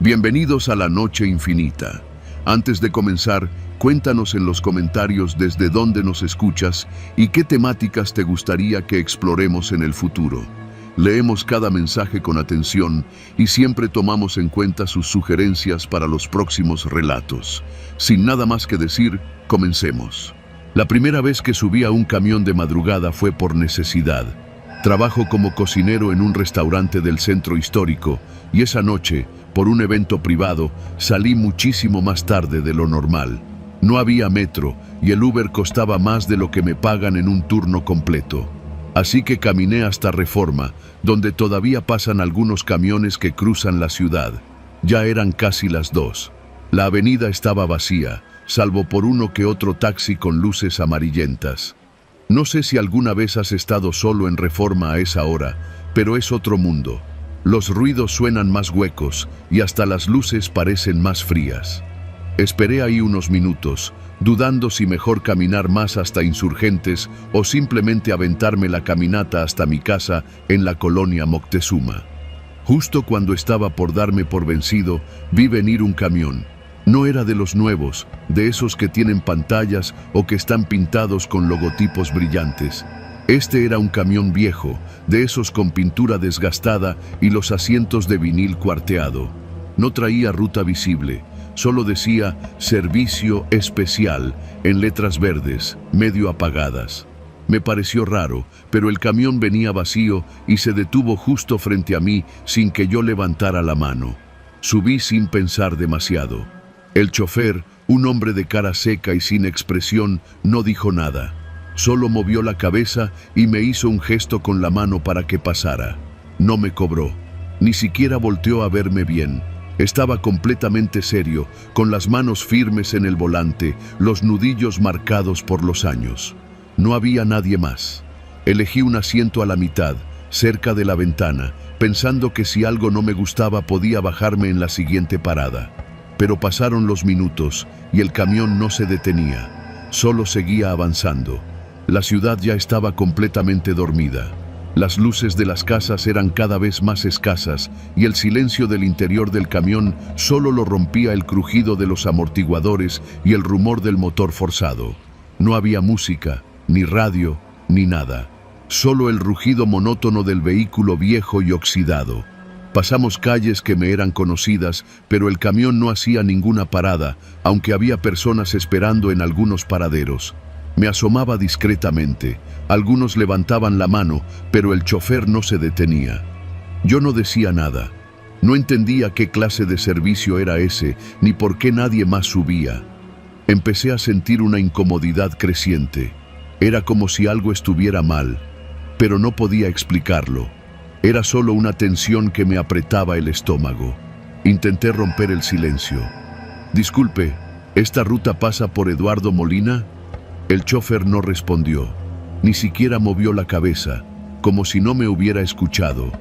Bienvenidos a la Noche Infinita. Antes de comenzar, cuéntanos en los comentarios desde dónde nos escuchas y qué temáticas te gustaría que exploremos en el futuro. Leemos cada mensaje con atención y siempre tomamos en cuenta sus sugerencias para los próximos relatos. Sin nada más que decir, comencemos. La primera vez que subí a un camión de madrugada fue por necesidad. Trabajo como cocinero en un restaurante del centro histórico y esa noche, por un evento privado, salí muchísimo más tarde de lo normal. No había metro y el Uber costaba más de lo que me pagan en un turno completo. Así que caminé hasta Reforma, donde todavía pasan algunos camiones que cruzan la ciudad. Ya eran casi las 2. La avenida estaba vacía, salvo por uno que otro taxi con luces amarillentas. No sé si alguna vez has estado solo en Reforma a esa hora, pero es otro mundo. Los ruidos suenan más huecos y hasta las luces parecen más frías. Esperé ahí unos minutos, dudando si mejor caminar más hasta Insurgentes o simplemente aventarme la caminata hasta mi casa en la colonia Moctezuma. Justo cuando estaba por darme por vencido, vi venir un camión. No era de los nuevos, de esos que tienen pantallas o que están pintados con logotipos brillantes. Este era un camión viejo, de esos con pintura desgastada y los asientos de vinil cuarteado. No traía ruta visible, solo decía Servicio Especial en letras verdes, medio apagadas. Me pareció raro, pero el camión venía vacío y se detuvo justo frente a mí sin que yo levantara la mano. Subí sin pensar demasiado. El chofer, un hombre de cara seca y sin expresión, no dijo nada. Solo movió la cabeza y me hizo un gesto con la mano para que pasara. No me cobró. Ni siquiera volteó a verme bien. Estaba completamente serio, con las manos firmes en el volante, los nudillos marcados por los años. No había nadie más. Elegí un asiento a la mitad, cerca de la ventana, pensando que si algo no me gustaba podía bajarme en la siguiente parada. Pero pasaron los minutos y el camión no se detenía, solo seguía avanzando. La ciudad ya estaba completamente dormida. Las luces de las casas eran cada vez más escasas y el silencio del interior del camión solo lo rompía el crujido de los amortiguadores y el rumor del motor forzado. No había música, ni radio, ni nada. Solo el rugido monótono del vehículo viejo y oxidado. Pasamos calles que me eran conocidas, pero el camión no hacía ninguna parada, aunque había personas esperando en algunos paraderos. Me asomaba discretamente. Algunos levantaban la mano, pero el chofer no se detenía. Yo no decía nada. No entendía qué clase de servicio era ese, ni por qué nadie más subía. Empecé a sentir una incomodidad creciente. Era como si algo estuviera mal, pero no podía explicarlo. Era solo una tensión que me apretaba el estómago. Intenté romper el silencio. Disculpe, ¿esta ruta pasa por Eduardo Molina? El chofer no respondió. Ni siquiera movió la cabeza, como si no me hubiera escuchado.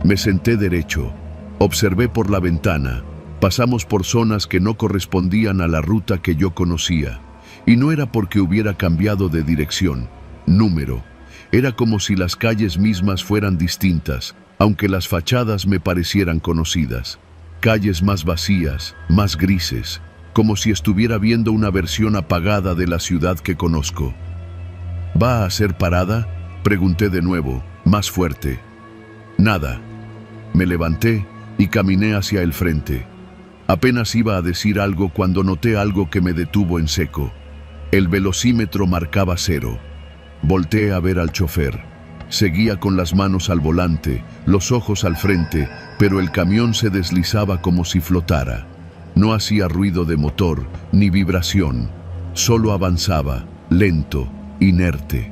Me senté derecho. Observé por la ventana. Pasamos por zonas que no correspondían a la ruta que yo conocía. Y no era porque hubiera cambiado de dirección, número. Era como si las calles mismas fueran distintas, aunque las fachadas me parecieran conocidas. Calles más vacías, más grises, como si estuviera viendo una versión apagada de la ciudad que conozco. ¿Va a hacer parada?, pregunté de nuevo, más fuerte. Nada. Me levanté y caminé hacia el frente. Apenas iba a decir algo cuando noté algo que me detuvo en seco. El velocímetro marcaba 0. Volteé a ver al chofer. Seguía con las manos al volante, los ojos al frente, pero el camión se deslizaba como si flotara. No hacía ruido de motor, ni vibración. Solo avanzaba, lento, inerte.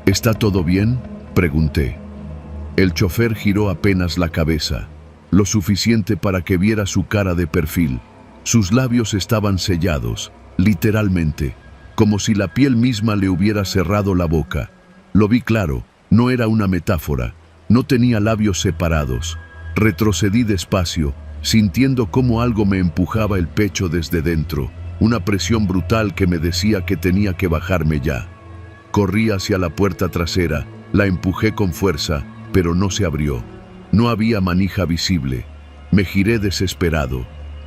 ¿Está todo bien?, pregunté. El chofer giró apenas la cabeza, lo suficiente para que viera su cara de perfil. Sus labios estaban sellados, literalmente, como si la piel misma le hubiera cerrado la boca. Lo vi claro, no era una metáfora, no tenía labios separados. Retrocedí despacio, sintiendo cómo algo me empujaba el pecho desde dentro, una presión brutal que me decía que tenía que bajarme ya. Corrí hacia la puerta trasera, la empujé con fuerza, pero no se abrió. No había manija visible. Me giré desesperado.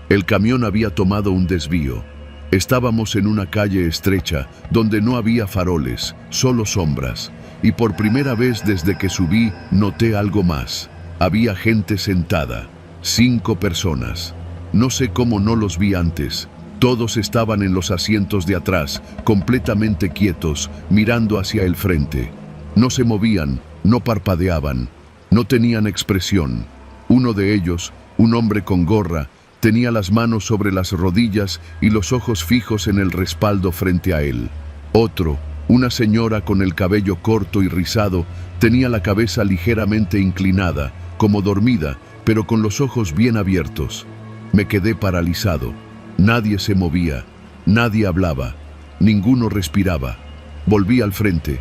El camión había tomado un desvío. Estábamos en una calle estrecha, donde no había faroles, solo sombras. Y por primera vez desde que subí, noté algo más. Había gente sentada. 5 personas. No sé cómo no los vi antes. Todos estaban en los asientos de atrás, completamente quietos, mirando hacia el frente. No se movían, no parpadeaban, no tenían expresión. Uno de ellos, un hombre con gorra, tenía las manos sobre las rodillas y los ojos fijos en el respaldo frente a él. Otro, una señora con el cabello corto y rizado, tenía la cabeza ligeramente inclinada, como dormida, pero con los ojos bien abiertos. Me quedé paralizado. Nadie se movía, nadie hablaba, ninguno respiraba. Volví al frente.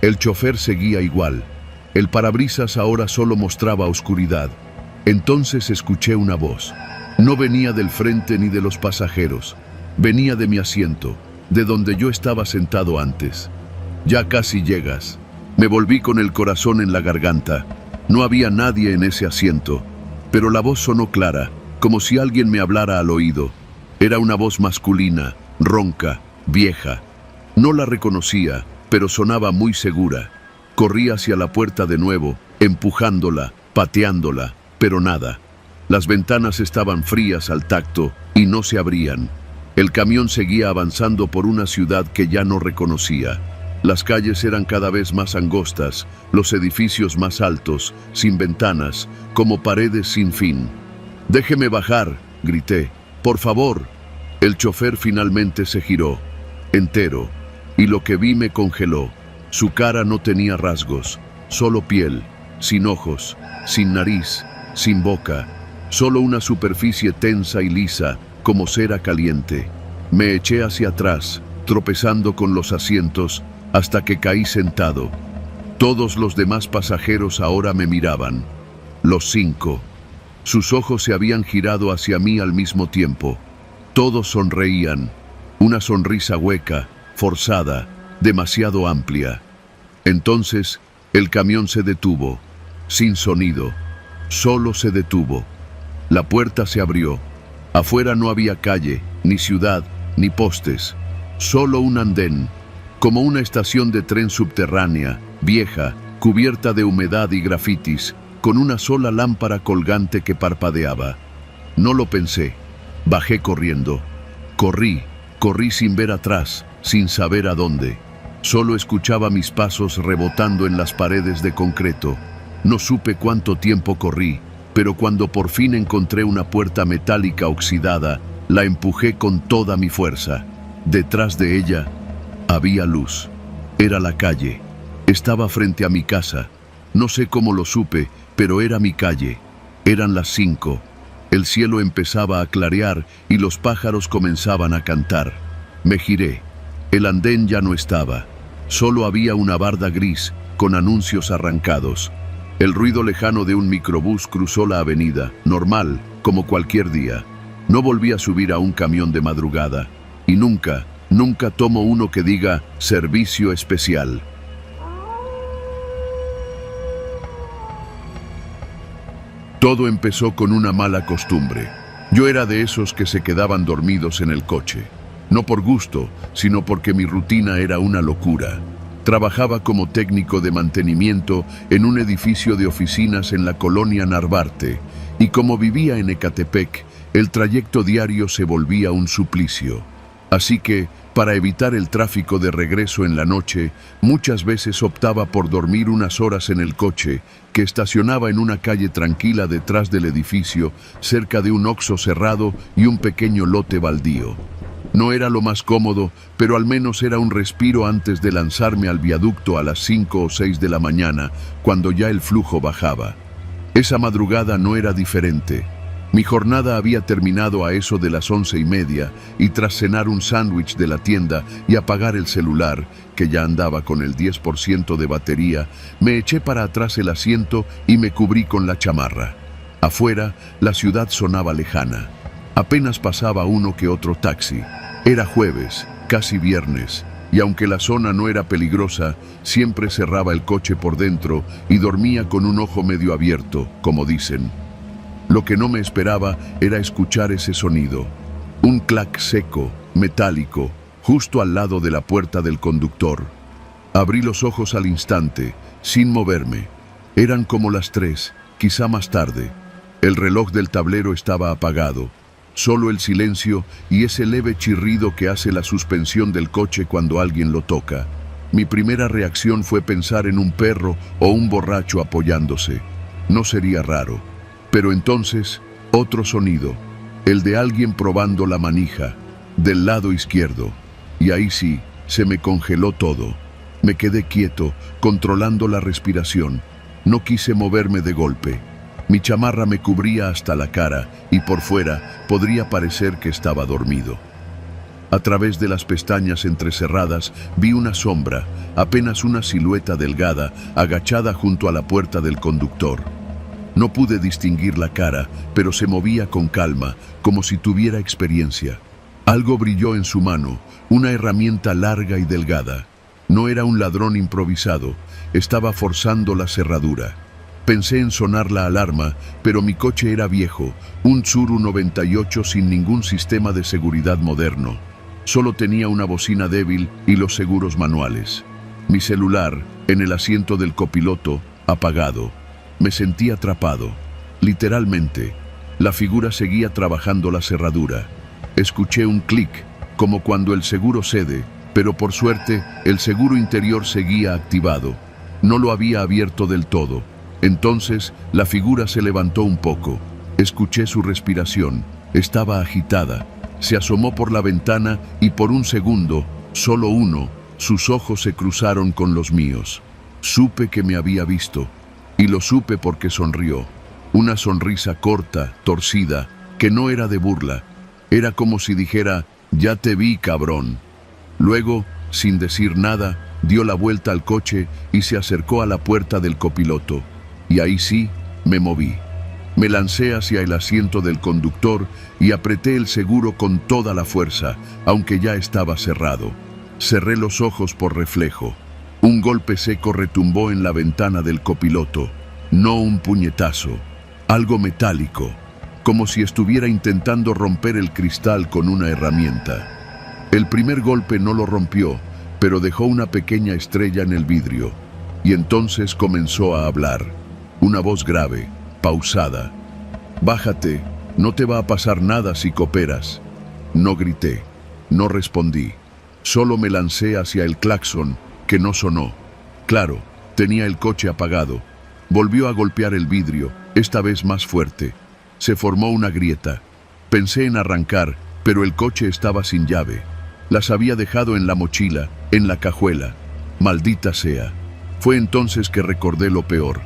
El chofer seguía igual. El parabrisas ahora solo mostraba oscuridad. Entonces escuché una voz. No venía del frente ni de los pasajeros. Venía de mi asiento, de donde yo estaba sentado antes. Ya casi llegas. Me volví con el corazón en la garganta. No había nadie en ese asiento, pero la voz sonó clara, como si alguien me hablara al oído. Era una voz masculina, ronca, vieja. No la reconocía, pero sonaba muy segura. Corrí hacia la puerta de nuevo, empujándola, pateándola, pero nada. Las ventanas estaban frías al tacto y no se abrían. El camión seguía avanzando por una ciudad que ya no reconocía. Las calles eran cada vez más angostas, los edificios más altos, sin ventanas, como paredes sin fin. «Déjeme bajar», grité. «Por favor». El chofer finalmente se giró, entero, y lo que vi me congeló. Su cara no tenía rasgos, solo piel, sin ojos, sin nariz, sin boca, solo una superficie tensa y lisa, como cera caliente. Me eché hacia atrás, tropezando con los asientos, hasta que caí sentado. Todos los demás pasajeros ahora me miraban. Los 5. Sus ojos se habían girado hacia mí al mismo tiempo. Todos sonreían, una sonrisa hueca, forzada, demasiado amplia. Entonces, el camión se detuvo, sin sonido, solo se detuvo. La puerta se abrió. Afuera no había calle, ni ciudad, ni postes, solo un andén, como una estación de tren subterránea, vieja, cubierta de humedad y grafitis, con una sola lámpara colgante que parpadeaba. No lo pensé. Bajé corriendo. Corrí sin ver atrás, sin saber a dónde. Solo escuchaba mis pasos rebotando en las paredes de concreto. No supe cuánto tiempo corrí, pero cuando por fin encontré una puerta metálica oxidada, la empujé con toda mi fuerza. Detrás de ella había luz. Era la calle. Estaba frente a mi casa. No sé cómo lo supe, pero era mi calle. Eran las 5. El cielo empezaba a clarear y los pájaros comenzaban a cantar. Me giré. El andén ya no estaba. Solo había una barda gris con anuncios arrancados. El ruido lejano de un microbús cruzó la avenida, normal, como cualquier día. No volví a subir a un camión de madrugada. Y nunca tomo uno que diga servicio especial. Todo empezó con una mala costumbre. Yo era de esos que se quedaban dormidos en el coche. No por gusto, sino porque mi rutina era una locura. Trabajaba como técnico de mantenimiento en un edificio de oficinas en la colonia Narvarte, y como vivía en Ecatepec, el trayecto diario se volvía un suplicio. Así que, para evitar el tráfico de regreso en la noche, muchas veces optaba por dormir unas horas en el coche, que estacionaba en una calle tranquila detrás del edificio, cerca de un Oxxo cerrado y un pequeño lote baldío. No era lo más cómodo, pero al menos era un respiro antes de lanzarme al viaducto a las 5 o 6 de la mañana, cuando ya el flujo bajaba. Esa madrugada no era diferente. Mi jornada había terminado a eso de las 11:30, y tras cenar un sándwich de la tienda y apagar el celular, que ya andaba con el 10% de batería, me eché para atrás el asiento y me cubrí con la chamarra. Afuera, la ciudad sonaba lejana. Apenas pasaba uno que otro taxi. Era jueves, casi viernes, y aunque la zona no era peligrosa, siempre cerraba el coche por dentro y dormía con un ojo medio abierto, como dicen. Lo que no me esperaba era escuchar ese sonido. Un clac seco, metálico, justo al lado de la puerta del conductor. Abrí los ojos al instante, sin moverme. Eran como las 3, quizá más tarde. El reloj del tablero estaba apagado. Solo el silencio y ese leve chirrido que hace la suspensión del coche cuando alguien lo toca. Mi primera reacción fue pensar en un perro o un borracho apoyándose. No sería raro. Pero entonces, otro sonido. El de alguien probando la manija, del lado izquierdo. Y ahí sí, se me congeló todo. Me quedé quieto, controlando la respiración. No quise moverme de golpe. Mi chamarra me cubría hasta la cara y por fuera podría parecer que estaba dormido. A través de las pestañas entrecerradas vi una sombra, apenas una silueta delgada, agachada junto a la puerta del conductor. No pude distinguir la cara, pero se movía con calma, como si tuviera experiencia. Algo brilló en su mano, una herramienta larga y delgada. No era un ladrón improvisado, estaba forzando la cerradura. Pensé en sonar la alarma, pero mi coche era viejo, un Tsuru 98 sin ningún sistema de seguridad moderno. Solo tenía una bocina débil y los seguros manuales. Mi celular, en el asiento del copiloto, apagado. Me sentí atrapado. Literalmente, la figura seguía trabajando la cerradura. Escuché un clic, como cuando el seguro cede, pero por suerte, el seguro interior seguía activado. No lo había abierto del todo. Entonces, la figura se levantó un poco. Escuché su respiración. Estaba agitada. Se asomó por la ventana y por un segundo, solo uno, sus ojos se cruzaron con los míos. Supe que me había visto. Y lo supe porque sonrió. Una sonrisa corta, torcida, que no era de burla. Era como si dijera, «Ya te vi, cabrón». Luego, sin decir nada, dio la vuelta al coche y se acercó a la puerta del copiloto. Y ahí sí, me moví. Me lancé hacia el asiento del conductor y apreté el seguro con toda la fuerza, aunque ya estaba cerrado. Cerré los ojos por reflejo. Un golpe seco retumbó en la ventana del copiloto. No un puñetazo, algo metálico, como si estuviera intentando romper el cristal con una herramienta. El primer golpe no lo rompió, pero dejó una pequeña estrella en el vidrio. Y entonces comenzó a hablar. Una voz grave, pausada. «Bájate, no te va a pasar nada si cooperas». No grité, no respondí. Solo me lancé hacia el claxon, que no sonó. Claro, tenía el coche apagado. Volvió a golpear el vidrio, esta vez más fuerte. Se formó una grieta. Pensé en arrancar, pero el coche estaba sin llave. Las había dejado en la mochila, en la cajuela. Maldita sea. Fue entonces que recordé lo peor.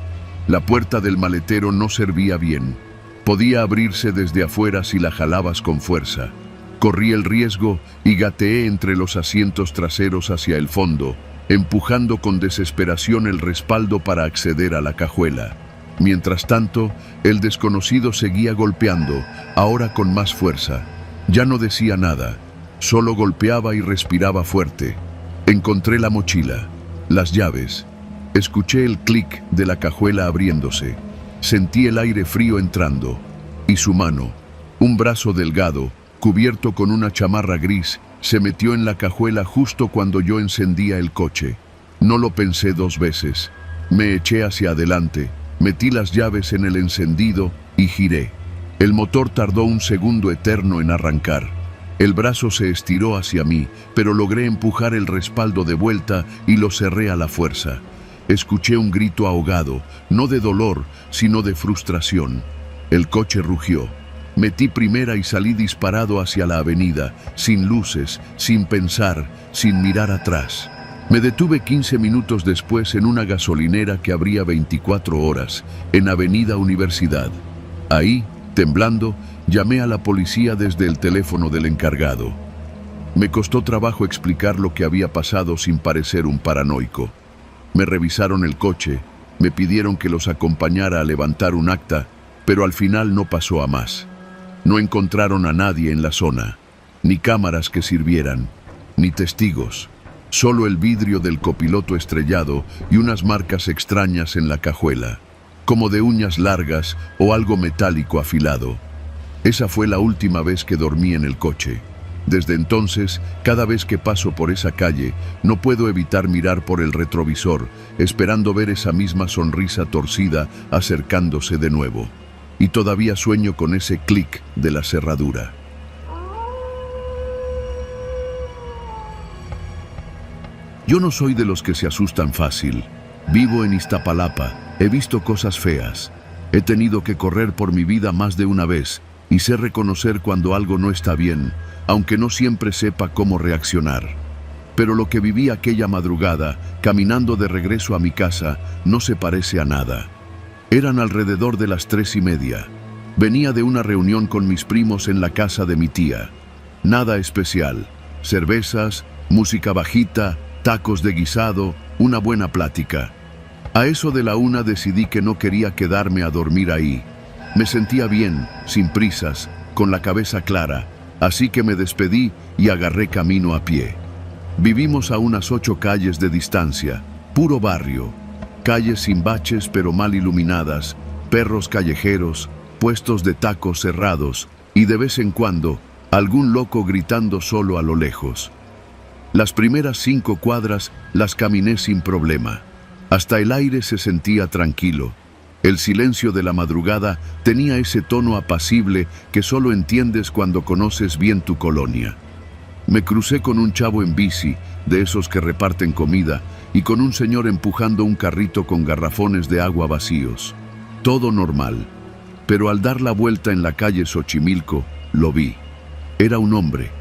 La puerta del maletero no servía bien. Podía abrirse desde afuera si la jalabas con fuerza. Corrí el riesgo y gateé entre los asientos traseros hacia el fondo, empujando con desesperación el respaldo para acceder a la cajuela. Mientras tanto, el desconocido seguía golpeando, ahora con más fuerza. Ya no decía nada, solo golpeaba y respiraba fuerte. Encontré la mochila, las llaves. Escuché el clic de la cajuela abriéndose. Sentí el aire frío entrando. Y su mano, un brazo delgado, cubierto con una chamarra gris, se metió en la cajuela justo cuando yo encendía el coche. No lo pensé 2 veces. Me eché hacia adelante, metí las llaves en el encendido y giré. El motor tardó un segundo eterno en arrancar. El brazo se estiró hacia mí, pero logré empujar el respaldo de vuelta y lo cerré a la fuerza. Escuché un grito ahogado, no de dolor, sino de frustración. El coche rugió. Metí primera y salí disparado hacia la avenida, sin luces, sin pensar, sin mirar atrás. Me detuve 15 minutos después en una gasolinera que abría 24 horas, en Avenida Universidad. Ahí, temblando, llamé a la policía desde el teléfono del encargado. Me costó trabajo explicar lo que había pasado sin parecer un paranoico. Me revisaron el coche, me pidieron que los acompañara a levantar un acta, pero al final no pasó a más. No encontraron a nadie en la zona, ni cámaras que sirvieran, ni testigos. Solo el vidrio del copiloto estrellado y unas marcas extrañas en la cajuela. como de uñas largas o algo metálico afilado. Esa fue la última vez que dormí en el coche. Desde entonces, cada vez que paso por esa calle, no puedo evitar mirar por el retrovisor, esperando ver esa misma sonrisa torcida acercándose de nuevo. Y todavía sueño con ese clic de la cerradura. Yo no soy de los que se asustan fácil. Vivo en Iztapalapa, he visto cosas feas. He tenido que correr por mi vida más de una vez y sé reconocer cuando algo no está bien, aunque no siempre sepa cómo reaccionar. Pero lo que viví aquella madrugada, caminando de regreso a mi casa, no se parece a nada. Eran alrededor de las 3:30. Venía de una reunión con mis primos en la casa de mi tía. Nada especial. Cervezas, música bajita, tacos de guisado, una buena plática. A eso de la 1 decidí que no quería quedarme a dormir ahí. Me sentía bien, sin prisas, con la cabeza clara, así que me despedí y agarré camino a pie. Vivimos a unas 8 calles de distancia, puro barrio. Calles sin baches pero mal iluminadas, perros callejeros, puestos de tacos cerrados y de vez en cuando algún loco gritando solo a lo lejos. Las primeras 5 cuadras las caminé sin problema. Hasta el aire se sentía tranquilo. El silencio de la madrugada tenía ese tono apacible que solo entiendes cuando conoces bien tu colonia. Me crucé con un chavo en bici, de esos que reparten comida, y con un señor empujando un carrito con garrafones de agua vacíos. Todo normal. Pero al dar la vuelta en la calle Xochimilco, lo vi. Era un hombre.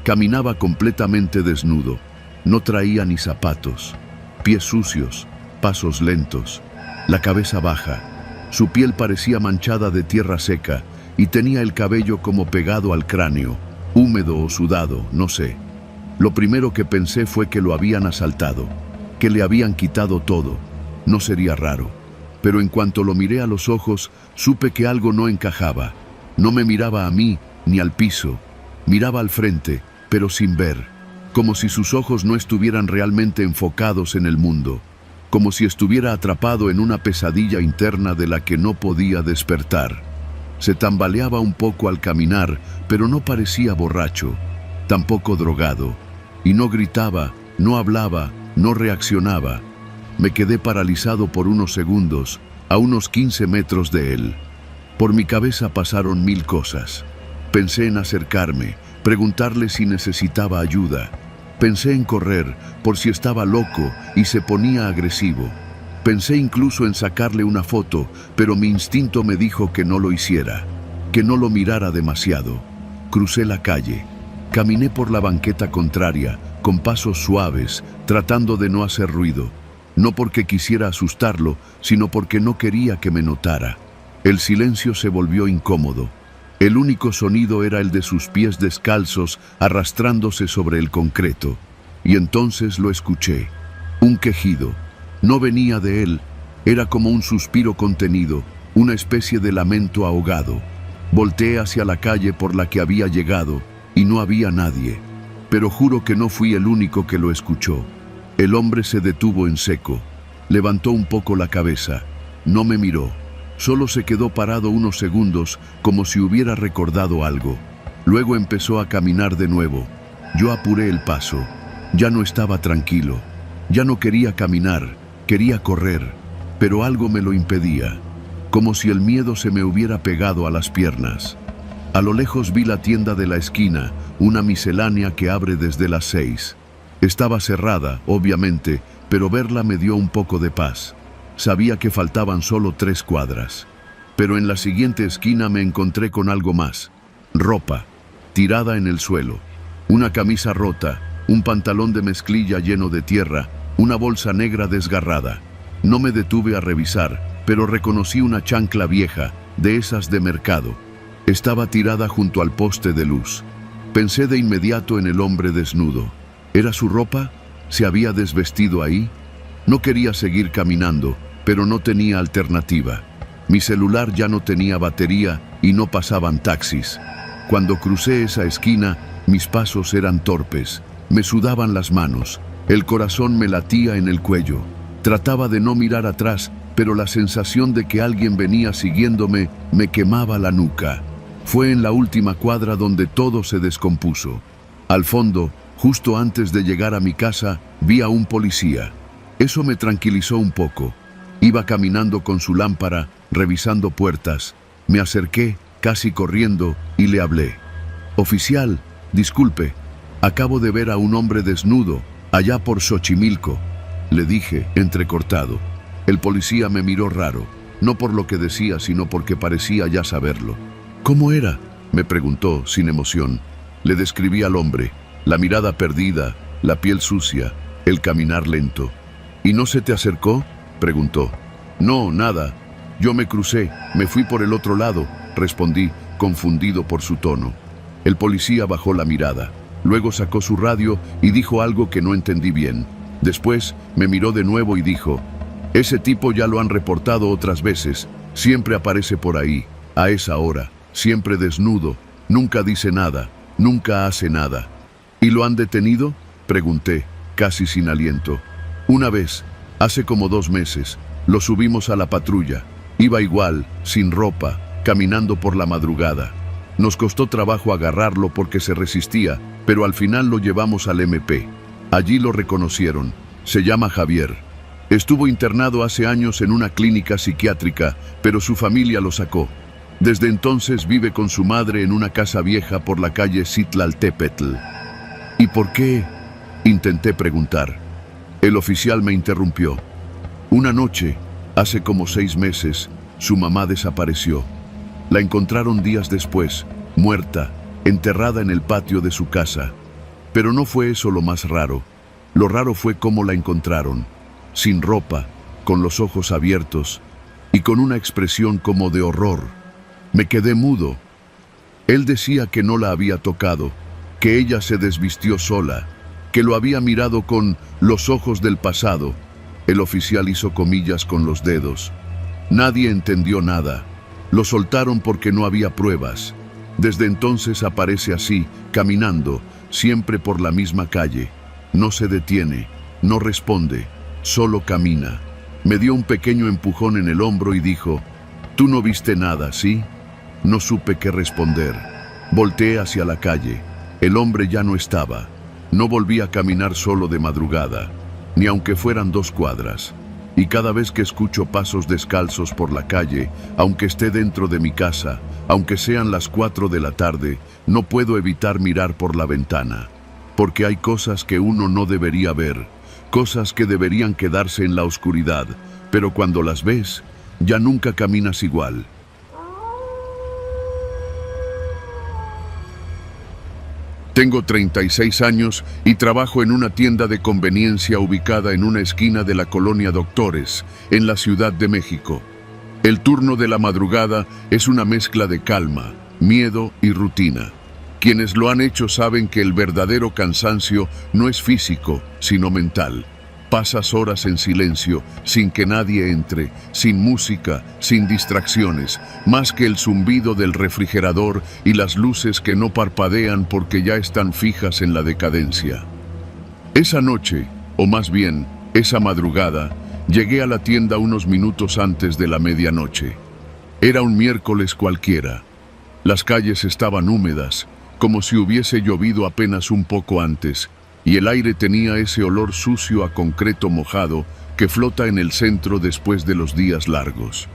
Caminaba completamente desnudo. No traía ni zapatos. Pies sucios, pasos lentos, la cabeza baja. Su piel parecía manchada de tierra seca y tenía el cabello como pegado al cráneo, húmedo o sudado, no sé. Lo primero que pensé fue que lo habían asaltado, que le habían quitado todo. No sería raro. Pero en cuanto lo miré a los ojos, supe que algo no encajaba. No me miraba a mí ni al piso. Miraba al frente, pero sin ver, como si sus ojos no estuvieran realmente enfocados en el mundo, como si estuviera atrapado en una pesadilla interna de la que no podía despertar. Se tambaleaba un poco al caminar, pero no parecía borracho, tampoco drogado, y no gritaba, no hablaba, no reaccionaba. Me quedé paralizado por unos segundos, a unos 15 metros de él. Por mi cabeza pasaron 1000 cosas. Pensé en acercarme, preguntarle si necesitaba ayuda. Pensé en correr, por si estaba loco y se ponía agresivo. Pensé incluso en sacarle una foto, pero mi instinto me dijo que no lo hiciera, que no lo mirara demasiado. Crucé la calle. Caminé por la banqueta contraria, con pasos suaves, tratando de no hacer ruido. No porque quisiera asustarlo, sino porque no quería que me notara. El silencio se volvió incómodo. El único sonido era el de sus pies descalzos arrastrándose sobre el concreto. Y entonces lo escuché. Un quejido. No venía de él. Era como un suspiro contenido, una especie de lamento ahogado. Volteé hacia la calle por la que había llegado y no había nadie. Pero juro que no fui el único que lo escuchó. El hombre se detuvo en seco. Levantó un poco la cabeza. No me miró. Solo se quedó parado unos segundos, como si hubiera recordado algo. Luego empezó a caminar de nuevo. Yo apuré el paso. Ya no estaba tranquilo. Ya no quería caminar, quería correr. Pero algo me lo impedía. Como si el miedo se me hubiera pegado a las piernas. A lo lejos vi la tienda de la esquina, una miscelánea que abre desde las 6. Estaba cerrada, obviamente, pero verla me dio un poco de paz. Sabía que faltaban solo 3 cuadras. Pero en la siguiente esquina me encontré con algo más. Ropa, tirada en el suelo. Una camisa rota, un pantalón de mezclilla lleno de tierra, una bolsa negra desgarrada. No me detuve a revisar, pero reconocí una chancla vieja, de esas de mercado. Estaba tirada junto al poste de luz. Pensé de inmediato en el hombre desnudo. ¿Era su ropa? ¿Se había desvestido ahí? No quería seguir caminando, pero no tenía alternativa. Mi celular ya no tenía batería y no pasaban taxis. Cuando crucé esa esquina, mis pasos eran torpes. Me sudaban las manos. El corazón me latía en el cuello. Trataba de no mirar atrás, pero la sensación de que alguien venía siguiéndome me quemaba la nuca. Fue en la última cuadra donde todo se descompuso. Al fondo, justo antes de llegar a mi casa, vi a un policía. Eso me tranquilizó un poco. Iba caminando con su lámpara, revisando puertas. Me acerqué, casi corriendo, y le hablé. «Oficial, disculpe, acabo de ver a un hombre desnudo, allá por Xochimilco», le dije, entrecortado. El policía me miró raro, no por lo que decía, sino porque parecía ya saberlo. «¿Cómo era?», me preguntó, sin emoción. Le describí al hombre, la mirada perdida, la piel sucia, el caminar lento. «¿Y no se te acercó?», preguntó. «No, nada. Yo me crucé, me fui por el otro lado», respondí, confundido por su tono. El policía bajó la mirada. Luego sacó su radio y dijo algo que no entendí bien. Después me miró de nuevo y dijo: «Ese tipo ya lo han reportado otras veces. Siempre aparece por ahí, a esa hora, siempre desnudo. Nunca dice nada, nunca hace nada». «¿Y lo han detenido?», pregunté, casi sin aliento. «Una vez, hace como 2 meses, lo subimos a la patrulla. Iba igual, sin ropa, caminando por la madrugada. Nos costó trabajo agarrarlo porque se resistía, pero al final lo llevamos al MP. Allí lo reconocieron. Se llama Javier. Estuvo internado hace años en una clínica psiquiátrica, pero su familia lo sacó. Desde entonces vive con su madre en una casa vieja por la calle Citlaltépetl». «¿Y por qué?», intenté preguntar. El oficial me interrumpió. «Una noche, hace como 6 meses, su mamá desapareció. La encontraron días después, muerta, enterrada en el patio de su casa. Pero no fue eso lo más raro. Lo raro fue cómo la encontraron, sin ropa, con los ojos abiertos y con una expresión como de horror. Me quedé mudo. Él decía que no la había tocado, que ella se desvistió sola, que lo había mirado con los ojos del pasado». El oficial hizo comillas con los dedos. Nadie entendió nada. Lo soltaron porque no había pruebas. Desde entonces aparece así, caminando, siempre por la misma calle. No se detiene, no responde, solo camina. Me dio un pequeño empujón en el hombro y dijo: «¿Tú no viste nada, sí?». No supe qué responder. Volteé hacia la calle. El hombre ya no estaba. No volví a caminar solo de madrugada, ni aunque fueran 2 cuadras. Y cada vez que escucho pasos descalzos por la calle, aunque esté dentro de mi casa, aunque sean las 4 de la tarde, no puedo evitar mirar por la ventana. Porque hay cosas que uno no debería ver, cosas que deberían quedarse en la oscuridad, pero cuando las ves, ya nunca caminas igual. Tengo 36 años y trabajo en una tienda de conveniencia ubicada en una esquina de la colonia Doctores, en la Ciudad de México. El turno de la madrugada es una mezcla de calma, miedo y rutina. Quienes lo han hecho saben que el verdadero cansancio no es físico, sino mental. Pasas horas en silencio, sin que nadie entre, sin música, sin distracciones, más que el zumbido del refrigerador y las luces que no parpadean porque ya están fijas en la decadencia. Esa noche, o más bien, esa madrugada, llegué a la tienda unos minutos antes de la medianoche. Era un miércoles cualquiera. Las calles estaban húmedas, como si hubiese llovido apenas un poco antes, y el aire tenía ese olor sucio a concreto mojado que flota en el centro después de los días largos.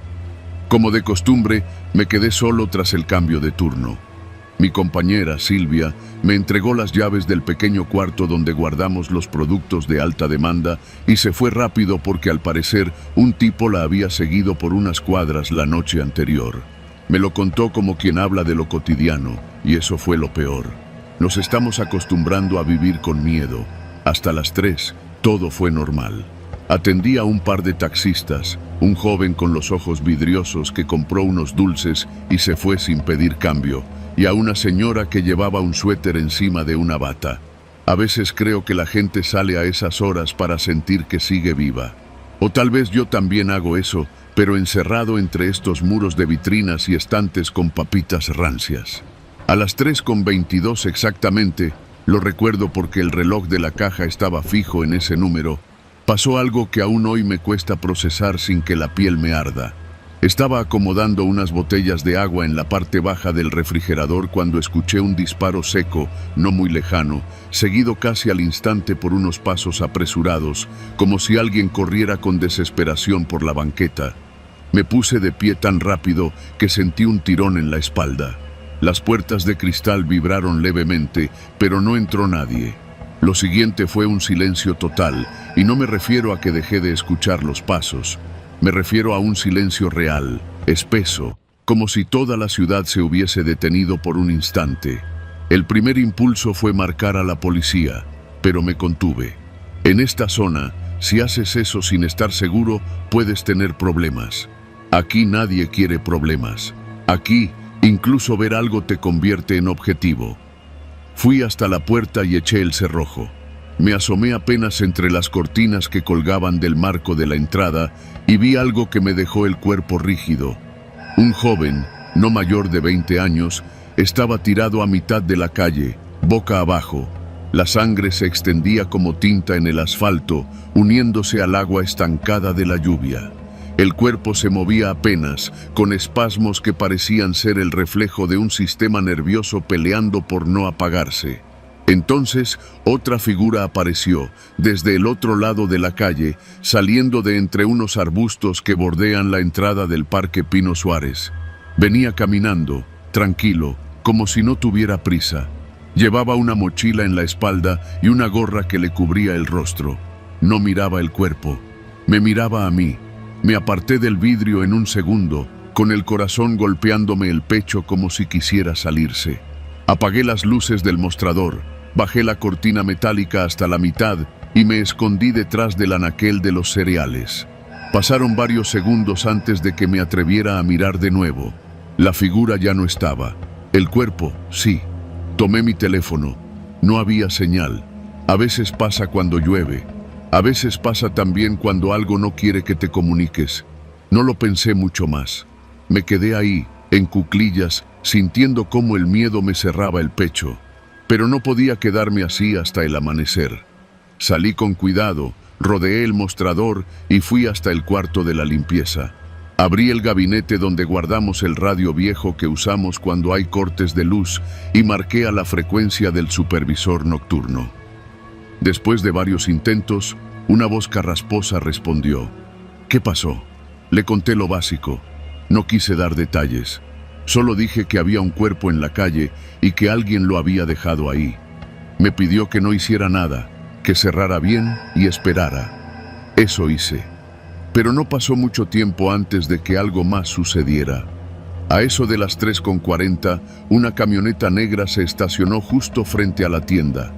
Como de costumbre, me quedé solo tras el cambio de turno. Mi compañera, Silvia, me entregó las llaves del pequeño cuarto donde guardamos los productos de alta demanda y se fue rápido porque al parecer un tipo la había seguido por unas cuadras la noche anterior. Me lo contó como quien habla de lo cotidiano, y eso fue lo peor. Nos estamos acostumbrando a vivir con miedo. Hasta las 3, todo fue normal. Atendí a un par de taxistas, un joven con los ojos vidriosos que compró unos dulces y se fue sin pedir cambio, y a una señora que llevaba un suéter encima de una bata. A veces creo que la gente sale a esas horas para sentir que sigue viva. O tal vez yo también hago eso, pero encerrado entre estos muros de vitrinas y estantes con papitas rancias. A las 3:22 exactamente, lo recuerdo porque el reloj de la caja estaba fijo en ese número, Pasó algo que aún hoy me cuesta procesar sin que la piel me arda. Estaba acomodando unas botellas de agua en la parte baja del refrigerador cuando escuché un disparo seco, no muy lejano, seguido casi al instante por unos pasos apresurados, como si alguien corriera con desesperación por la banqueta. Me puse de pie tan rápido que sentí un tirón en la espalda. Las puertas de cristal vibraron levemente, pero no entró nadie. Lo siguiente fue un silencio total, y no me refiero a que dejé de escuchar los pasos. Me refiero a un silencio real, espeso, como si toda la ciudad se hubiese detenido por un instante. El primer impulso fue marcar a la policía, pero me contuve. En esta zona, si haces eso sin estar seguro, puedes tener problemas. Aquí nadie quiere problemas. Aquí, incluso ver algo te convierte en objetivo. Fui hasta la puerta y eché el cerrojo. Me asomé apenas entre las cortinas que colgaban del marco de la entrada y vi algo que me dejó el cuerpo rígido. Un joven, no mayor de 20 años, estaba tirado a mitad de la calle, boca abajo. La sangre se extendía como tinta en el asfalto, uniéndose al agua estancada de la lluvia. El cuerpo se movía apenas, con espasmos que parecían ser el reflejo de un sistema nervioso peleando por no apagarse. Entonces, otra figura apareció, desde el otro lado de la calle, saliendo de entre unos arbustos que bordean la entrada del Parque Pino Suárez. Venía caminando, tranquilo, como si no tuviera prisa. Llevaba una mochila en la espalda y una gorra que le cubría el rostro. No miraba el cuerpo, me miraba a mí. Me aparté del vidrio en un segundo, con el corazón golpeándome el pecho como si quisiera salirse. Apagué las luces del mostrador, bajé la cortina metálica hasta la mitad y me escondí detrás del anaquel de los cereales. Pasaron varios segundos antes de que me atreviera a mirar de nuevo. La figura ya no estaba. El cuerpo, sí. Tomé mi teléfono. No había señal. A veces pasa cuando llueve. A veces pasa también cuando algo no quiere que te comuniques. No lo pensé mucho más. Me quedé ahí, en cuclillas, sintiendo cómo el miedo me cerraba el pecho. Pero no podía quedarme así hasta el amanecer. Salí con cuidado, rodeé el mostrador y fui hasta el cuarto de la limpieza. Abrí el gabinete donde guardamos el radio viejo que usamos cuando hay cortes de luz y marqué a la frecuencia del supervisor nocturno. Después de varios intentos, una voz carrasposa respondió. ¿Qué pasó? Le conté lo básico. No quise dar detalles. Solo dije que había un cuerpo en la calle y que alguien lo había dejado ahí. Me pidió que no hiciera nada, que cerrara bien y esperara. Eso hice. Pero no pasó mucho tiempo antes de que algo más sucediera. A eso de las 3:40, una camioneta negra se estacionó justo frente a la tienda.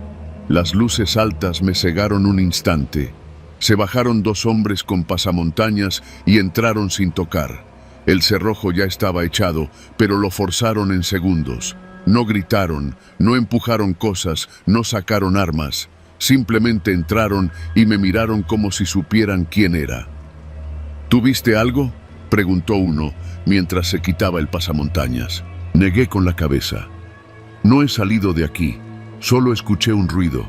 Las luces altas me cegaron un instante. Se bajaron 2 hombres con pasamontañas y entraron sin tocar. El cerrojo ya estaba echado, pero lo forzaron en segundos. No gritaron, no empujaron cosas, no sacaron armas. Simplemente entraron y me miraron como si supieran quién era. ¿Tú viste algo?, preguntó uno, mientras se quitaba el pasamontañas. Negué con la cabeza. No he salido de aquí. Solo escuché un ruido.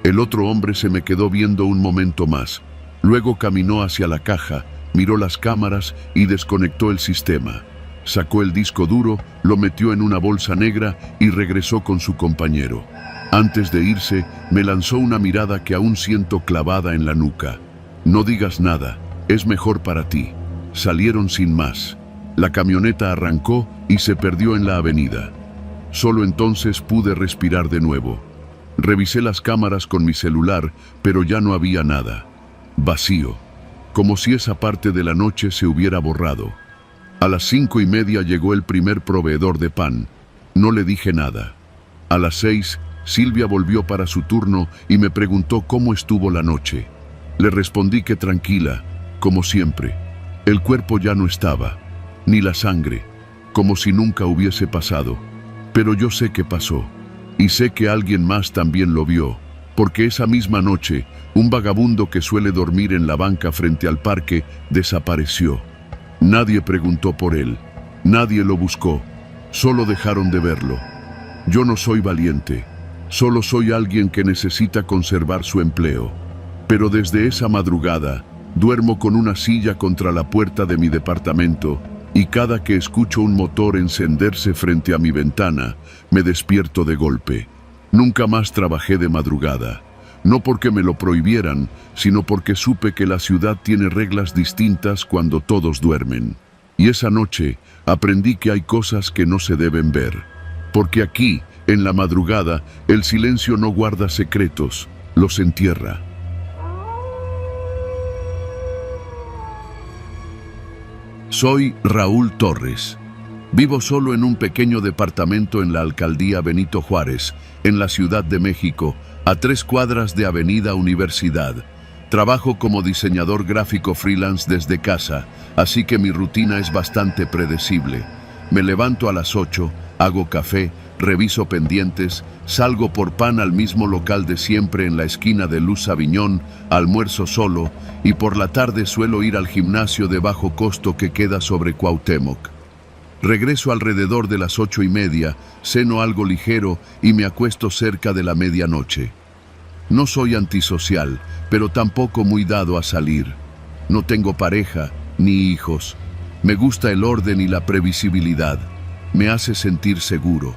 El otro hombre se me quedó viendo un momento más. Luego caminó hacia la caja, miró las cámaras y desconectó el sistema. Sacó el disco duro, lo metió en una bolsa negra y regresó con su compañero. Antes de irse, me lanzó una mirada que aún siento clavada en la nuca. No digas nada, es mejor para ti. Salieron sin más. La camioneta arrancó y se perdió en la avenida. Solo entonces pude respirar de nuevo. Revisé las cámaras con mi celular, pero ya no había nada. Vacío, como si esa parte de la noche se hubiera borrado. A las 5:30 llegó el primer proveedor de pan. No le dije nada. A las 6, Silvia volvió para su turno y me preguntó cómo estuvo la noche. Le respondí que tranquila, como siempre. El cuerpo ya no estaba, ni la sangre, como si nunca hubiese pasado. Pero yo sé qué pasó, y sé que alguien más también lo vio, porque esa misma noche, un vagabundo que suele dormir en la banca frente al parque desapareció. Nadie preguntó por él, nadie lo buscó, solo dejaron de verlo. Yo no soy valiente, solo soy alguien que necesita conservar su empleo. Pero desde esa madrugada, duermo con una silla contra la puerta de mi departamento y cada que escucho un motor encenderse frente a mi ventana, me despierto de golpe. Nunca más trabajé de madrugada. No porque me lo prohibieran, sino porque supe que la ciudad tiene reglas distintas cuando todos duermen. Y esa noche aprendí que hay cosas que no se deben ver. Porque aquí, en la madrugada, el silencio no guarda secretos, los entierra. Soy Raúl Torres. Vivo solo en un pequeño departamento en la alcaldía Benito Juárez, en la Ciudad de México, a 3 cuadras de Avenida Universidad. Trabajo como diseñador gráfico freelance desde casa, así que mi rutina es bastante predecible. Me levanto a las 8, hago café, reviso pendientes, salgo por pan al mismo local de siempre en la esquina de Luz Aviñón, almuerzo solo y por la tarde suelo ir al gimnasio de bajo costo que queda sobre Cuauhtémoc. Regreso alrededor de las 8:30, ceno algo ligero y me acuesto cerca de la medianoche. No soy antisocial, pero tampoco muy dado a salir. No tengo pareja ni hijos. Me gusta el orden y la previsibilidad. Me hace sentir seguro.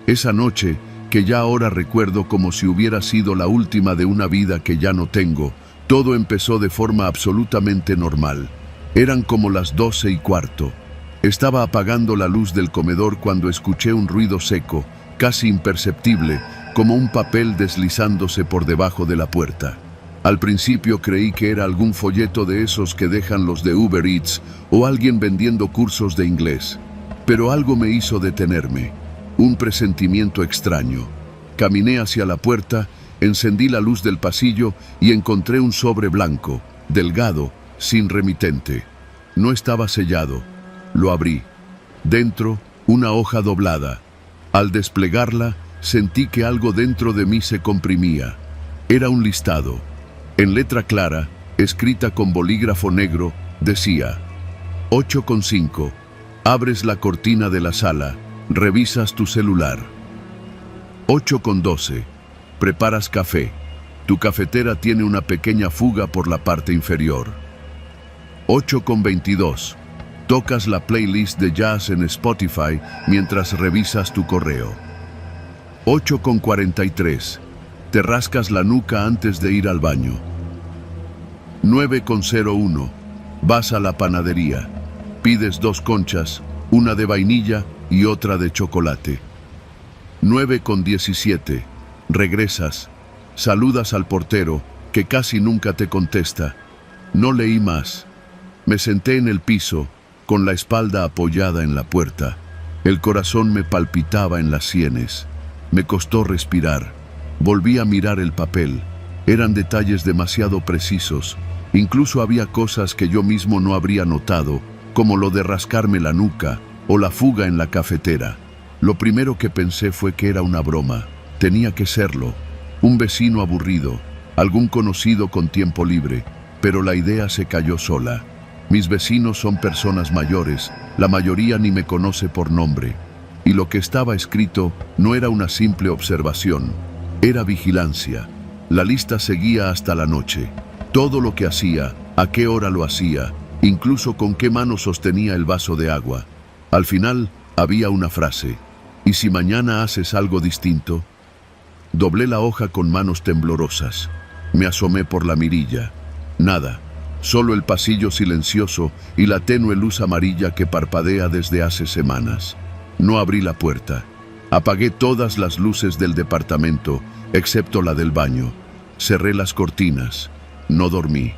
Esa noche, que ya ahora recuerdo como si hubiera sido la última de una vida que ya no tengo, todo empezó de forma absolutamente normal. Eran como las 12:15. Estaba apagando la luz del comedor cuando escuché un ruido seco, casi imperceptible, como un papel deslizándose por debajo de la puerta. Al principio creí que era algún folleto de esos que dejan los de Uber Eats o alguien vendiendo cursos de inglés. Pero algo me hizo detenerme, un presentimiento extraño. Caminé hacia la puerta, encendí la luz del pasillo y encontré un sobre blanco, delgado, sin remitente. No estaba sellado. Lo abrí. Dentro, una hoja doblada. Al desplegarla, sentí que algo dentro de mí se comprimía. Era un listado. En letra clara, escrita con bolígrafo negro, decía: 8:05. Abres la cortina de la sala. Revisas tu celular. 8:12. Preparas café. Tu cafetera tiene una pequeña fuga por la parte inferior. 8:22. Tocas la playlist de jazz en Spotify mientras revisas tu correo. 8:43. Te rascas la nuca antes de ir al baño. 9:01. Vas a la panadería. Pides 2 conchas, una de vainilla y otra de chocolate. 9:17. Regresas. Saludas al portero, que casi nunca te contesta. No leí más. Me senté en el piso, con la espalda apoyada en la puerta. El corazón me palpitaba en las sienes. Me costó respirar. Volví a mirar el papel. Eran detalles demasiado precisos. Incluso había cosas que yo mismo no habría notado, como lo de rascarme la nuca o la fuga en la cafetera. Lo primero que pensé fue que era una broma. Tenía que serlo. Un vecino aburrido, algún conocido con tiempo libre, pero la idea se cayó sola. Mis vecinos son personas mayores, la mayoría ni me conoce por nombre. Y lo que estaba escrito no era una simple observación, era vigilancia. La lista seguía hasta la noche. Todo lo que hacía, a qué hora lo hacía, incluso con qué mano sostenía el vaso de agua. Al final, había una frase: ¿y si mañana haces algo distinto? Doblé la hoja con manos temblorosas. Me asomé por la mirilla. Nada. Solo el pasillo silencioso y la tenue luz amarilla que parpadea desde hace semanas. No abrí la puerta. Apagué todas las luces del departamento, excepto la del baño. Cerré las cortinas. No dormí.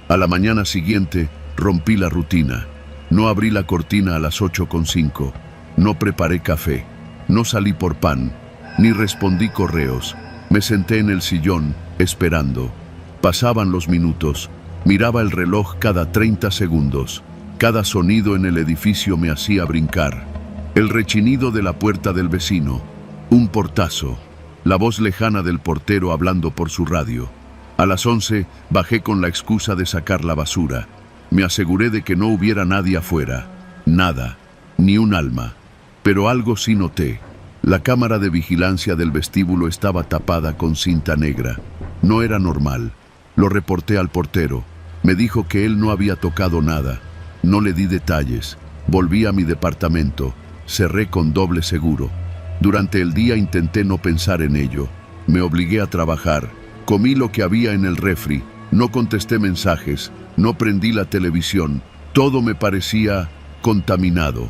A la mañana siguiente, rompí la rutina. No abrí la cortina a las 8:05. No preparé café. No salí por pan. Ni respondí correos. Me senté en el sillón, esperando. Pasaban los minutos. Miraba el reloj cada 30 segundos. Cada sonido en el edificio me hacía brincar. El rechinido de la puerta del vecino. Un portazo. La voz lejana del portero hablando por su radio. A las 11 bajé con la excusa de sacar la basura. Me aseguré de que no hubiera nadie afuera. Nada. Ni un alma. Pero algo sí noté. La cámara de vigilancia del vestíbulo estaba tapada con cinta negra. No era normal. Lo reporté al portero. Me dijo que él no había tocado nada. No le di detalles. Volví a mi departamento. Cerré con doble seguro. Durante el día intenté no pensar en ello. Me obligué a trabajar. Comí lo que había en el refri. No contesté mensajes. No prendí la televisión. Todo me parecía contaminado.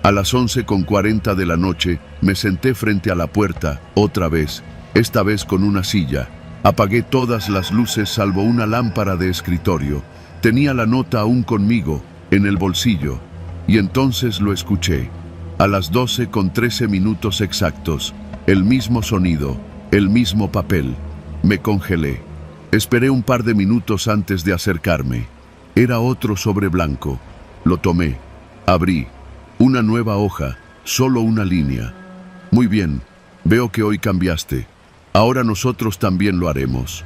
A las 11:40 de la noche me senté frente a la puerta, otra vez, esta vez con una silla. Apagué todas las luces salvo una lámpara de escritorio. Tenía la nota aún conmigo, en el bolsillo. Y entonces lo escuché. A las 12:13 exactos, el mismo sonido, el mismo papel. Me congelé. Esperé un par de minutos antes de acercarme. Era otro sobre blanco. Lo tomé. Abrí. Una nueva hoja, solo una línea. Muy bien, veo que hoy cambiaste. Ahora nosotros también lo haremos.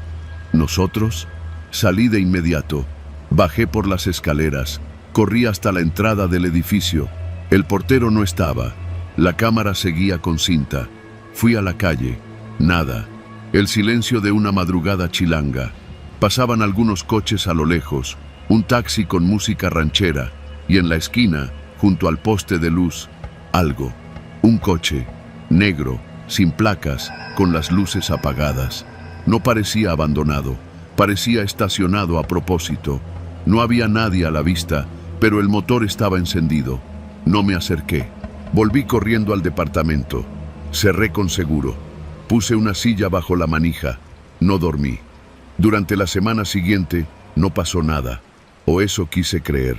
¿Nosotros? Salí de inmediato. Bajé por las escaleras. Corrí hasta la entrada del edificio. El portero no estaba. La cámara seguía con cinta. Fui a la calle. Nada. El silencio de una madrugada chilanga. Pasaban algunos coches a lo lejos. Un taxi con música ranchera. Y en la esquina, junto al poste de luz, algo. Un coche, negro, sin placas, con las luces apagadas. No parecía abandonado, parecía estacionado a propósito. No había nadie a la vista, pero el motor estaba encendido. No me acerqué. Volví corriendo al departamento. Cerré con seguro. Puse una silla bajo la manija. No dormí. Durante la semana siguiente no pasó nada, o eso quise creer.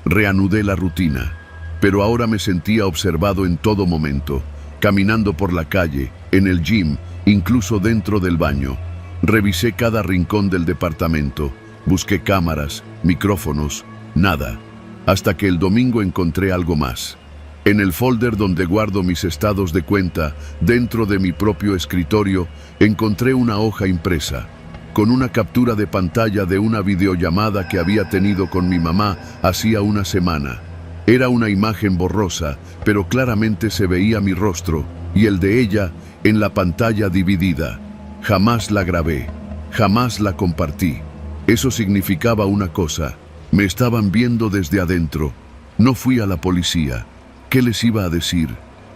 Reanudé la rutina. Pero ahora me sentía observado en todo momento, caminando por la calle, en el gym, incluso dentro del baño. Revisé cada rincón del departamento, busqué cámaras, micrófonos, nada. Hasta que el domingo encontré algo más. En el folder donde guardo mis estados de cuenta, dentro de mi propio escritorio, encontré una hoja impresa, con una captura de pantalla de una videollamada que había tenido con mi mamá hacía una semana. Era una imagen borrosa, pero claramente se veía mi rostro y el de ella en la pantalla dividida. Jamás la grabé, jamás la compartí. Eso significaba una cosa: me estaban viendo desde adentro. No fui a la policía. ¿Qué les iba a decir?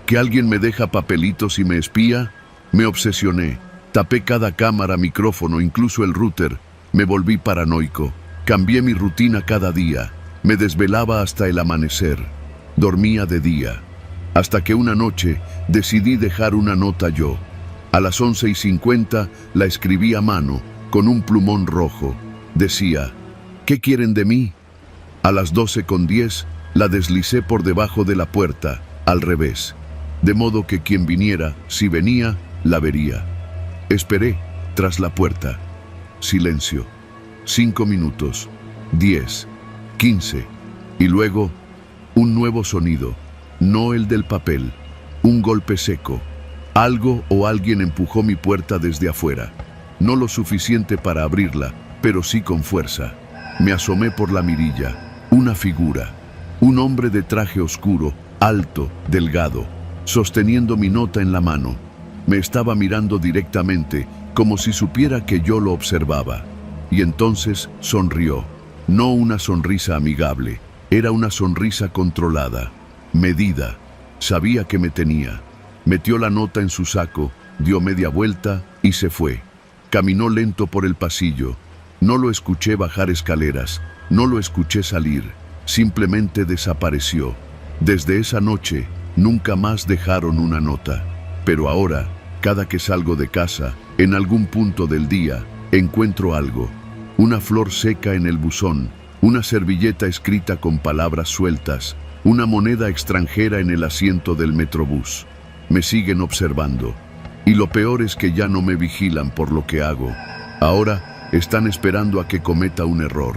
¿Que alguien me deja papelitos y me espía? Me obsesioné. Tapé cada cámara, micrófono, incluso el router. Me volví paranoico. Cambié mi rutina cada día. Me desvelaba hasta el amanecer. Dormía de día. Hasta que una noche decidí dejar una nota yo. A las 11:50 la escribí a mano, con un plumón rojo. Decía: ¿qué quieren de mí? A las 12:10 la deslicé por debajo de la puerta, al revés. De modo que quien viniera, si venía, la vería. Esperé, tras la puerta. Silencio. 5 minutos. 10. 15. Y luego, un nuevo sonido. No el del papel. Un golpe seco. Algo o alguien empujó mi puerta desde afuera. No lo suficiente para abrirla, pero sí con fuerza. Me asomé por la mirilla. Una figura. Un hombre de traje oscuro, alto, delgado, sosteniendo mi nota en la mano. Me estaba mirando directamente, como si supiera que yo lo observaba. Y entonces sonrió. No una sonrisa amigable, era una sonrisa controlada, medida. Sabía que me tenía. Metió la nota en su saco, dio media vuelta y se fue. Caminó lento por el pasillo. No lo escuché bajar escaleras, no lo escuché salir. Simplemente desapareció. Desde esa noche, nunca más dejaron una nota. Pero ahora, cada que salgo de casa, en algún punto del día, encuentro algo. Una flor seca en el buzón, una servilleta escrita con palabras sueltas, una moneda extranjera en el asiento del metrobús. Me siguen observando. Y lo peor es que ya no me vigilan por lo que hago. Ahora están esperando a que cometa un error.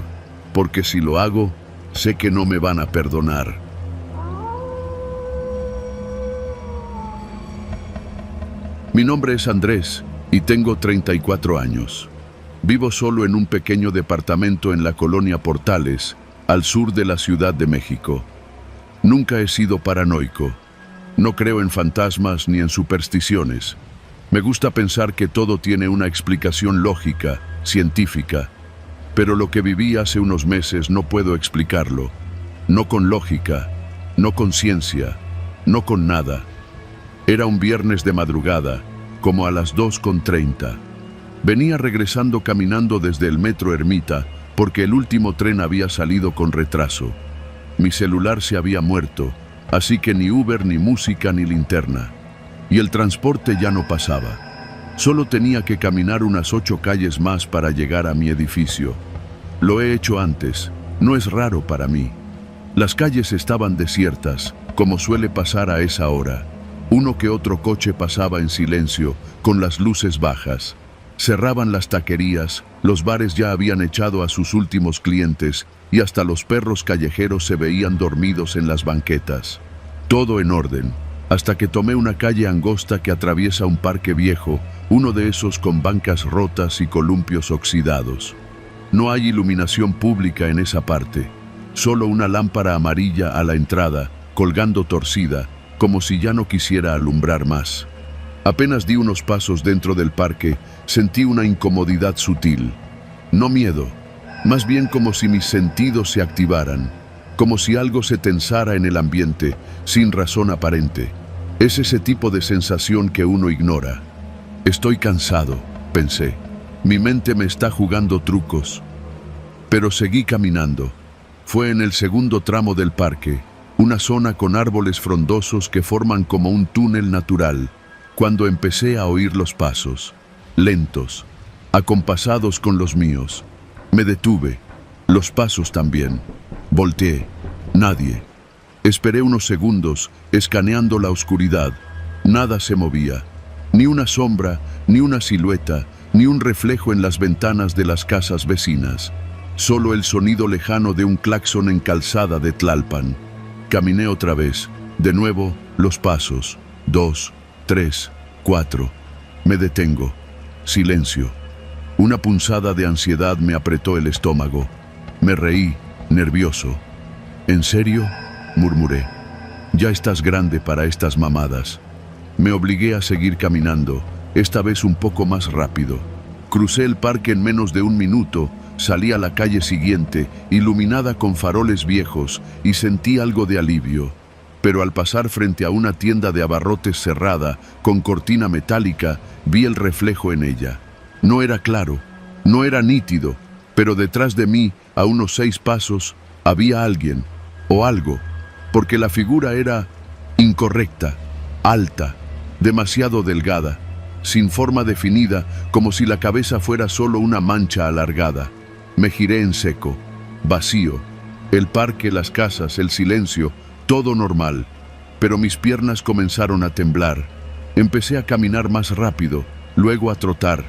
Porque si lo hago, sé que no me van a perdonar. Mi nombre es Andrés y tengo 34 años. Vivo solo en un pequeño departamento en la colonia Portales, al sur de la Ciudad de México. Nunca he sido paranoico. No creo en fantasmas ni en supersticiones. Me gusta pensar que todo tiene una explicación lógica, científica, pero lo que viví hace unos meses no puedo explicarlo. No con lógica, no con ciencia, no con nada. Era un viernes de madrugada, como a las 2:30. Venía regresando caminando desde el metro Ermita, porque el último tren había salido con retraso. Mi celular se había muerto, así que ni Uber, ni música, ni linterna. Y el transporte ya no pasaba. Solo tenía que caminar unas 8 calles más para llegar a mi edificio. Lo he hecho antes, no es raro para mí. Las calles estaban desiertas, como suele pasar a esa hora. Uno que otro coche pasaba en silencio, con las luces bajas. Cerraban las taquerías, los bares ya habían echado a sus últimos clientes y hasta los perros callejeros se veían dormidos en las banquetas. Todo en orden, hasta que tomé una calle angosta que atraviesa un parque viejo, uno de esos con bancas rotas y columpios oxidados. No hay iluminación pública en esa parte, solo una lámpara amarilla a la entrada, colgando torcida, como si ya no quisiera alumbrar más. Apenas di unos pasos dentro del parque, sentí una incomodidad sutil. No miedo, más bien como si mis sentidos se activaran, como si algo se tensara en el ambiente, sin razón aparente. Es ese tipo de sensación que uno ignora. Estoy cansado, pensé. Mi mente me está jugando trucos. Pero seguí caminando. Fue en el segundo tramo del parque, una zona con árboles frondosos que forman como un túnel natural, cuando empecé a oír los pasos, lentos, acompasados con los míos. Me detuve, los pasos también. Volteé, nadie. Esperé unos segundos, escaneando la oscuridad. Nada se movía, ni una sombra, ni una silueta, ni un reflejo en las ventanas de las casas vecinas. Solo el sonido lejano de un claxon en calzada de Tlalpan. Caminé otra vez, de nuevo, los pasos, 2, 3, 4. Me detengo. Silencio. Una punzada de ansiedad me apretó el estómago. Me reí, nervioso. ¿En serio?, murmuré. Ya estás grande para estas mamadas. Me obligué a seguir caminando, esta vez un poco más rápido. Crucé el parque en menos de 1 minuto, salí a la calle siguiente, iluminada con faroles viejos, y sentí algo de alivio. Pero al pasar frente a una tienda de abarrotes cerrada, con cortina metálica, vi el reflejo en ella. No era claro, no era nítido, pero detrás de mí, a unos 6 pasos, había alguien, o algo, porque la figura era incorrecta, alta, demasiado delgada, sin forma definida, como si la cabeza fuera solo una mancha alargada. Me giré en seco, vacío, el parque, las casas, el silencio, todo normal, pero mis piernas comenzaron a temblar. Empecé a caminar más rápido, luego a trotar.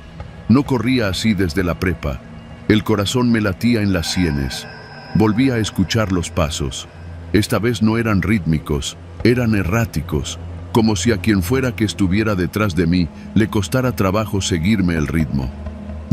No corría así desde la prepa. El corazón me latía en las sienes. Volví a escuchar los pasos. Esta vez no eran rítmicos, eran erráticos, como si a quien fuera que estuviera detrás de mí le costara trabajo seguirme el ritmo.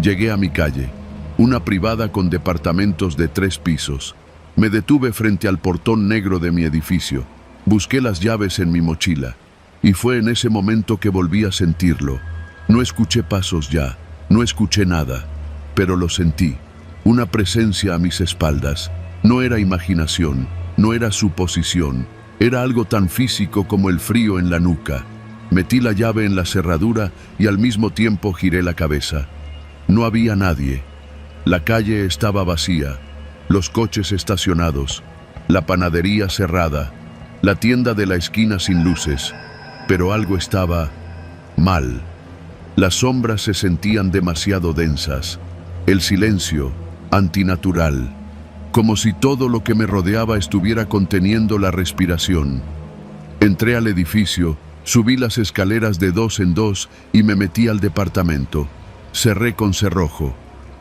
Llegué a mi calle, una privada con departamentos de 3 pisos. Me detuve frente al portón negro de mi edificio. Busqué las llaves en mi mochila. Y fue en ese momento que volví a sentirlo. No escuché pasos ya, no escuché nada, pero lo sentí. Una presencia a mis espaldas. No era imaginación, no era suposición. Era algo tan físico como el frío en la nuca. Metí la llave en la cerradura y al mismo tiempo giré la cabeza. No había nadie. La calle estaba vacía. Los coches estacionados, la panadería cerrada, la tienda de la esquina sin luces, pero algo estaba mal. Las sombras se sentían demasiado densas, el silencio antinatural, como si todo lo que me rodeaba estuviera conteniendo la respiración. Entré al edificio, subí las escaleras de 2 en 2 y me metí al departamento. Cerré con cerrojo,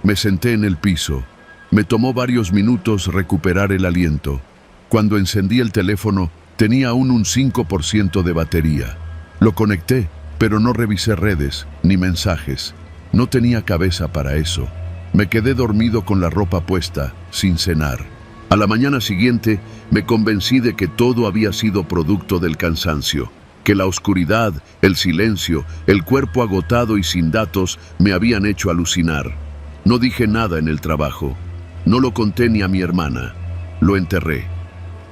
me senté en el piso. Me tomó varios minutos recuperar el aliento. Cuando encendí el teléfono, tenía aún un 5% de batería. Lo conecté, pero no revisé redes ni mensajes. No tenía cabeza para eso. Me quedé dormido con la ropa puesta, sin cenar. A la mañana siguiente, me convencí de que todo había sido producto del cansancio, que la oscuridad, el silencio, el cuerpo agotado y sin datos me habían hecho alucinar. No dije nada en el trabajo. No lo conté ni a mi hermana. Lo enterré.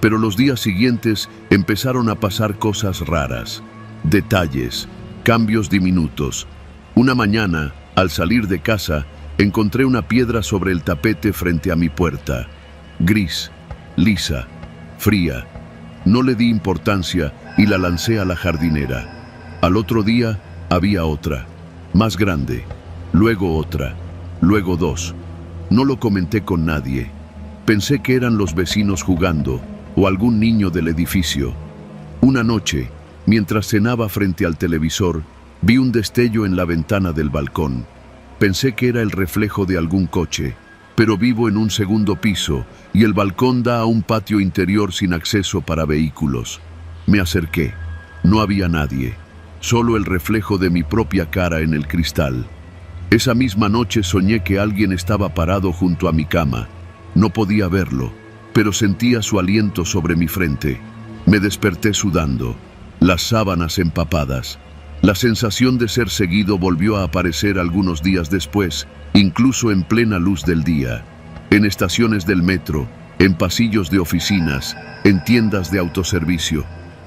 Pero los días siguientes empezaron a pasar cosas raras. Detalles, cambios diminutos. Una mañana, al salir de casa, encontré una piedra sobre el tapete frente a mi puerta. Gris, lisa, fría. No le di importancia y la lancé a la jardinera. Al otro día había otra, más grande. Luego otra, luego dos. No lo comenté con nadie. Pensé que eran los vecinos jugando o algún niño del edificio. Una noche, mientras cenaba frente al televisor, vi un destello en la ventana del balcón. Pensé que era el reflejo de algún coche, pero vivo en un segundo piso y el balcón da a un patio interior sin acceso para vehículos. Me acerqué. No había nadie, solo el reflejo de mi propia cara en el cristal. Esa misma noche soñé que alguien estaba parado junto a mi cama. No podía verlo, pero sentía su aliento sobre mi frente. Me desperté sudando, las sábanas empapadas. La sensación de ser seguido volvió a aparecer algunos días después, incluso en plena luz del día. En estaciones del metro, en pasillos de oficinas, en tiendas de autoservicio.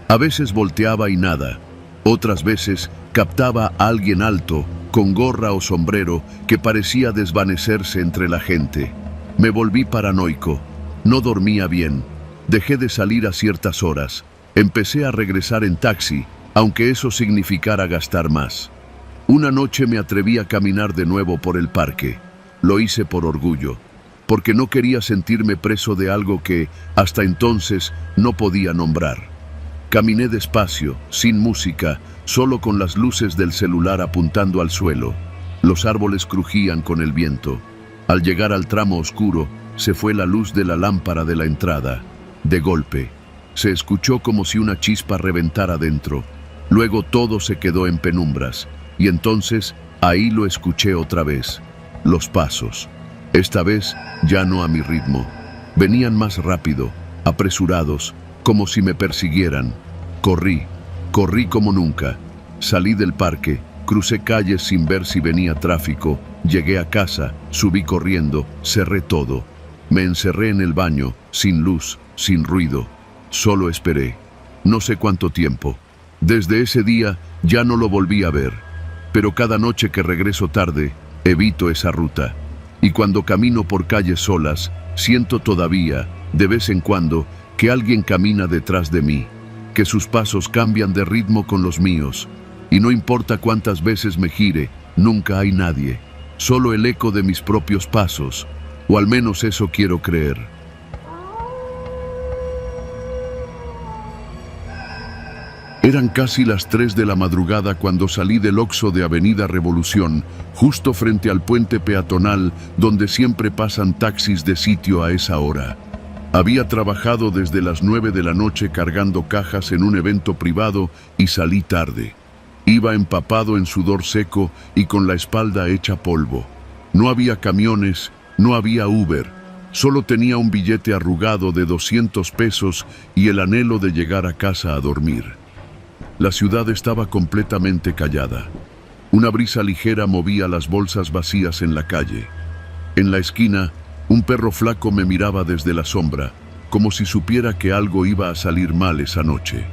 A veces volteaba y nada. Otras veces captaba a alguien alto, con gorra o sombrero, que parecía desvanecerse entre la gente. Me volví paranoico. No dormía bien. Dejé de salir a ciertas horas. Empecé a regresar en taxi, aunque eso significara gastar más. Una noche me atreví a caminar de nuevo por el parque. Lo hice por orgullo, porque no quería sentirme preso de algo que, hasta entonces, no podía nombrar. Caminé despacio, sin música, solo con las luces del celular apuntando al suelo. Los árboles crujían con el viento. Al llegar al tramo oscuro, se fue la luz de la lámpara de la entrada. De golpe, se escuchó como si una chispa reventara dentro. Luego todo se quedó en penumbras, y entonces ahí lo escuché otra vez. Los pasos. Esta vez ya no a mi ritmo. Venían más rápido, apresurados, como si me persiguieran. Corrí como nunca. Salí del parque, crucé calles sin ver si venía tráfico, llegué a casa, subí corriendo, cerré todo. Me encerré en el baño, sin luz, sin ruido. Solo esperé. No sé cuánto tiempo. Desde ese día ya no lo volví a ver. Pero cada noche que regreso tarde, evito esa ruta. Y cuando camino por calles solas, siento todavía, de vez en cuando, que alguien camina detrás de mí, que sus pasos cambian de ritmo con los míos. Y no importa cuántas veces me gire, nunca hay nadie. Solo el eco de mis propios pasos. O al menos eso quiero creer. Eran casi las 3 de la madrugada cuando salí del Oxxo de Avenida Revolución, justo frente al puente peatonal donde siempre pasan taxis de sitio a esa hora. Había trabajado desde las 9 de la noche cargando cajas en un evento privado y salí tarde. Iba empapado en sudor seco y con la espalda hecha polvo. No había camiones, no había Uber. Solo tenía un billete arrugado de 200 pesos y el anhelo de llegar a casa a dormir. La ciudad estaba completamente callada. Una brisa ligera movía las bolsas vacías en la calle. En la esquina, un perro flaco me miraba desde la sombra, como si supiera que algo iba a salir mal esa noche.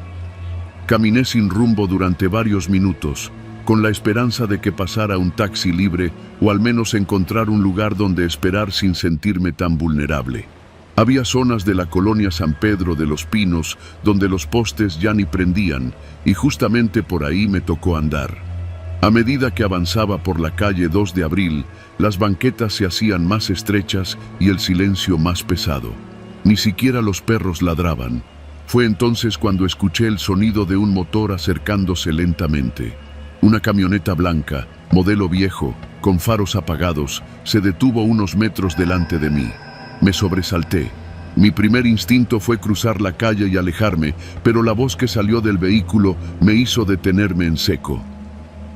Caminé sin rumbo durante varios minutos, con la esperanza de que pasara un taxi libre o al menos encontrar un lugar donde esperar sin sentirme tan vulnerable. Había zonas de la colonia San Pedro de los Pinos donde los postes ya ni prendían y justamente por ahí me tocó andar. A medida que avanzaba por la calle 2 de Abril, las banquetas se hacían más estrechas y el silencio más pesado. Ni siquiera los perros ladraban. Fue entonces cuando escuché el sonido de un motor acercándose lentamente. Una camioneta blanca, modelo viejo, con faros apagados, se detuvo unos metros delante de mí. Me sobresalté. Mi primer instinto fue cruzar la calle y alejarme, pero la voz que salió del vehículo me hizo detenerme en seco.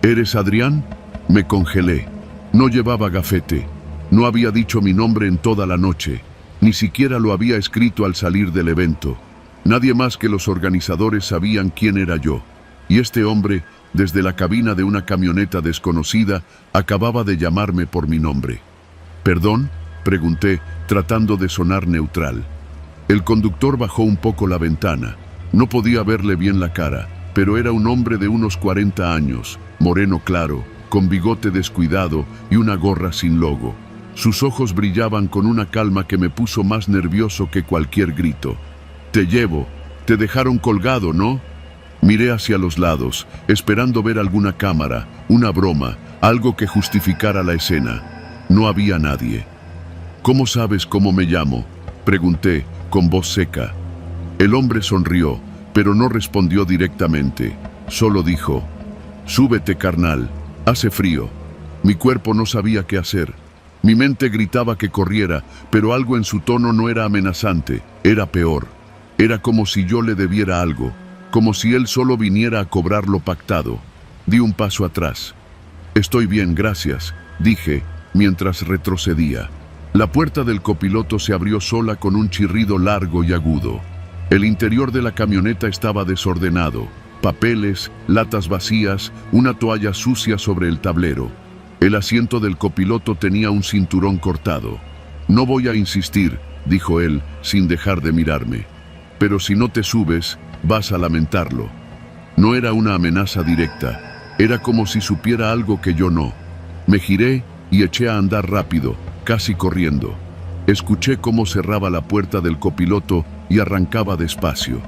¿Eres Adrián? Me congelé. No llevaba gafete. No había dicho mi nombre en toda la noche. Ni siquiera lo había escrito al salir del evento. Nadie más que los organizadores sabían quién era yo. Y este hombre, desde la cabina de una camioneta desconocida, acababa de llamarme por mi nombre. ¿Perdón?, pregunté, tratando de sonar neutral. El conductor bajó un poco la ventana. No podía verle bien la cara, pero era un hombre de unos 40 años, moreno claro, con bigote descuidado y una gorra sin logo. Sus ojos brillaban con una calma que me puso más nervioso que cualquier grito. «Te llevo. Te dejaron colgado, ¿no?». Miré hacia los lados, esperando ver alguna cámara, una broma, algo que justificara la escena. No había nadie. «¿Cómo sabes cómo me llamo?», pregunté, con voz seca. El hombre sonrió, pero no respondió directamente. Solo dijo: «Súbete, carnal. Hace frío». Mi cuerpo no sabía qué hacer. Mi mente gritaba que corriera, pero algo en su tono no era amenazante, era peor. Era como si yo le debiera algo, como si él solo viniera a cobrar lo pactado. Di un paso atrás. «Estoy bien, gracias», dije, mientras retrocedía. La puerta del copiloto se abrió sola con un chirrido largo y agudo. El interior de la camioneta estaba desordenado. Papeles, latas vacías, una toalla sucia sobre el tablero. El asiento del copiloto tenía un cinturón cortado. «No voy a insistir», dijo él, sin dejar de mirarme. «Pero si no te subes, vas a lamentarlo». No era una amenaza directa. Era como si supiera algo que yo no. Me giré y eché a andar rápido, casi corriendo. Escuché cómo cerraba la puerta del copiloto y arrancaba despacio.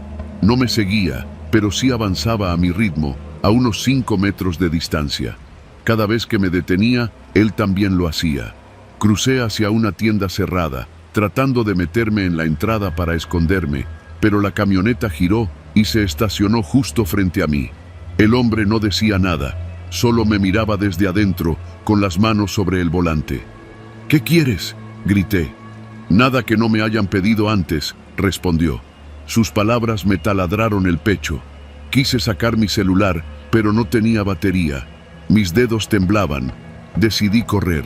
No me seguía, pero sí avanzaba a mi ritmo, a unos 5 metros de distancia. Cada vez que me detenía, él también lo hacía. Crucé hacia una tienda cerrada, tratando de meterme en la entrada para esconderme, pero la camioneta giró y se estacionó justo frente a mí. El hombre no decía nada, solo me miraba desde adentro, con las manos sobre el volante. «¿Qué quieres?», grité. «Nada que no me hayan pedido antes», respondió. Sus palabras me taladraron el pecho. Quise sacar mi celular, pero no tenía batería. Mis dedos temblaban. Decidí correr.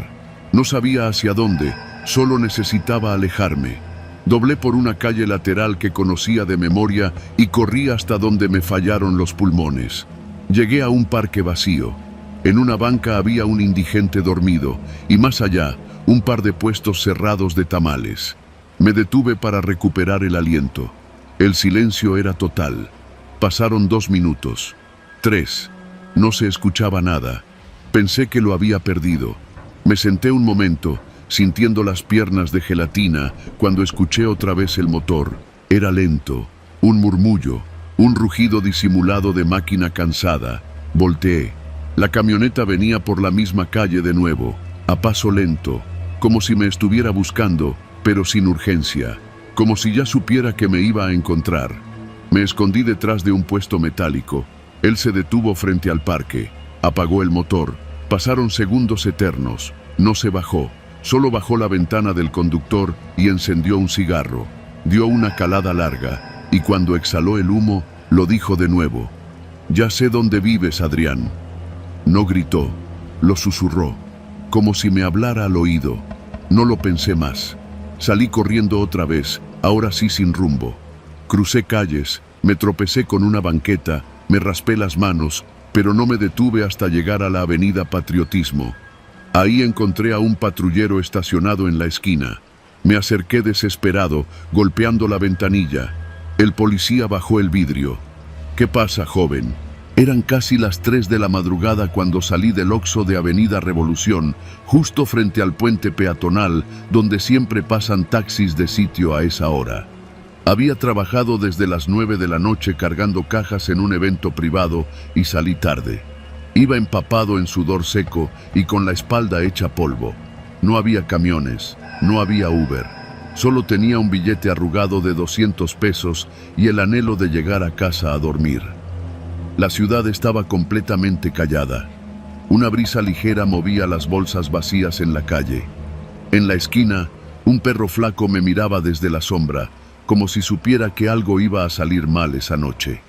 No sabía hacia dónde, solo necesitaba alejarme. Doblé por una calle lateral que conocía de memoria y corrí hasta donde me fallaron los pulmones. Llegué a un parque vacío. En una banca había un indigente dormido y más allá, un par de puestos cerrados de tamales. Me detuve para recuperar el aliento. El silencio era total. Pasaron 2 minutos. 3. No se escuchaba nada. Pensé que lo había perdido. Me senté un momento, sintiendo las piernas de gelatina, cuando escuché otra vez el motor. Era lento, un murmullo, un rugido disimulado de máquina cansada. Volteé. La camioneta venía por la misma calle de nuevo, a paso lento, como si me estuviera buscando, pero sin urgencia, como si ya supiera que me iba a encontrar. Me escondí detrás de un puesto metálico. Él se detuvo frente al parque, apagó el motor. Pasaron segundos eternos. No se bajó, solo bajó la ventana del conductor y encendió un cigarro. Dio una calada larga, y cuando exhaló el humo, lo dijo de nuevo. «Ya sé dónde vives, Adrián». No gritó, lo susurró, como si me hablara al oído. No lo pensé más. Salí corriendo otra vez, ahora sí sin rumbo. Crucé calles, me tropecé con una banqueta, me raspé las manos, pero no me detuve hasta llegar a la avenida Patriotismo. Ahí encontré a un patrullero estacionado en la esquina. Me acerqué desesperado, golpeando la ventanilla. El policía bajó el vidrio. «¿Qué pasa, joven?». Eran casi las 3 de la madrugada cuando salí del Oxxo de Avenida Revolución, justo frente al puente peatonal, donde siempre pasan taxis de sitio a esa hora. Había trabajado desde las 9 de la noche cargando cajas en un evento privado y salí tarde. Iba empapado en sudor seco y con la espalda hecha polvo. No había camiones, no había Uber. Solo tenía un billete arrugado de 200 pesos y el anhelo de llegar a casa a dormir. La ciudad estaba completamente callada. Una brisa ligera movía las bolsas vacías en la calle. En la esquina, un perro flaco me miraba desde la sombra, como si supiera que algo iba a salir mal esa noche.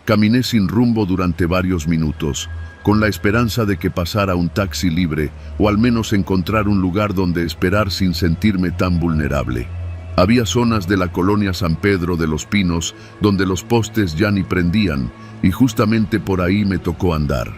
Caminé sin rumbo durante varios minutos, con la esperanza de que pasara un taxi libre o al menos encontrar un lugar donde esperar sin sentirme tan vulnerable. Había zonas de la colonia San Pedro de los Pinos donde los postes ya ni prendían y justamente por ahí me tocó andar.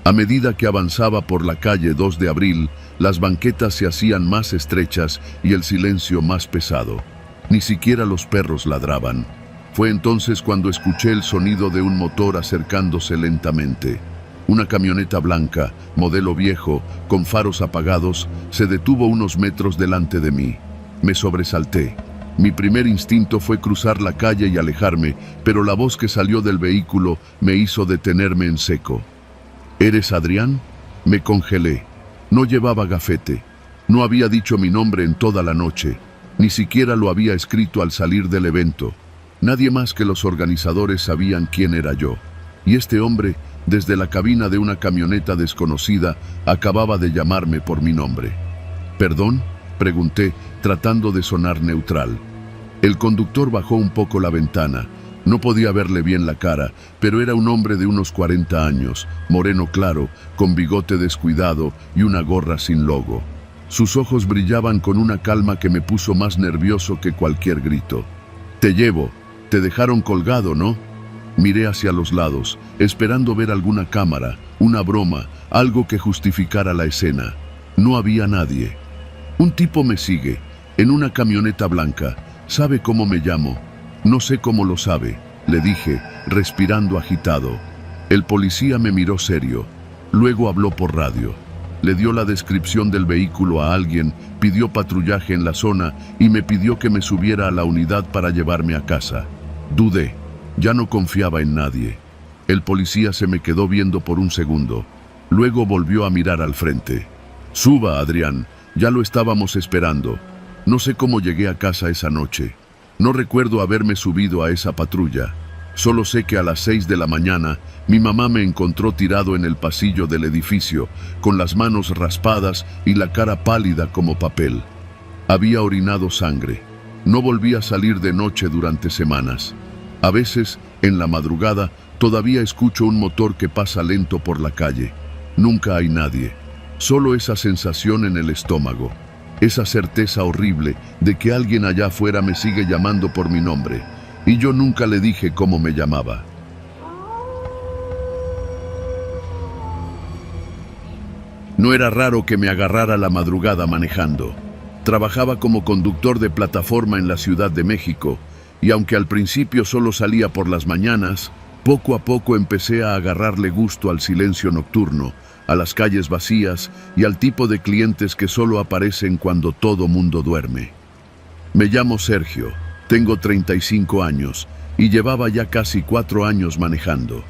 A medida que avanzaba por la calle 2 de abril, las banquetas se hacían más estrechas y el silencio más pesado. Ni siquiera los perros ladraban. Fue entonces cuando escuché el sonido de un motor acercándose lentamente. Una camioneta blanca, modelo viejo, con faros apagados, se detuvo unos metros delante de mí. Me sobresalté. Mi primer instinto fue cruzar la calle y alejarme, pero la voz que salió del vehículo me hizo detenerme en seco. ¿Eres Adrián? Me congelé. No llevaba gafete. No había dicho mi nombre en toda la noche. Ni siquiera lo había escrito al salir del evento. Nadie más que los organizadores sabían quién era yo. Y este hombre, desde la cabina de una camioneta desconocida, acababa de llamarme por mi nombre. ¿Perdón?, pregunté, tratando de sonar neutral. El conductor bajó un poco la ventana. No podía verle bien la cara, pero era un hombre de unos 40 años, moreno claro, con bigote descuidado y una gorra sin logo. Sus ojos brillaban con una calma que me puso más nervioso que cualquier grito. «Te llevo. Te dejaron colgado, ¿no?» Miré hacia los lados, esperando ver alguna cámara, una broma, algo que justificara la escena. No había nadie. Un tipo me sigue, en una camioneta blanca. Sabe cómo me llamo. No sé cómo lo sabe, le dije, respirando agitado. El policía me miró serio. Luego habló por radio. Le dio la descripción del vehículo a alguien, pidió patrullaje en la zona y me pidió que me subiera a la unidad para llevarme a casa. Dudé. Ya no confiaba en nadie. El policía se me quedó viendo por un segundo. Luego volvió a mirar al frente. «Suba, Adrián. Ya lo estábamos esperando. No sé cómo llegué a casa esa noche. No recuerdo haberme subido a esa patrulla. Solo sé que a las 6 de la mañana mi mamá me encontró tirado en el pasillo del edificio, con las manos raspadas y la cara pálida como papel. Había orinado sangre. No volví a salir de noche durante semanas. A veces, en la madrugada, todavía escucho un motor que pasa lento por la calle. Nunca hay nadie. Solo esa sensación en el estómago. Esa certeza horrible de que alguien allá afuera me sigue llamando por mi nombre. Y yo nunca le dije cómo me llamaba. No era raro que me agarrara la madrugada manejando. Trabajaba como conductor de plataforma en la Ciudad de México, y aunque al principio solo salía por las mañanas, poco a poco empecé a agarrarle gusto al silencio nocturno, a las calles vacías y al tipo de clientes que solo aparecen cuando todo mundo duerme. Me llamo Sergio, tengo 35 años y llevaba ya casi 4 años manejando.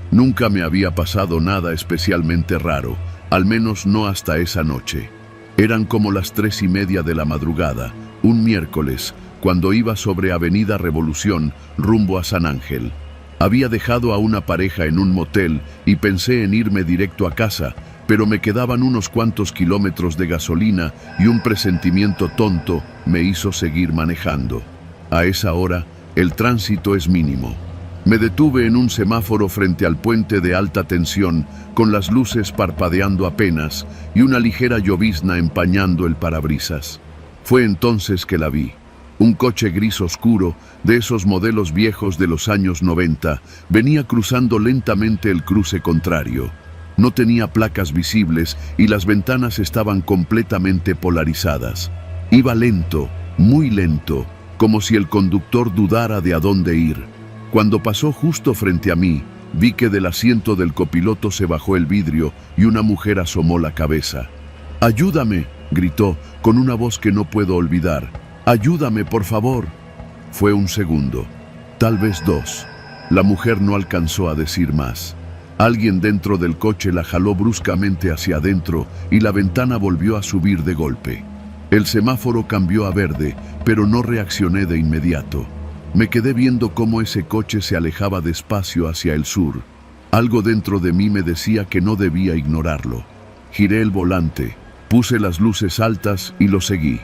Nunca me había pasado nada especialmente raro, al menos no hasta esa noche. Eran como las 3:30 de la madrugada, un miércoles, cuando iba sobre Avenida Revolución rumbo a San Ángel. Había dejado a una pareja en un motel y pensé en irme directo a casa, pero me quedaban unos cuantos kilómetros de gasolina y un presentimiento tonto me hizo seguir manejando. A esa hora, el tránsito es mínimo. Me detuve en un semáforo frente al puente de alta tensión, con las luces parpadeando apenas y una ligera llovizna empañando el parabrisas. Fue entonces que la vi. Un coche gris oscuro, de esos modelos viejos de los años 90, venía cruzando lentamente el cruce contrario. No tenía placas visibles y las ventanas estaban completamente polarizadas. Iba lento, muy lento, como si el conductor dudara de a dónde ir. Cuando pasó justo frente a mí, vi que del asiento del copiloto se bajó el vidrio y una mujer asomó la cabeza. «¡Ayúdame!», gritó, con una voz que no puedo olvidar. «¡Ayúdame, por favor!». Fue un segundo, tal vez 2. La mujer no alcanzó a decir más. Alguien dentro del coche la jaló bruscamente hacia adentro y la ventana volvió a subir de golpe. El semáforo cambió a verde, pero no reaccioné de inmediato. Me quedé viendo cómo ese coche se alejaba despacio hacia el sur. Algo dentro de mí me decía que no debía ignorarlo. Giré el volante, puse las luces altas y lo seguí.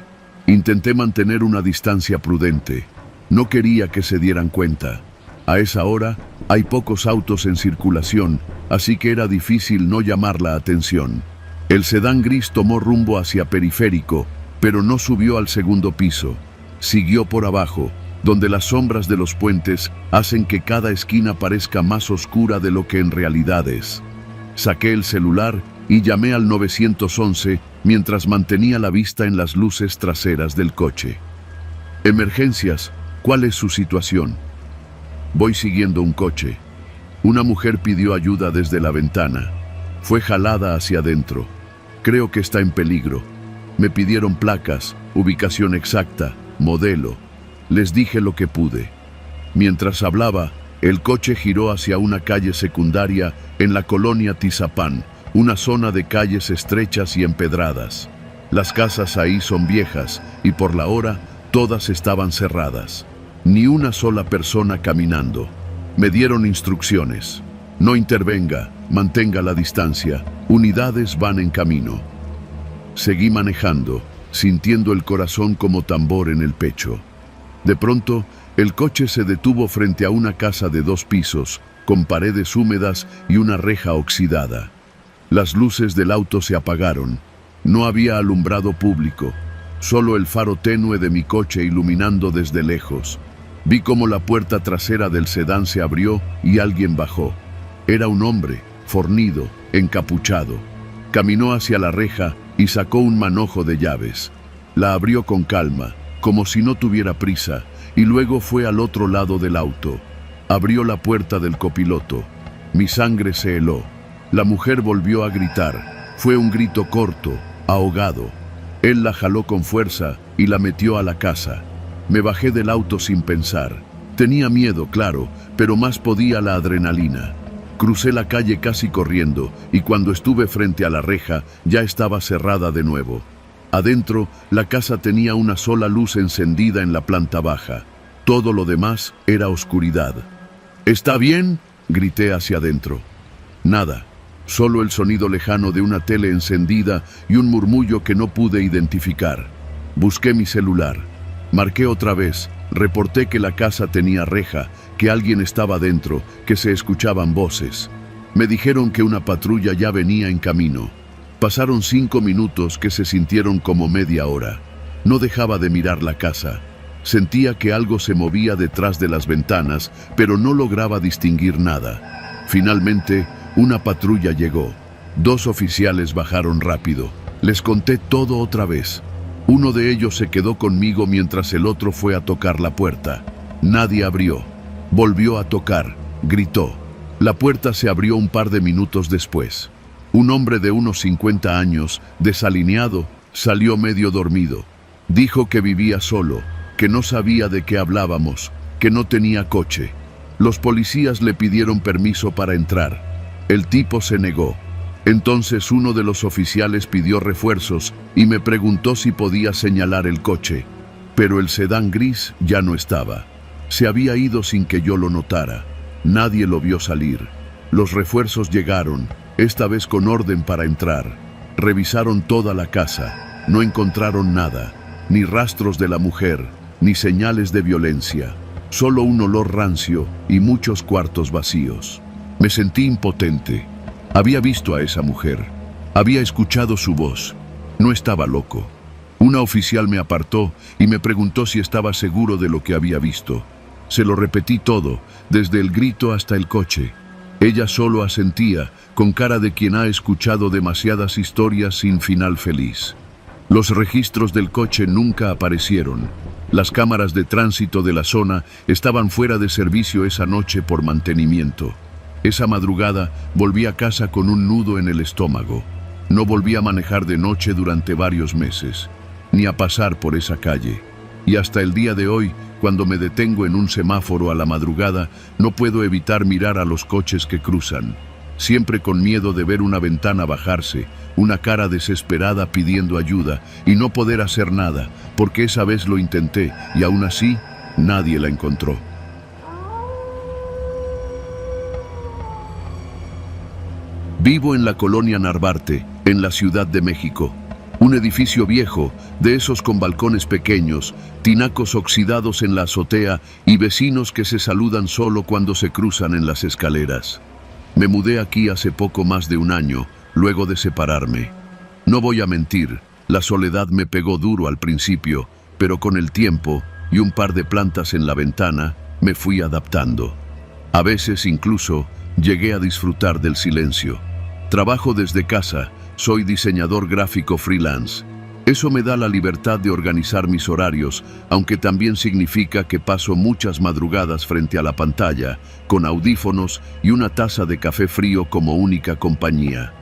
Intenté mantener una distancia prudente. No quería que se dieran cuenta. A esa hora hay pocos autos en circulación, así que era difícil no llamar la atención. El sedán gris tomó rumbo hacia Periférico, pero no subió al segundo piso. Siguió por abajo, donde las sombras de los puentes hacen que cada esquina parezca más oscura de lo que en realidad es. Saqué el celular y llamé al 911 mientras mantenía la vista en las luces traseras del coche. Emergencias, ¿cuál es su situación? Voy siguiendo un coche. Una mujer pidió ayuda desde la ventana. Fue jalada hacia adentro. Creo que está en peligro. Me pidieron placas, ubicación exacta, modelo. Les dije lo que pude. Mientras hablaba, el coche giró hacia una calle secundaria en la colonia Tizapán, una zona de calles estrechas y empedradas. Las casas ahí son viejas y por la hora todas estaban cerradas. Ni una sola persona caminando. Me dieron instrucciones. No intervenga, mantenga la distancia. Unidades van en camino. Seguí manejando, sintiendo el corazón como tambor en el pecho. De pronto, el coche se detuvo frente a una casa de 2 pisos, con paredes húmedas y una reja oxidada. Las luces del auto se apagaron. No había alumbrado público, solo el faro tenue de mi coche iluminando desde lejos. Vi cómo la puerta trasera del sedán se abrió y alguien bajó. Era un hombre, fornido, encapuchado. Caminó hacia la reja y sacó un manojo de llaves. La abrió con calma, como si no tuviera prisa, y luego fue al otro lado del auto. Abrió la puerta del copiloto. Mi sangre se heló. La mujer volvió a gritar. Fue un grito corto, ahogado. Él la jaló con fuerza y la metió a la casa. Me bajé del auto sin pensar. Tenía miedo, claro, pero más podía la adrenalina. Crucé la calle casi corriendo y cuando estuve frente a la reja ya estaba cerrada de nuevo. Adentro, la casa tenía una sola luz encendida en la planta baja. Todo lo demás era oscuridad. ¿Está bien?, grité hacia adentro. Nada, solo el sonido lejano de una tele encendida y un murmullo que no pude identificar. Busqué mi celular. Marqué otra vez. Reporté que la casa tenía reja, que alguien estaba dentro, que se escuchaban voces. Me dijeron que una patrulla ya venía en camino. Pasaron 5 minutos que se sintieron como media hora. No dejaba de mirar la casa. Sentía que algo se movía detrás de las ventanas, pero no lograba distinguir nada. Finalmente, una patrulla llegó. 2 oficiales bajaron rápido. Les conté todo otra vez. Uno de ellos se quedó conmigo mientras el otro fue a tocar la puerta. Nadie abrió. Volvió a tocar. Gritó. La puerta se abrió un par de minutos después. Un hombre de unos 50 años, desalineado, salió medio dormido. Dijo que vivía solo, que no sabía de qué hablábamos, que no tenía coche. Los policías le pidieron permiso para entrar. El tipo se negó. Entonces uno de los oficiales pidió refuerzos y me preguntó si podía señalar el coche. Pero el sedán gris ya no estaba. Se había ido sin que yo lo notara. Nadie lo vio salir. Los refuerzos llegaron, esta vez con orden para entrar. Revisaron toda la casa. No encontraron nada, ni rastros de la mujer, ni señales de violencia. Solo un olor rancio y muchos cuartos vacíos. Me sentí impotente. Había visto a esa mujer. Había escuchado su voz. No estaba loco. Una oficial me apartó y me preguntó si estaba seguro de lo que había visto. Se lo repetí todo, desde el grito hasta el coche. Ella solo asentía, con cara de quien ha escuchado demasiadas historias sin final feliz. Los registros del coche nunca aparecieron. Las cámaras de tránsito de la zona estaban fuera de servicio esa noche por mantenimiento. Esa madrugada volví a casa con un nudo en el estómago. No volví a manejar de noche durante varios meses, ni a pasar por esa calle. Y hasta el día de hoy, cuando me detengo en un semáforo a la madrugada, no puedo evitar mirar a los coches que cruzan. Siempre con miedo de ver una ventana bajarse, una cara desesperada pidiendo ayuda y no poder hacer nada, porque esa vez lo intenté y aún así nadie la encontró. Vivo en la colonia Narvarte, en la Ciudad de México. Un edificio viejo, de esos con balcones pequeños, tinacos oxidados en la azotea y vecinos que se saludan solo cuando se cruzan en las escaleras. Me mudé aquí hace poco más de un año, luego de separarme. No voy a mentir, la soledad me pegó duro al principio, pero con el tiempo y un par de plantas en la ventana, me fui adaptando. A veces incluso llegué a disfrutar del silencio. Trabajo desde casa, soy diseñador gráfico freelance. Eso me da la libertad de organizar mis horarios, aunque también significa que paso muchas madrugadas frente a la pantalla, con audífonos y una taza de café frío como única compañía.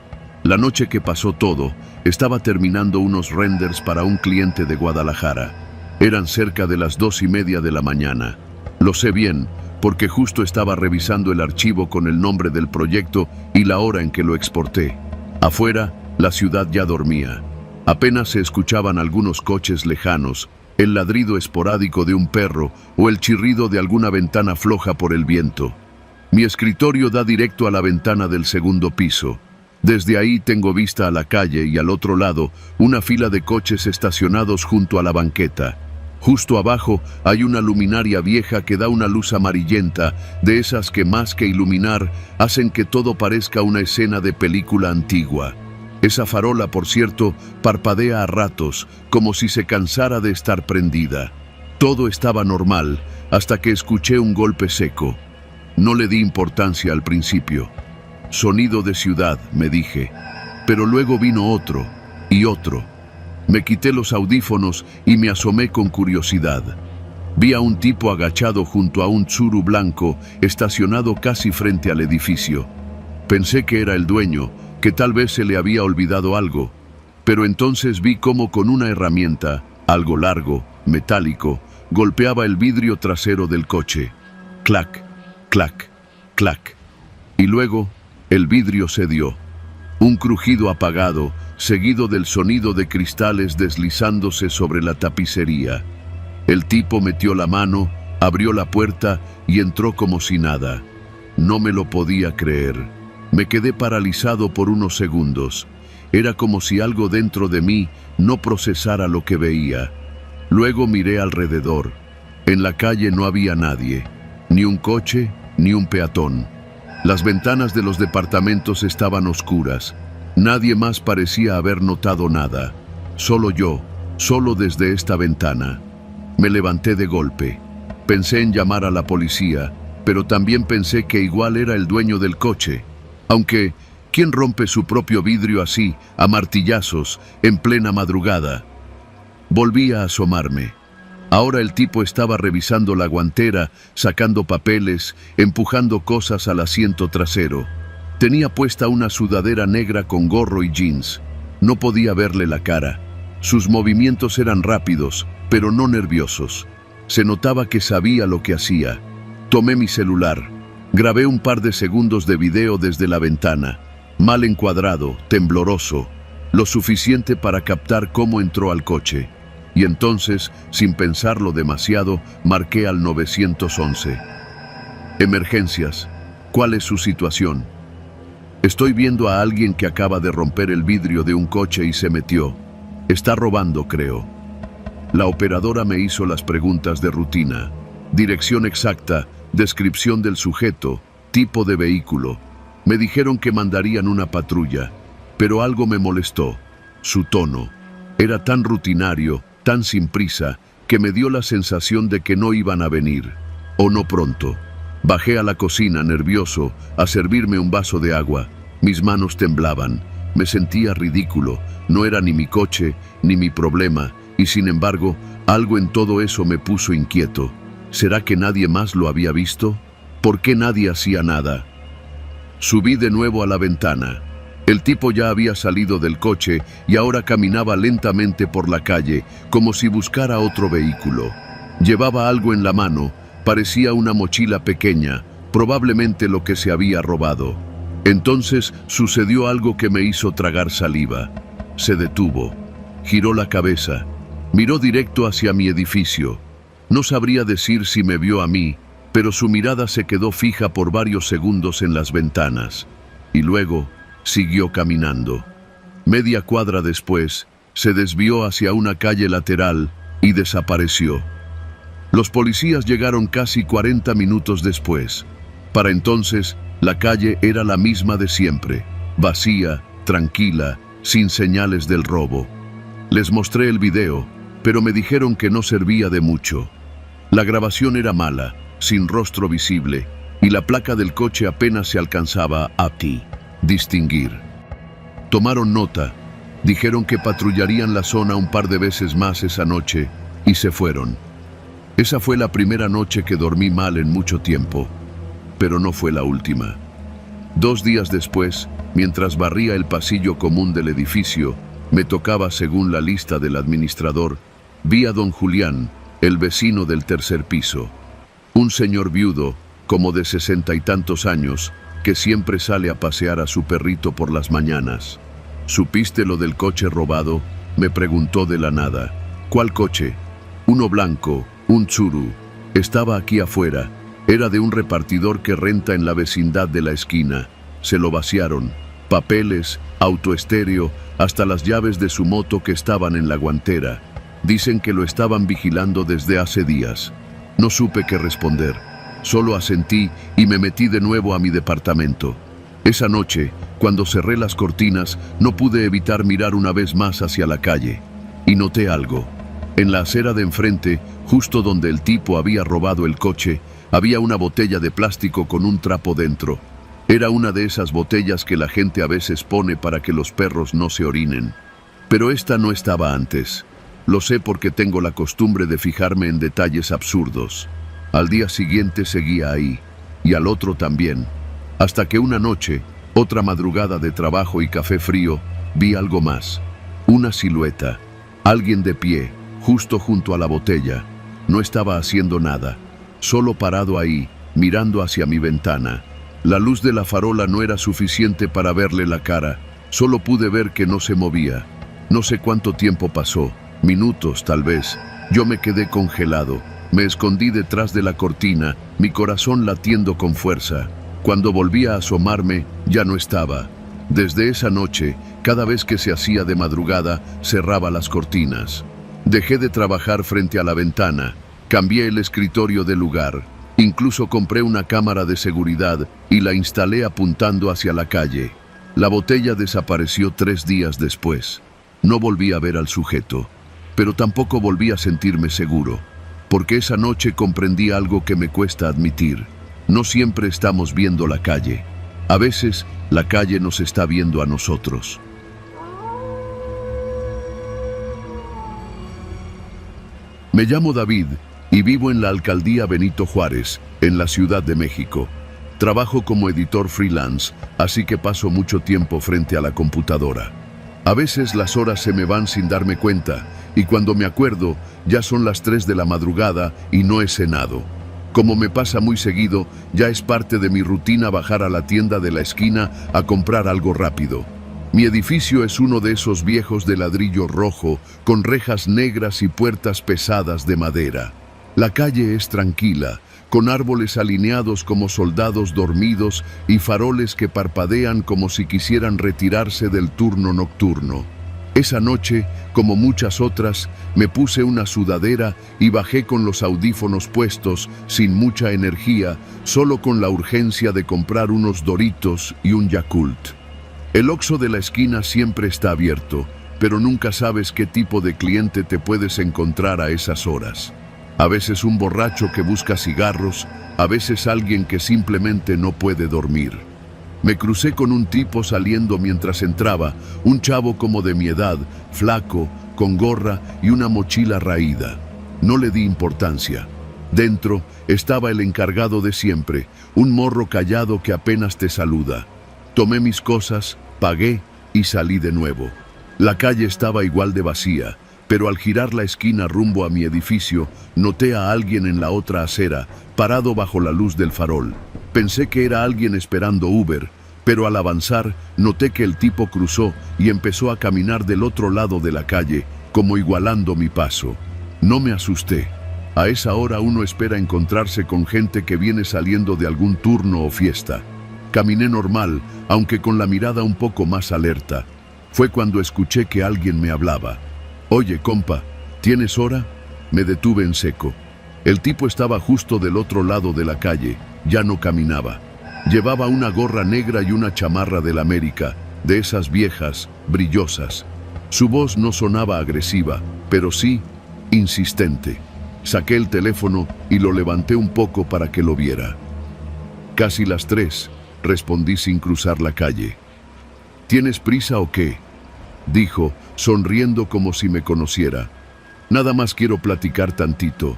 La noche que pasó todo, estaba terminando unos renders para un cliente de Guadalajara. Eran cerca de las 2:30 de la mañana. Lo sé bien, porque justo estaba revisando el archivo con el nombre del proyecto y la hora en que lo exporté. Afuera, la ciudad ya dormía. Apenas se escuchaban algunos coches lejanos, el ladrido esporádico de un perro o el chirrido de alguna ventana floja por el viento. Mi escritorio da directo a la ventana del segundo piso. Desde ahí tengo vista a la calle y al otro lado una fila de coches estacionados junto a la banqueta. Justo abajo hay una luminaria vieja que da una luz amarillenta, de esas que más que iluminar hacen que todo parezca una escena de película antigua. Esa farola, por cierto, parpadea a ratos, como si se cansara de estar prendida. Todo estaba normal, hasta que escuché un golpe seco. No le di importancia al principio. Sonido de ciudad, me dije. Pero luego vino otro, y otro. Me quité los audífonos y me asomé con curiosidad. Vi a un tipo agachado junto a un Tsuru blanco, estacionado casi frente al edificio. Pensé que era el dueño, que tal vez se le había olvidado algo, pero entonces vi cómo con una herramienta, algo largo, metálico, golpeaba el vidrio trasero del coche. Clac, clac, clac. Y luego, el vidrio cedió. Un crujido apagado, seguido del sonido de cristales deslizándose sobre la tapicería. El tipo metió la mano, abrió la puerta y entró como si nada. No me lo podía creer. Me quedé paralizado por unos segundos. Era como si algo dentro de mí no procesara lo que veía. Luego miré alrededor. En la calle no había nadie, ni un coche, ni un peatón. Las ventanas de los departamentos estaban oscuras. Nadie más parecía haber notado nada. Solo yo, solo desde esta ventana. Me levanté de golpe. Pensé en llamar a la policía, pero también pensé que igual era el dueño del coche. Aunque, ¿quién rompe su propio vidrio así, a martillazos, en plena madrugada? Volví a asomarme. Ahora el tipo estaba revisando la guantera, sacando papeles, empujando cosas al asiento trasero. Tenía puesta una sudadera negra con gorro y jeans. No podía verle la cara. Sus movimientos eran rápidos, pero no nerviosos. Se notaba que sabía lo que hacía. Tomé mi celular. Grabé un par de segundos de video desde la ventana, mal encuadrado, tembloroso, lo suficiente para captar cómo entró al coche. Y entonces, sin pensarlo demasiado, marqué al 911. Emergencias. ¿Cuál es su situación? Estoy viendo a alguien que acaba de romper el vidrio de un coche y se metió. Está robando, creo. La operadora me hizo las preguntas de rutina. Dirección exacta, descripción del sujeto, tipo de vehículo. Me dijeron que mandarían una patrulla, pero algo me molestó. Su tono. Era tan rutinario, tan sin prisa, que me dio la sensación de que no iban a venir. O no pronto. Bajé a la cocina, nervioso, a servirme un vaso de agua. Mis manos temblaban. Me sentía ridículo. No era ni mi coche, ni mi problema, y sin embargo, algo en todo eso me puso inquieto. ¿Será que nadie más lo había visto? ¿Por qué nadie hacía nada? Subí de nuevo a la ventana. El tipo ya había salido del coche y ahora caminaba lentamente por la calle, como si buscara otro vehículo. Llevaba algo en la mano, parecía una mochila pequeña, probablemente lo que se había robado. Entonces sucedió algo que me hizo tragar saliva. Se detuvo, giró la cabeza, miró directo hacia mi edificio. No sabría decir si me vio a mí, pero su mirada se quedó fija por varios segundos en las ventanas. Y luego siguió caminando. Media cuadra después, se desvió hacia una calle lateral y desapareció. Los policías llegaron casi 40 minutos después. Para entonces, la calle era la misma de siempre, vacía, tranquila, sin señales del robo. Les mostré el video, pero me dijeron que no servía de mucho. La grabación era mala, sin rostro visible, y la placa del coche apenas se alcanzaba a distinguir. Tomaron nota, dijeron que patrullarían la zona un par de veces más esa noche y se fueron. Esa fue la primera noche que dormí mal en mucho tiempo, pero no fue la última. 2 días después, mientras barría el pasillo común del edificio, me tocaba, según la lista del administrador, vi a don Julián, el vecino del tercer piso. Un señor viudo, como de 60 y tantos años, que siempre sale a pasear a su perrito por las mañanas. ¿Supiste lo del coche robado?, me preguntó de la nada. ¿Cuál coche? Uno blanco, un Tsuru. Estaba aquí afuera. Era de un repartidor que renta en la vecindad de la esquina. Se lo vaciaron. Papeles, autoestéreo, hasta las llaves de su moto que estaban en la guantera. Dicen que lo estaban vigilando desde hace días. No supe qué responder. Solo asentí y me metí de nuevo a mi departamento. Esa noche, cuando cerré las cortinas, no pude evitar mirar una vez más hacia la calle. Y noté algo. En la acera de enfrente, justo donde el tipo había robado el coche, había una botella de plástico con un trapo dentro. Era una de esas botellas que la gente a veces pone para que los perros no se orinen. Pero esta no estaba antes. Lo sé porque tengo la costumbre de fijarme en detalles absurdos. Al día siguiente seguía ahí, y al otro también. Hasta que una noche, otra madrugada de trabajo y café frío, vi algo más. Una silueta. Alguien de pie, justo junto a la botella. No estaba haciendo nada, solo parado ahí, mirando hacia mi ventana. La luz de la farola no era suficiente para verle la cara. Solo pude ver que no se movía. No sé cuánto tiempo pasó, minutos tal vez. Yo me quedé congelado. Me escondí detrás de la cortina, mi corazón latiendo con fuerza. Cuando volví a asomarme, ya no estaba. Desde esa noche, cada vez que se hacía de madrugada, cerraba las cortinas. Dejé de trabajar frente a la ventana, cambié el escritorio de lugar, incluso compré una cámara de seguridad y la instalé apuntando hacia la calle. La botella desapareció 3 días después. No volví a ver al sujeto, pero tampoco volví a sentirme seguro, porque esa noche comprendí algo que me cuesta admitir. No siempre estamos viendo la calle. A veces, la calle nos está viendo a nosotros. Me llamo David y vivo en la alcaldía Benito Juárez, en la Ciudad de México. Trabajo como editor freelance, así que paso mucho tiempo frente a la computadora. A veces las horas se me van sin darme cuenta, y cuando me acuerdo, ya son las 3 de la madrugada y no he cenado. Como me pasa muy seguido, ya es parte de mi rutina bajar a la tienda de la esquina a comprar algo rápido. Mi edificio es uno de esos viejos de ladrillo rojo, con rejas negras y puertas pesadas de madera. La calle es tranquila, con árboles alineados como soldados dormidos y faroles que parpadean como si quisieran retirarse del turno nocturno. Esa noche, como muchas otras, me puse una sudadera y bajé con los audífonos puestos, sin mucha energía, solo con la urgencia de comprar unos Doritos y un Yakult. El Oxxo de la esquina siempre está abierto, pero nunca sabes qué tipo de cliente te puedes encontrar a esas horas. A veces un borracho que busca cigarros, a veces alguien que simplemente no puede dormir. Me crucé con un tipo saliendo mientras entraba, un chavo como de mi edad, flaco, con gorra y una mochila raída. No le di importancia. Dentro estaba el encargado de siempre, un morro callado que apenas te saluda. Tomé mis cosas, pagué y salí de nuevo. La calle estaba igual de vacía, pero al girar la esquina rumbo a mi edificio, noté a alguien en la otra acera, parado bajo la luz del farol. Pensé que era alguien esperando Uber, pero al avanzar, noté que el tipo cruzó y empezó a caminar del otro lado de la calle, como igualando mi paso. No me asusté. A esa hora uno espera encontrarse con gente que viene saliendo de algún turno o fiesta. Caminé normal, aunque con la mirada un poco más alerta. Fue cuando escuché que alguien me hablaba. «Oye, compa, ¿tienes hora?». Me detuve en seco. El tipo estaba justo del otro lado de la calle, ya no caminaba. Llevaba una gorra negra y una chamarra del América, de esas viejas, brillosas. Su voz no sonaba agresiva, pero sí insistente. Saqué el teléfono y lo levanté un poco para que lo viera. «Casi las 3», respondí sin cruzar la calle. ¿Tienes prisa o qué?, dijo, sonriendo como si me conociera. Nada más quiero platicar tantito.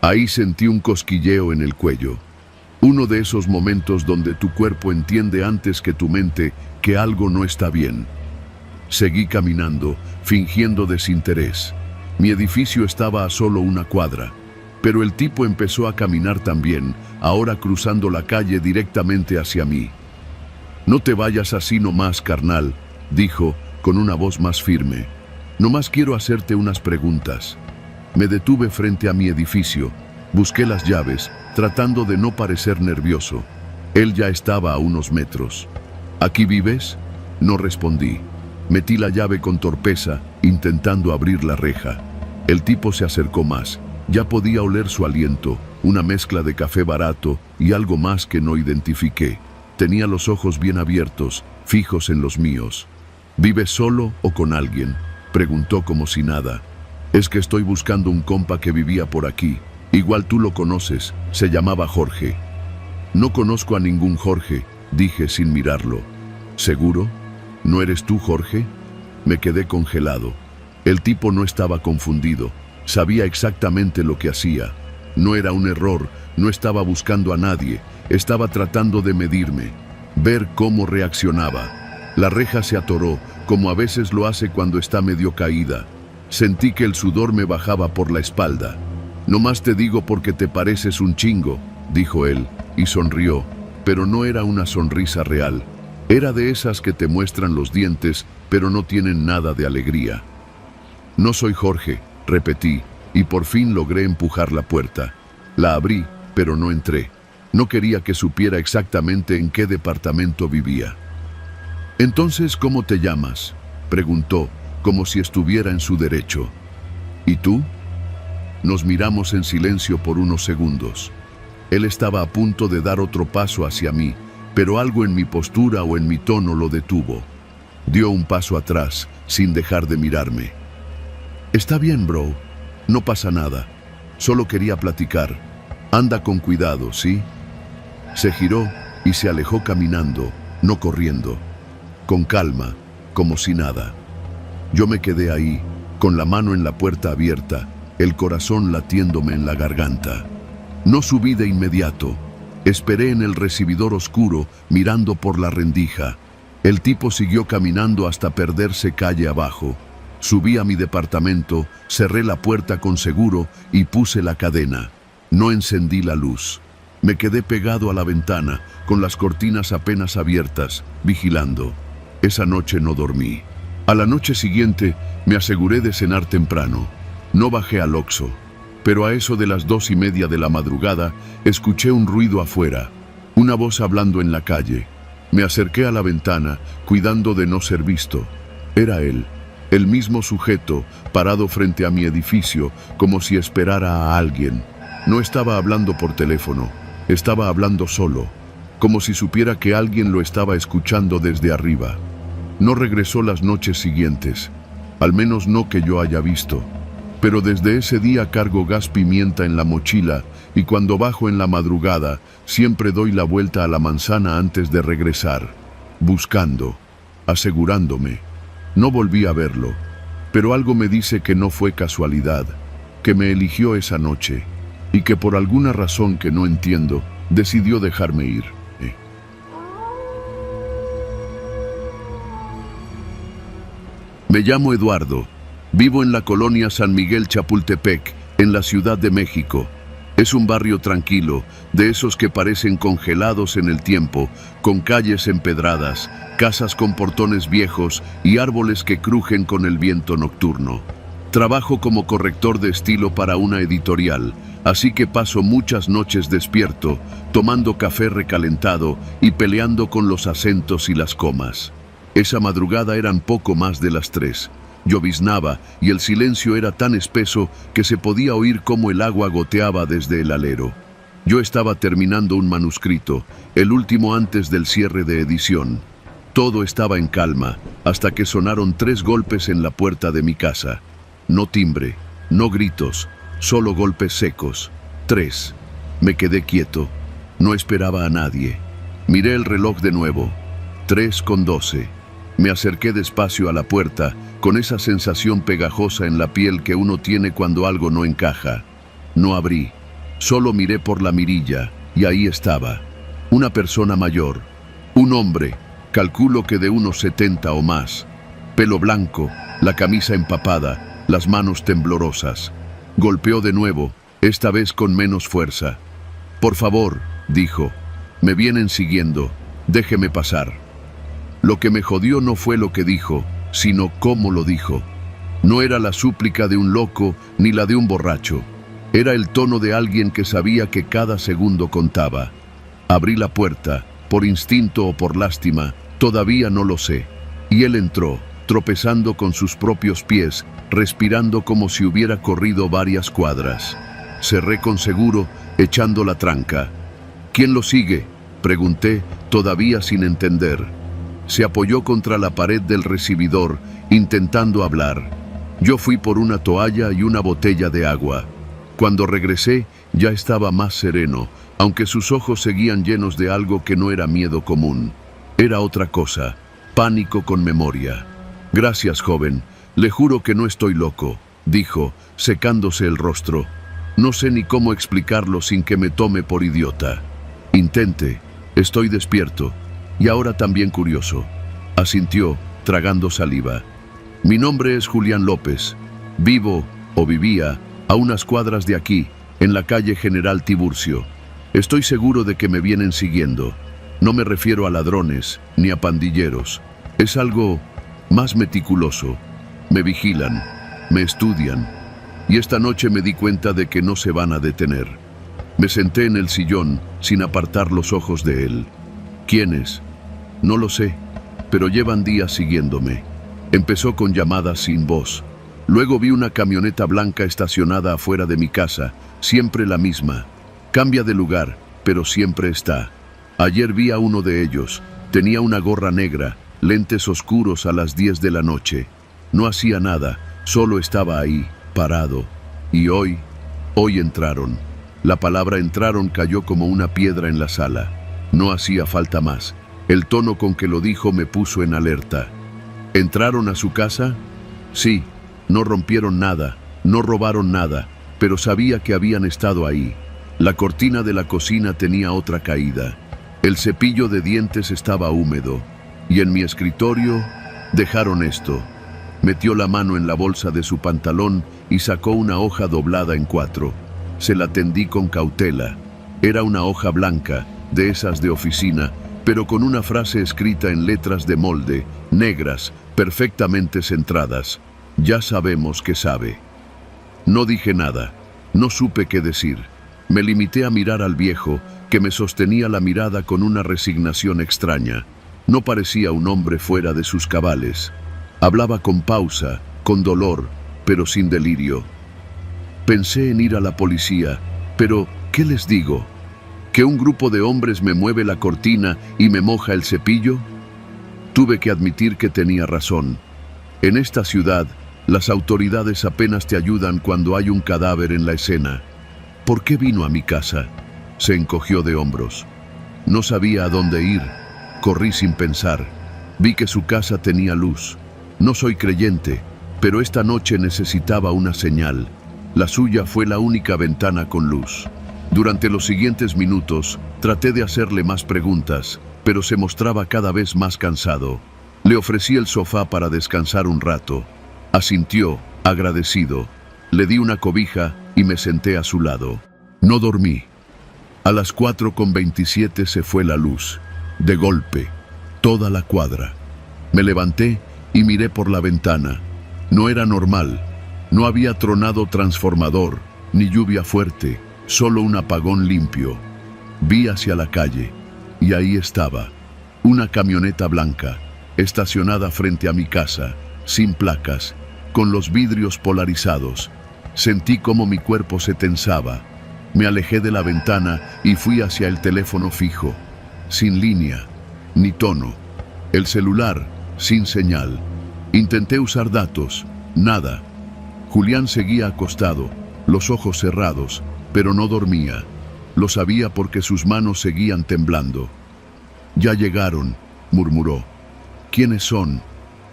Ahí sentí un cosquilleo en el cuello. Uno de esos momentos donde tu cuerpo entiende antes que tu mente que algo no está bien. Seguí caminando, fingiendo desinterés. Mi edificio estaba a solo una cuadra, pero el tipo empezó a caminar también, ahora cruzando la calle directamente hacia mí. «No te vayas así nomás, carnal», dijo, con una voz más firme. «Nomás quiero hacerte unas preguntas». Me detuve frente a mi edificio, busqué las llaves, tratando de no parecer nervioso. Él ya estaba a unos metros. «¿Aquí vives?», no respondí. Metí la llave con torpeza, intentando abrir la reja. El tipo se acercó más. Ya podía oler su aliento, una mezcla de café barato y algo más que no identifiqué. Tenía los ojos bien abiertos, fijos en los míos. «¿Vives solo o con alguien?», preguntó como si nada. «Es que estoy buscando un compa que vivía por aquí. Igual tú lo conoces, se llamaba Jorge». «No conozco a ningún Jorge», dije sin mirarlo. «¿Seguro? ¿No eres tú, Jorge?». Me quedé congelado. El tipo no estaba confundido. Sabía exactamente lo que hacía. No era un error, no estaba buscando a nadie. Estaba tratando de medirme, ver cómo reaccionaba. La reja se atoró, como a veces lo hace cuando está medio caída. Sentí que el sudor me bajaba por la espalda. «Nomás te digo porque te pareces un chingo», dijo él, y sonrió, pero no era una sonrisa real. Era de esas que te muestran los dientes, pero no tienen nada de alegría. «No soy Jorge», repetí, y por fin logré empujar la puerta. La abrí, pero no entré. No quería que supiera exactamente en qué departamento vivía. «Entonces, ¿cómo te llamas?», preguntó, como si estuviera en su derecho. «¿Y tú?». Nos miramos en silencio por unos segundos. Él estaba a punto de dar otro paso hacia mí, pero algo en mi postura o en mi tono lo detuvo. Dio un paso atrás, sin dejar de mirarme. «Está bien, bro. No pasa nada. Solo quería platicar. Anda con cuidado, ¿sí?». Se giró y se alejó caminando, no corriendo. Con calma, como si nada. Yo me quedé ahí, con la mano en la puerta abierta, el corazón latiéndome en la garganta. No subí de inmediato. Esperé en el recibidor oscuro, mirando por la rendija. El tipo siguió caminando hasta perderse calle abajo. Subí a mi departamento, cerré la puerta con seguro y puse la cadena. No encendí la luz. Me quedé pegado a la ventana, con las cortinas apenas abiertas, vigilando. Esa noche no dormí. A la noche siguiente, me aseguré de cenar temprano. No bajé al Oxxo, pero a eso de las 2:30 de la madrugada, escuché un ruido afuera, una voz hablando en la calle. Me acerqué a la ventana, cuidando de no ser visto. Era él, el mismo sujeto, parado frente a mi edificio, como si esperara a alguien. No estaba hablando por teléfono, estaba hablando solo, como si supiera que alguien lo estaba escuchando desde arriba. No regresó las noches siguientes, al menos no que yo haya visto. Pero desde ese día cargo gas pimienta en la mochila y cuando bajo en la madrugada siempre doy la vuelta a la manzana antes de regresar, buscando, asegurándome. No volví a verlo, pero algo me dice que no fue casualidad, que me eligió esa noche y que por alguna razón que no entiendo, decidió dejarme ir. Me llamo Eduardo. Vivo en la colonia San Miguel Chapultepec, en la Ciudad de México. Es un barrio tranquilo, de esos que parecen congelados en el tiempo, con calles empedradas, casas con portones viejos y árboles que crujen con el viento nocturno. Trabajo como corrector de estilo para una editorial, así que paso muchas noches despierto, tomando café recalentado y peleando con los acentos y las comas. Esa madrugada eran poco más de las 3. Lloviznaba y el silencio era tan espeso que se podía oír cómo el agua goteaba desde el alero. Yo estaba terminando un manuscrito, el último antes del cierre de edición. Todo estaba en calma, hasta que sonaron 3 golpes en la puerta de mi casa. No timbre, no gritos, solo golpes secos. 3. Me quedé quieto. No esperaba a nadie. Miré el reloj de nuevo. 3:12. Me acerqué despacio a la puerta, con esa sensación pegajosa en la piel que uno tiene cuando algo no encaja. No abrí, solo miré por la mirilla, y ahí estaba. Una persona mayor, un hombre, calculo que de unos 70 o más. Pelo blanco, la camisa empapada, las manos temblorosas. Golpeó de nuevo, esta vez con menos fuerza. «Por favor», dijo, «me vienen siguiendo, déjeme pasar». Lo que me jodió no fue lo que dijo, sino cómo lo dijo. No era la súplica de un loco ni la de un borracho. Era el tono de alguien que sabía que cada segundo contaba. Abrí la puerta, por instinto o por lástima, todavía no lo sé. Y él entró, tropezando con sus propios pies, respirando como si hubiera corrido varias cuadras. Cerré con seguro, echando la tranca. «¿Quién lo sigue?», pregunté, todavía sin entender. Se apoyó contra la pared del recibidor, intentando hablar. Yo fui por una toalla y una botella de agua. Cuando regresé, ya estaba más sereno, aunque sus ojos seguían llenos de algo que no era miedo común. Era otra cosa, pánico con memoria. «Gracias, joven, le juro que no estoy loco», dijo, secándose el rostro. «No sé ni cómo explicarlo sin que me tome por idiota». «Intente, estoy despierto. Y ahora también curioso», asintió, tragando saliva. «Mi nombre es Julián López. Vivo, o vivía, a unas cuadras de aquí, en la calle General Tiburcio. Estoy seguro de que me vienen siguiendo. No me refiero a ladrones, ni a pandilleros. Es algo más meticuloso. Me vigilan, me estudian. Y esta noche me di cuenta de que no se van a detener». Me senté en el sillón, sin apartar los ojos de él. «¿Quiénes? No lo sé, pero llevan días siguiéndome». Empezó con llamadas sin voz. Luego vi una camioneta blanca estacionada afuera de mi casa, siempre la misma. Cambia de lugar, pero siempre está. Ayer vi a uno de ellos. Tenía una gorra negra, lentes oscuros a las 10 de la noche. No hacía nada, solo estaba ahí, parado. Y hoy entraron. La palabra entraron cayó como una piedra en la sala. No hacía falta más. El tono con que lo dijo me puso en alerta. ¿Entraron a su casa? Sí, no rompieron nada, no robaron nada, pero sabía que habían estado ahí. La cortina de la cocina tenía otra caída. El cepillo de dientes estaba húmedo. Y en mi escritorio dejaron esto. Metió la mano en la bolsa de su pantalón y sacó una hoja doblada en 4. Se la tendí con cautela. Era una hoja blanca, de esas de oficina, pero con una frase escrita en letras de molde, negras, perfectamente centradas. «Ya sabemos que sabe». No dije nada, no supe qué decir. Me limité a mirar al viejo, que me sostenía la mirada con una resignación extraña. No parecía un hombre fuera de sus cabales. Hablaba con pausa, con dolor, pero sin delirio. Pensé en ir a la policía, pero ¿qué les digo? ¿Que un grupo de hombres me mueve la cortina y me moja el cepillo? Tuve que admitir que tenía razón. En esta ciudad, las autoridades apenas te ayudan cuando hay un cadáver en la escena. ¿Por qué vino a mi casa? Se encogió de hombros. No sabía a dónde ir. Corrí sin pensar. Vi que su casa tenía luz. No soy creyente, pero esta noche necesitaba una señal. La suya fue la única ventana con luz. Durante los siguientes minutos, traté de hacerle más preguntas, pero se mostraba cada vez más cansado. Le ofrecí el sofá para descansar un rato. Asintió, agradecido. Le di una cobija y me senté a su lado. No dormí. A las 4:27 se fue la luz. De golpe, toda la cuadra. Me levanté y miré por la ventana. No era normal. No había tronado transformador, ni lluvia fuerte, solo un apagón limpio. Vi hacia la calle, y ahí estaba, una camioneta blanca, estacionada frente a mi casa, sin placas, con los vidrios polarizados. Sentí como mi cuerpo se tensaba. Me alejé de la ventana y fui hacia el teléfono fijo, sin línea, ni tono. El celular, sin señal. Intenté usar datos, nada. Julián seguía acostado, los ojos cerrados, pero no dormía. Lo sabía porque sus manos seguían temblando. «Ya llegaron», murmuró. ¿Quiénes son?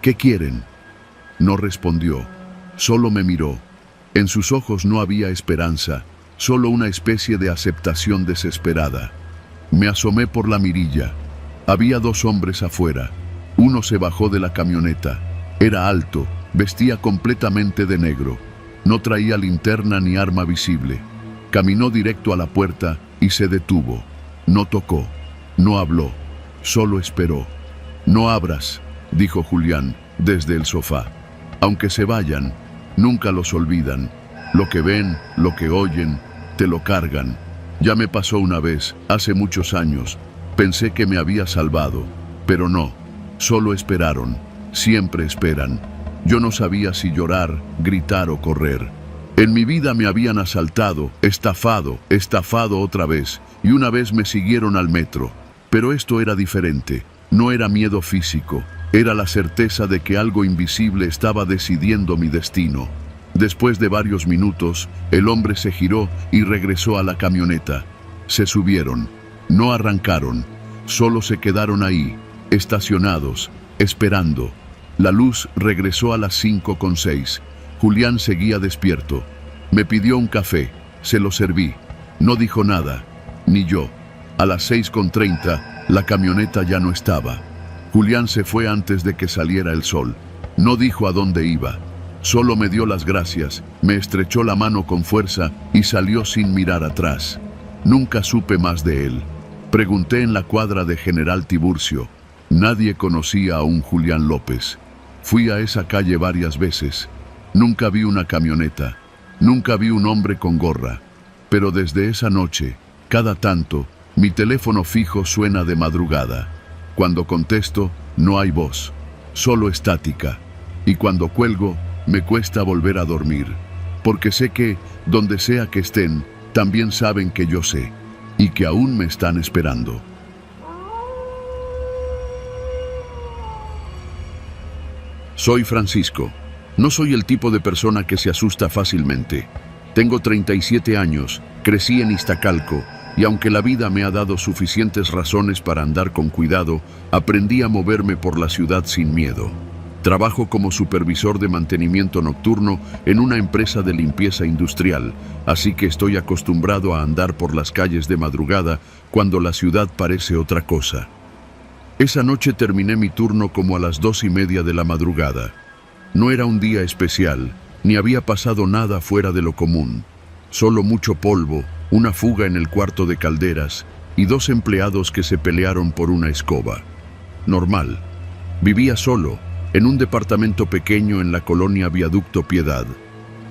¿Qué quieren? No respondió, solo me miró. En sus ojos no había esperanza, solo una especie de aceptación desesperada. Me asomé por la mirilla. Había 2 hombres afuera. Uno se bajó de la camioneta. Era alto, vestía completamente de negro. No traía linterna ni arma visible. Caminó directo a la puerta y se detuvo. No tocó, no habló, solo esperó. «No abras», dijo Julián desde el sofá. «Aunque se vayan, nunca los olvidan. Lo que ven, lo que oyen, te lo cargan. Ya me pasó una vez, hace muchos años. Pensé que me había salvado, pero no. Solo esperaron, siempre esperan. Yo no sabía si llorar, gritar o correr. En mi vida me habían asaltado, estafado otra vez, y una vez me siguieron al metro. Pero esto era diferente. No era miedo físico, era la certeza de que algo invisible estaba decidiendo mi destino. Después de varios minutos, el hombre se giró y regresó a la camioneta. Se subieron, no arrancaron, solo se quedaron ahí, estacionados, esperando. La luz regresó a las 5:06. Julián seguía despierto. Me pidió un café, se lo serví. No dijo nada, ni yo. A las 6:30, la camioneta ya no estaba. Julián se fue antes de que saliera el sol. No dijo a dónde iba. Solo me dio las gracias, me estrechó la mano con fuerza y salió sin mirar atrás. Nunca supe más de él. Pregunté en la cuadra de General Tiburcio. Nadie conocía a un Julián López. Fui a esa calle varias veces. Nunca vi una camioneta. Nunca vi un hombre con gorra. Pero desde esa noche, cada tanto, mi teléfono fijo suena de madrugada. Cuando contesto, no hay voz, solo estática. Y cuando cuelgo, me cuesta volver a dormir, porque sé que, donde sea que estén, también saben que yo sé, y que aún me están esperando. Soy Francisco. No soy el tipo de persona que se asusta fácilmente. Tengo 37 años, crecí en Iztacalco, y aunque la vida me ha dado suficientes razones para andar con cuidado, aprendí a moverme por la ciudad sin miedo. Trabajo como supervisor de mantenimiento nocturno en una empresa de limpieza industrial, así que estoy acostumbrado a andar por las calles de madrugada cuando la ciudad parece otra cosa. Esa noche terminé mi turno como a las 2:30 de la madrugada. No era un día especial, ni había pasado nada fuera de lo común. Solo mucho polvo, una fuga en el cuarto de calderas y 2 empleados que se pelearon por una escoba. Normal. Vivía solo, en un departamento pequeño en la colonia Viaducto Piedad.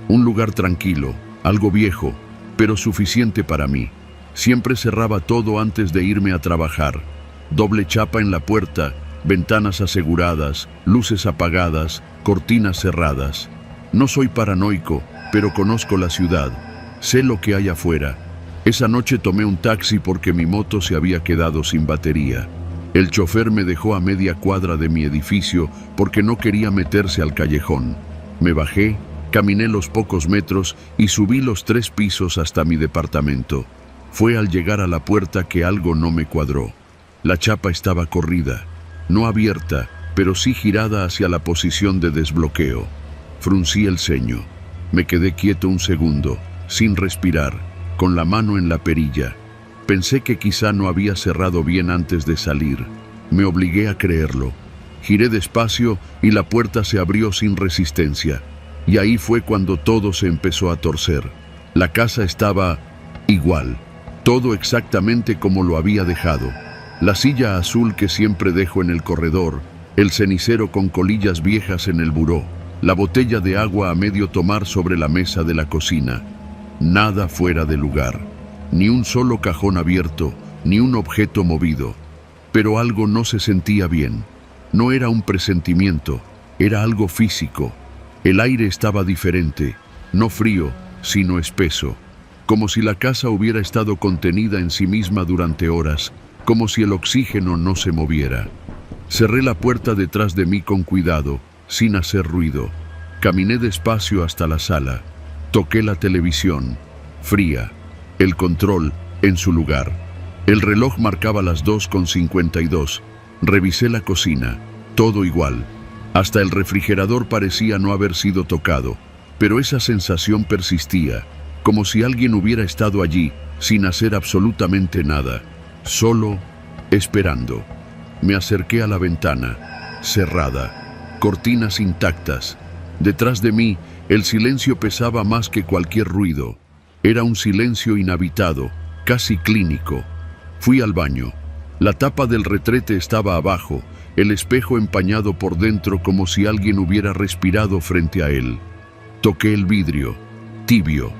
Un lugar tranquilo, algo viejo, pero suficiente para mí. Siempre cerraba todo antes de irme a trabajar. Doble chapa en la puerta, ventanas aseguradas, luces apagadas, cortinas cerradas. No soy paranoico, pero conozco la ciudad. Sé lo que hay afuera. Esa noche tomé un taxi porque mi moto se había quedado sin batería. El chofer me dejó a media cuadra de mi edificio porque no quería meterse al callejón. Me bajé, caminé los pocos metros y subí los 3 pisos hasta mi departamento. Fue al llegar a la puerta que algo no me cuadró. La chapa estaba corrida, no abierta, pero sí girada hacia la posición de desbloqueo. Fruncí el ceño. Me quedé quieto un segundo, sin respirar, con la mano en la perilla. Pensé que quizá no había cerrado bien antes de salir. Me obligué a creerlo. Giré despacio y la puerta se abrió sin resistencia. Y ahí fue cuando todo se empezó a torcer. La casa estaba igual, todo exactamente como lo había dejado. La silla azul que siempre dejo en el corredor, el cenicero con colillas viejas en el buró, la botella de agua a medio tomar sobre la mesa de la cocina. Nada fuera de lugar. Ni un solo cajón abierto, ni un objeto movido. Pero algo no se sentía bien. No era un presentimiento, era algo físico. El aire estaba diferente, no frío, sino espeso. Como si la casa hubiera estado contenida en sí misma durante horas, como si el oxígeno no se moviera. Cerré la puerta detrás de mí con cuidado, sin hacer ruido. Caminé despacio hasta la sala. Toqué la televisión, fría. El control en su lugar. El reloj marcaba las 2:52. Revisé la cocina. Todo igual. Hasta el refrigerador parecía no haber sido tocado, pero esa sensación persistía, como si alguien hubiera estado allí, sin hacer absolutamente nada, solo esperando. Me acerqué a la ventana, cerrada, cortinas intactas. Detrás de mí, el silencio pesaba más que cualquier ruido. Era un silencio inhabitado, casi clínico. Fui al baño. La tapa del retrete estaba abajo, el espejo empañado por dentro como si alguien hubiera respirado frente a él. Toqué el vidrio, tibio,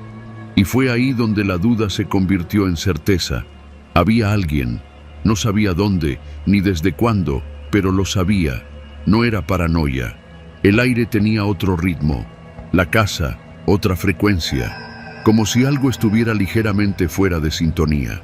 y fue ahí donde la duda se convirtió en certeza. Había alguien, no sabía dónde, ni desde cuándo, pero lo sabía. No era paranoia. El aire tenía otro ritmo, la casa, otra frecuencia, como si algo estuviera ligeramente fuera de sintonía.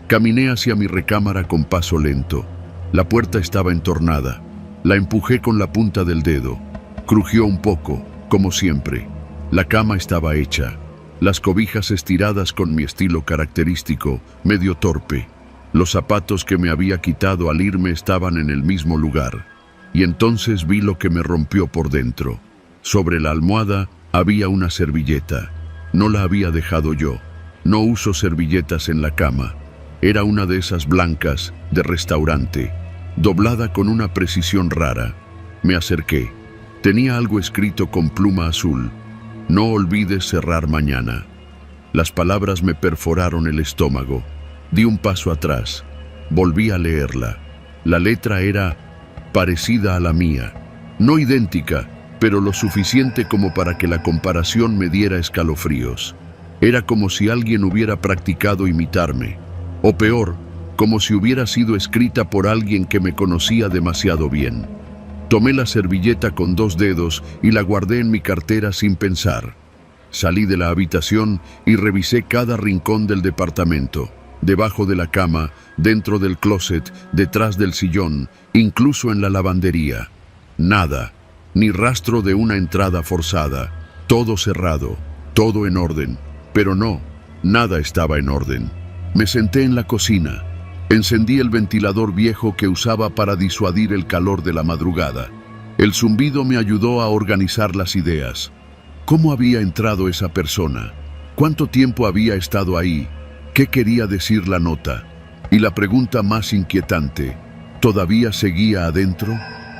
Caminé hacia mi recámara con paso lento. La puerta estaba entornada. La empujé con la punta del dedo. Crujió un poco, como siempre. La cama estaba hecha. Las cobijas estiradas con mi estilo característico, medio torpe. Los zapatos que me había quitado al irme estaban en el mismo lugar. Y entonces vi lo que me rompió por dentro. Sobre la almohada había una servilleta. No la había dejado yo. No uso servilletas en la cama. Era una de esas blancas, de restaurante, doblada con una precisión rara. Me acerqué. Tenía algo escrito con pluma azul. No olvides cerrar mañana. Las palabras me perforaron el estómago. Di un paso atrás. Volví a leerla. La letra era parecida a la mía. No idéntica, pero lo suficiente como para que la comparación me diera escalofríos. Era como si alguien hubiera practicado imitarme. O peor, como si hubiera sido escrita por alguien que me conocía demasiado bien. Tomé la servilleta con 2 dedos y la guardé en mi cartera sin pensar. Salí de la habitación y revisé cada rincón del departamento, debajo de la cama, dentro del closet, detrás del sillón, incluso en la lavandería. Nada, ni rastro de una entrada forzada, todo cerrado, todo en orden, pero no, nada estaba en orden. Me senté en la cocina. Encendí el ventilador viejo que usaba para disuadir el calor de la madrugada. El zumbido me ayudó a organizar las ideas. ¿Cómo había entrado esa persona? ¿Cuánto tiempo había estado ahí? ¿Qué quería decir la nota? Y la pregunta más inquietante, ¿todavía seguía adentro?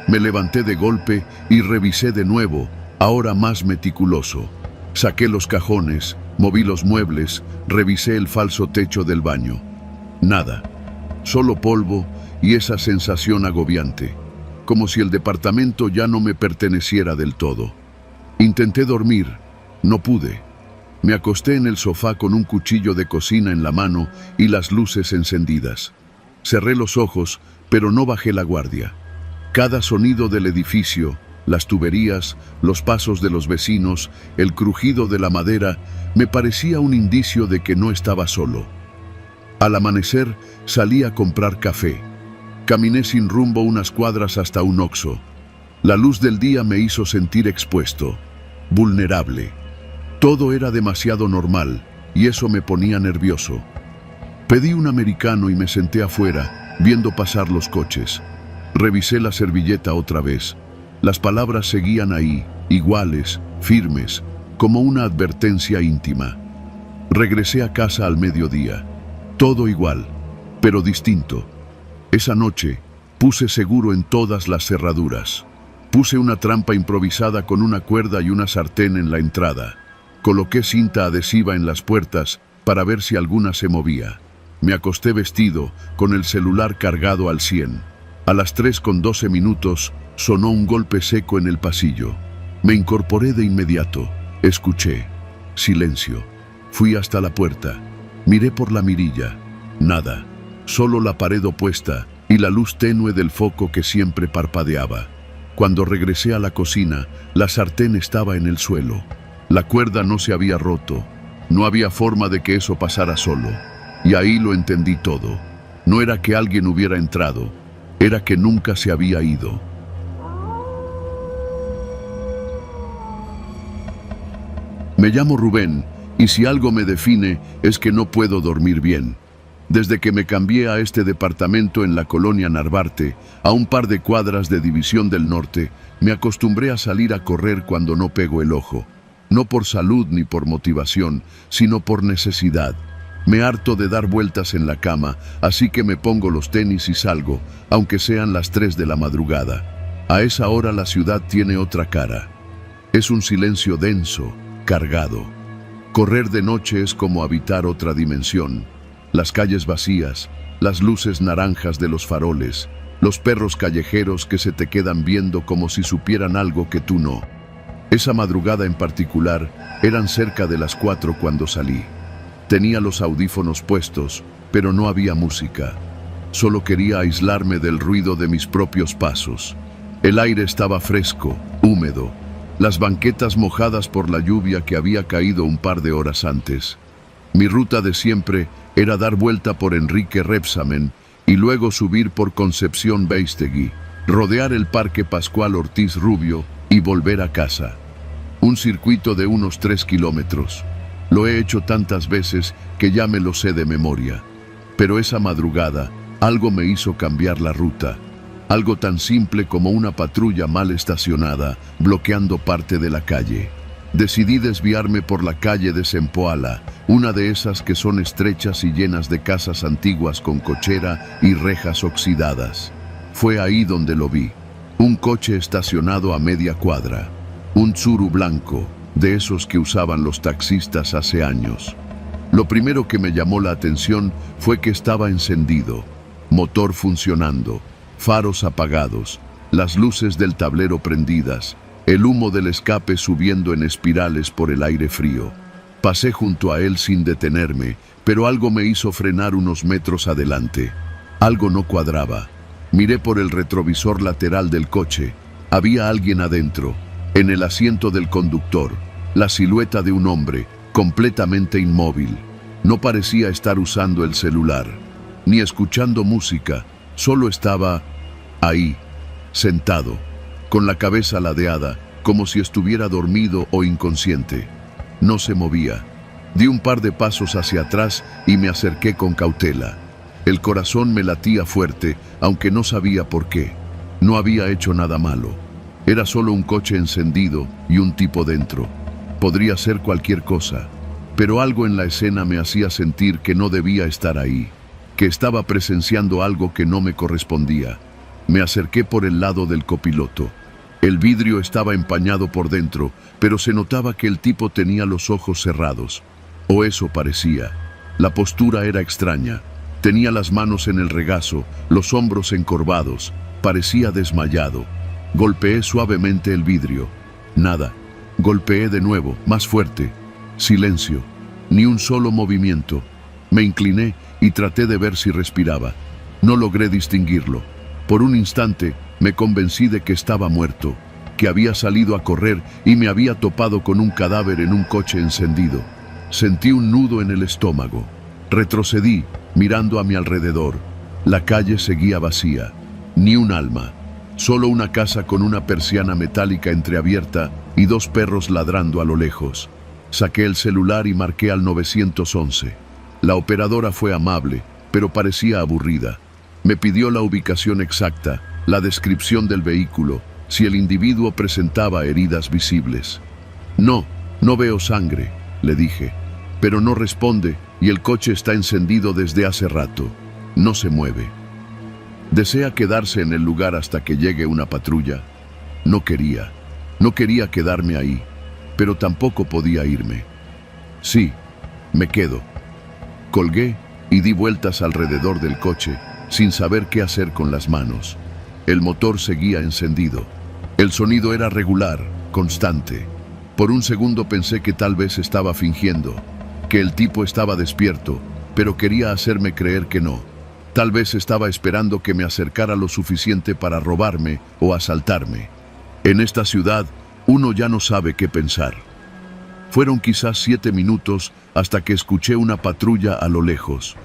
Me levanté de golpe y revisé de nuevo, ahora más meticuloso. Saqué los cajones, moví los muebles, revisé el falso techo del baño. Nada, solo polvo y esa sensación agobiante, como si el departamento ya no me perteneciera del todo. Intenté dormir, no pude. Me acosté en el sofá con un cuchillo de cocina en la mano y las luces encendidas. Cerré los ojos, pero no bajé la guardia. Cada sonido del edificio, las tuberías, los pasos de los vecinos, el crujido de la madera, me parecía un indicio de que no estaba solo. Al amanecer, salí a comprar café. Caminé sin rumbo unas cuadras hasta un Oxxo. La luz del día me hizo sentir expuesto, vulnerable. Todo era demasiado normal, y eso me ponía nervioso. Pedí un americano y me senté afuera, viendo pasar los coches. Revisé la servilleta otra vez. Las palabras seguían ahí, iguales, firmes, como una advertencia íntima. Regresé a casa al mediodía. Todo igual, pero distinto. Esa noche, puse seguro en todas las cerraduras. Puse una trampa improvisada con una cuerda y una sartén en la entrada. Coloqué cinta adhesiva en las puertas para ver si alguna se movía. Me acosté vestido, con el celular cargado al 100. A las 3:12 sonó un golpe seco en el pasillo. Me incorporé de inmediato. Escuché. Silencio. Fui hasta la puerta. Miré por la mirilla. Nada. Solo la pared opuesta y la luz tenue del foco que siempre parpadeaba. Cuando regresé a la cocina, la sartén estaba en el suelo. La cuerda no se había roto. No había forma de que eso pasara solo. Y ahí lo entendí todo. No era que alguien hubiera entrado. Era que nunca se había ido. Me llamo Rubén, y si algo me define es que no puedo dormir bien. Desde que me cambié a este departamento en la colonia Narvarte, a un par de cuadras de División del Norte, me acostumbré a salir a correr cuando no pego el ojo. No por salud ni por motivación, sino por necesidad. Me harto de dar vueltas en la cama, así que me pongo los tenis y salgo, aunque sean las 3 de la madrugada. A esa hora la ciudad tiene otra cara. Es un silencio denso, cargado. Correr de noche es como habitar otra dimensión. Las calles vacías, las luces naranjas de los faroles, los perros callejeros que se te quedan viendo como si supieran algo que tú no. Esa madrugada en particular, eran cerca de las 4 cuando salí. Tenía los audífonos puestos, pero no había música. Solo quería aislarme del ruido de mis propios pasos. El aire estaba fresco, húmedo, las banquetas mojadas por la lluvia que había caído un par de horas antes. Mi ruta de siempre era dar vuelta por Enrique Rebsamen y luego subir por Concepción Beistegui, rodear el Parque Pascual Ortiz Rubio y volver a casa. Un circuito de unos 3 kilómetros. Lo he hecho tantas veces que ya me lo sé de memoria. Pero esa madrugada, algo me hizo cambiar la ruta. Algo tan simple como una patrulla mal estacionada, bloqueando parte de la calle. Decidí desviarme por la calle de Sempoala, una de esas que son estrechas y llenas de casas antiguas con cochera y rejas oxidadas. Fue ahí donde lo vi. Un coche estacionado a media cuadra. Un Tsuru blanco, de esos que usaban los taxistas hace años. Lo primero que me llamó la atención fue que estaba encendido, motor funcionando, faros apagados, las luces del tablero prendidas, el humo del escape subiendo en espirales por el aire frío. Pasé junto a él sin detenerme, pero algo me hizo frenar unos metros adelante. Algo no cuadraba. Miré por el retrovisor lateral del coche. Había alguien adentro, en el asiento del conductor, la silueta de un hombre, completamente inmóvil. No parecía estar usando el celular, ni escuchando música, solo estaba ahí, sentado, con la cabeza ladeada, como si estuviera dormido o inconsciente. No se movía. Di un par de pasos hacia atrás y me acerqué con cautela. El corazón me latía fuerte, aunque no sabía por qué. No había hecho nada malo. Era solo un coche encendido y un tipo dentro. Podría ser cualquier cosa, pero algo en la escena me hacía sentir que no debía estar ahí, que estaba presenciando algo que no me correspondía. Me acerqué por el lado del copiloto. El vidrio estaba empañado por dentro, pero se notaba que el tipo tenía los ojos cerrados. O eso parecía. La postura era extraña. Tenía las manos en el regazo, los hombros encorvados. Parecía desmayado. Golpeé suavemente el vidrio. Nada. Golpeé de nuevo, más fuerte. Silencio. Ni un solo movimiento. Me incliné y traté de ver si respiraba. No logré distinguirlo. Por un instante me convencí de que estaba muerto, que había salido a correr y me había topado con un cadáver en un coche encendido. Sentí un nudo en el estómago. Retrocedí, mirando a mi alrededor. La calle seguía vacía. Ni un alma. Solo una casa con una persiana metálica entreabierta y 2 perros ladrando a lo lejos. Saqué el celular y marqué al 911. La operadora fue amable, pero parecía aburrida. Me pidió la ubicación exacta, la descripción del vehículo, si el individuo presentaba heridas visibles. No veo sangre, le dije, pero no responde y el coche está encendido desde hace rato. No se mueve. ¿Desea quedarse en el lugar hasta que llegue una patrulla? No quería quedarme ahí, pero tampoco podía irme. Sí, me quedo. Colgué y di vueltas alrededor del coche, sin saber qué hacer con las manos. El motor seguía encendido. El sonido era regular, constante. Por un segundo pensé que tal vez estaba fingiendo, que el tipo estaba despierto, pero quería hacerme creer que no. Tal vez estaba esperando que me acercara lo suficiente para robarme o asaltarme. En esta ciudad, uno ya no sabe qué pensar. Fueron quizás 7 minutos hasta que escuché una patrulla a lo lejos.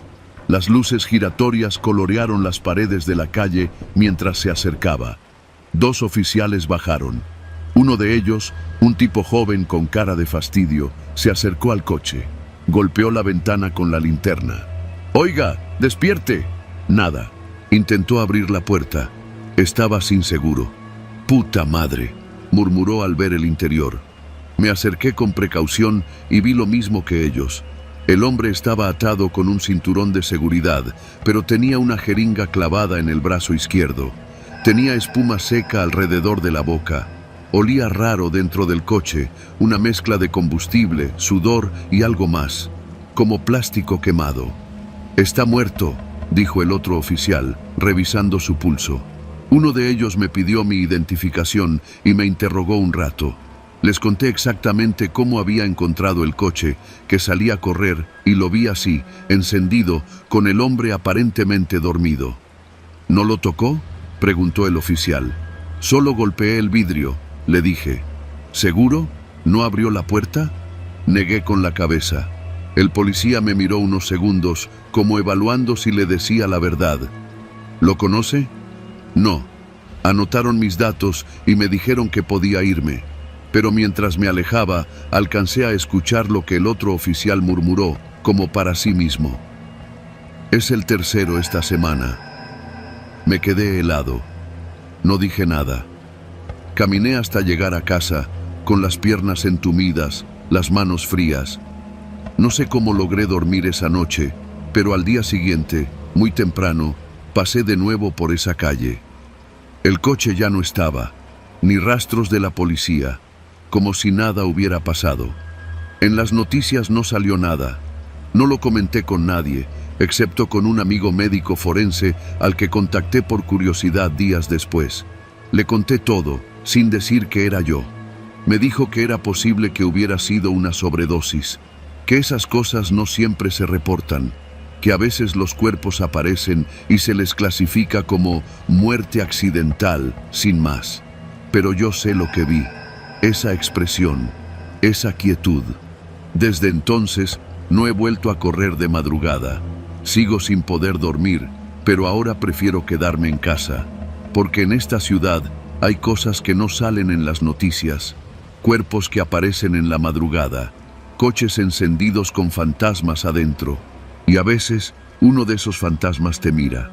Las luces giratorias colorearon las paredes de la calle mientras se acercaba. 2 oficiales bajaron. Uno de ellos, un tipo joven con cara de fastidio, se acercó al coche. Golpeó la ventana con la linterna. Oiga, despierte. Nada. Intentó abrir la puerta. Estaba sin seguro. Puta madre, murmuró al ver el interior. Me acerqué con precaución y vi lo mismo que ellos. El hombre estaba atado con un cinturón de seguridad, pero tenía una jeringa clavada en el brazo izquierdo. Tenía espuma seca alrededor de la boca. Olía raro dentro del coche, una mezcla de combustible, sudor y algo más, como plástico quemado. Está muerto, dijo el otro oficial, revisando su pulso. Uno de ellos me pidió mi identificación y me interrogó un rato. Les conté exactamente cómo había encontrado el coche, que salía a correr y lo vi así, encendido, con el hombre aparentemente dormido. ¿No lo tocó?, preguntó el oficial. Solo golpeé el vidrio, le dije. ¿Seguro? ¿No abrió la puerta? Negué con la cabeza. El policía me miró unos segundos, como evaluando si le decía la verdad. ¿Lo conoce? No. Anotaron mis datos y me dijeron que podía irme. Pero mientras me alejaba, alcancé a escuchar lo que el otro oficial murmuró, como para sí mismo. Es el tercero esta semana. Me quedé helado. No dije nada. Caminé hasta llegar a casa, con las piernas entumidas, las manos frías. No sé cómo logré dormir esa noche, pero al día siguiente, muy temprano, pasé de nuevo por esa calle. El coche ya no estaba, ni rastros de la policía, como si nada hubiera pasado. En las noticias no salió nada. No lo comenté con nadie, excepto con un amigo médico forense al que contacté por curiosidad días después. Le conté todo, sin decir que era yo. Me dijo que era posible que hubiera sido una sobredosis, que esas cosas no siempre se reportan, que a veces los cuerpos aparecen y se les clasifica como muerte accidental, sin más. Pero yo sé lo que vi, esa expresión, esa quietud. Desde entonces, no he vuelto a correr de madrugada. Sigo sin poder dormir, pero ahora prefiero quedarme en casa, porque en esta ciudad hay cosas que no salen en las noticias, cuerpos que aparecen en la madrugada, coches encendidos con fantasmas adentro, y a veces uno de esos fantasmas te mira.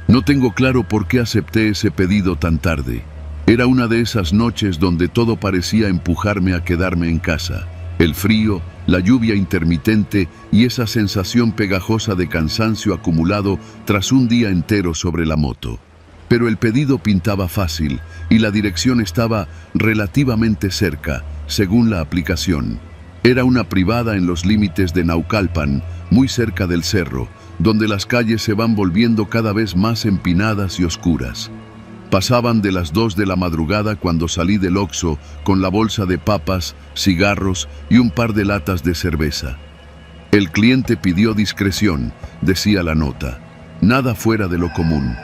No tengo claro por qué acepté ese pedido tan tarde. Era una de esas noches donde todo parecía empujarme a quedarme en casa. El frío, la lluvia intermitente y esa sensación pegajosa de cansancio acumulado tras un día entero sobre la moto. Pero el pedido pintaba fácil y la dirección estaba relativamente cerca, según la aplicación. Era una privada en los límites de Naucalpan, muy cerca del cerro, donde las calles se van volviendo cada vez más empinadas y oscuras. Pasaban de las 2 de la madrugada cuando salí del Oxxo con la bolsa de papas, cigarros y un par de latas de cerveza. El cliente pidió discreción, decía la nota. Nada fuera de lo común.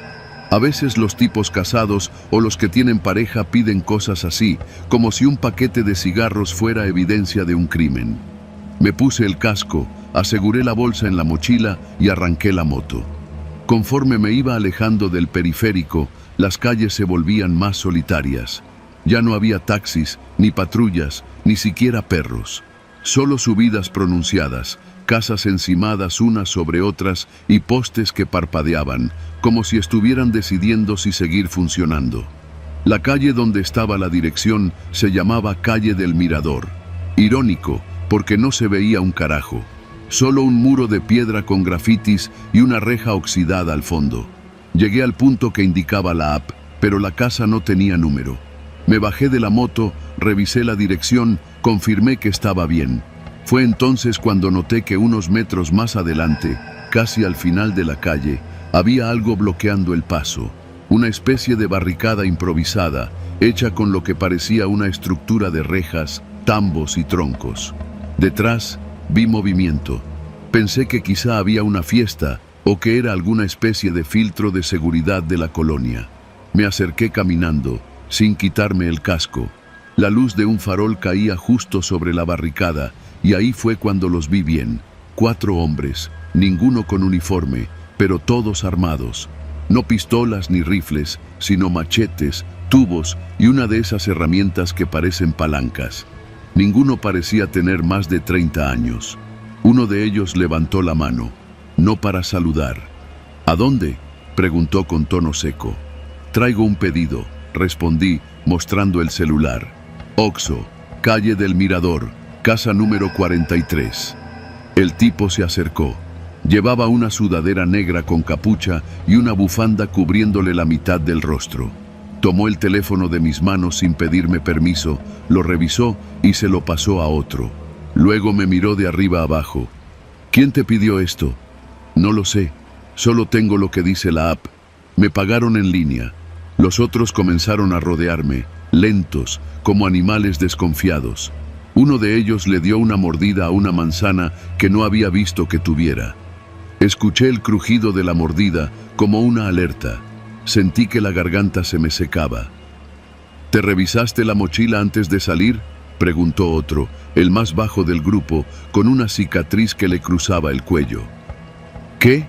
A veces los tipos casados o los que tienen pareja piden cosas así, como si un paquete de cigarros fuera evidencia de un crimen. Me puse el casco, aseguré la bolsa en la mochila y arranqué la moto. Conforme me iba alejando del periférico, las calles se volvían más solitarias. Ya no había taxis, ni patrullas, ni siquiera perros. Solo subidas pronunciadas, casas encimadas unas sobre otras y postes que parpadeaban, como si estuvieran decidiendo si seguir funcionando. La calle donde estaba la dirección se llamaba Calle del Mirador. Irónico, porque no se veía un carajo. Solo un muro de piedra con grafitis y una reja oxidada al fondo. Llegué al punto que indicaba la app, pero la casa no tenía número. Me bajé de la moto, revisé la dirección, confirmé que estaba bien. Fue entonces cuando noté que unos metros más adelante, casi al final de la calle, había algo bloqueando el paso. Una especie de barricada improvisada, hecha con lo que parecía una estructura de rejas, tambos y troncos. Detrás, vi movimiento. Pensé que quizá había una fiesta, o que era alguna especie de filtro de seguridad de la colonia. Me acerqué caminando, sin quitarme el casco. La luz de un farol caía justo sobre la barricada, y ahí fue cuando los vi bien. 4 hombres, ninguno con uniforme, pero todos armados. No pistolas ni rifles, sino machetes, tubos y una de esas herramientas que parecen palancas. Ninguno parecía tener más de 30 años. Uno de ellos levantó la mano, no para saludar. ¿A dónde?, preguntó con tono seco. Traigo un pedido, respondí, mostrando el celular. Oxxo, calle del Mirador, casa número 43. El tipo se acercó. Llevaba una sudadera negra con capucha y una bufanda cubriéndole la mitad del rostro. Tomó el teléfono de mis manos sin pedirme permiso, lo revisó y se lo pasó a otro. Luego me miró de arriba abajo. ¿Quién te pidió esto? No lo sé, solo tengo lo que dice la app. Me pagaron en línea. Los otros comenzaron a rodearme, lentos, como animales desconfiados. Uno de ellos le dio una mordida a una manzana que no había visto que tuviera. Escuché el crujido de la mordida como una alerta. Sentí que la garganta se me secaba. ¿Te revisaste la mochila antes de salir?, preguntó otro, el más bajo del grupo, con una cicatriz que le cruzaba el cuello. ¿Qué?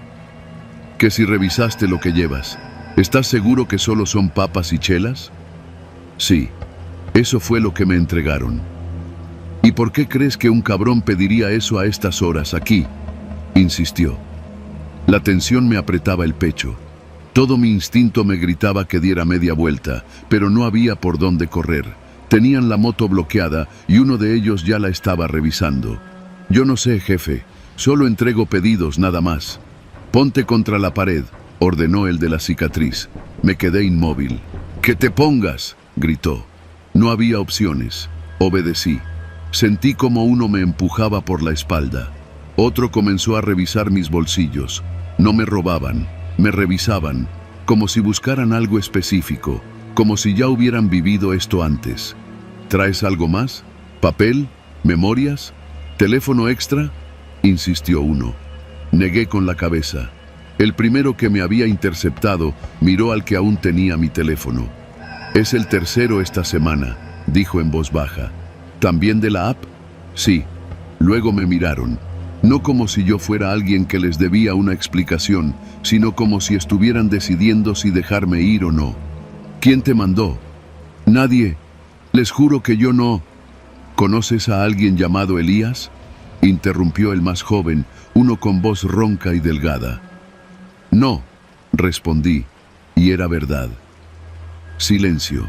Que si revisaste lo que llevas. ¿Estás seguro que solo son papas y chelas? Sí, eso fue lo que me entregaron. ¿Y por qué crees que un cabrón pediría eso a estas horas aquí?, insistió. La tensión me apretaba el pecho. Todo mi instinto me gritaba que diera media vuelta, pero no había por dónde correr. Tenían la moto bloqueada y uno de ellos ya la estaba revisando. Yo no sé, jefe, solo entrego pedidos nada más. Ponte contra la pared, ordenó el de la cicatriz. Me quedé inmóvil. ¡Que te pongas!, gritó. No había opciones. Obedecí. Sentí como uno me empujaba por la espalda. Otro comenzó a revisar mis bolsillos. No me robaban, me revisaban, como si buscaran algo específico, como si ya hubieran vivido esto antes. ¿Traes algo más? ¿Papel? ¿Memorias? ¿Teléfono extra?, insistió uno. Negué con la cabeza. El primero que me había interceptado miró al que aún tenía mi teléfono. Es el tercero esta semana, dijo en voz baja. ¿También de la app? Sí. Luego me miraron. No como si yo fuera alguien que les debía una explicación, sino como si estuvieran decidiendo si dejarme ir o no. ¿Quién te mandó? Nadie. Les juro que yo no. ¿Conoces a alguien llamado Elías?, interrumpió el más joven, uno con voz ronca y delgada. No, respondí, y era verdad. Silencio.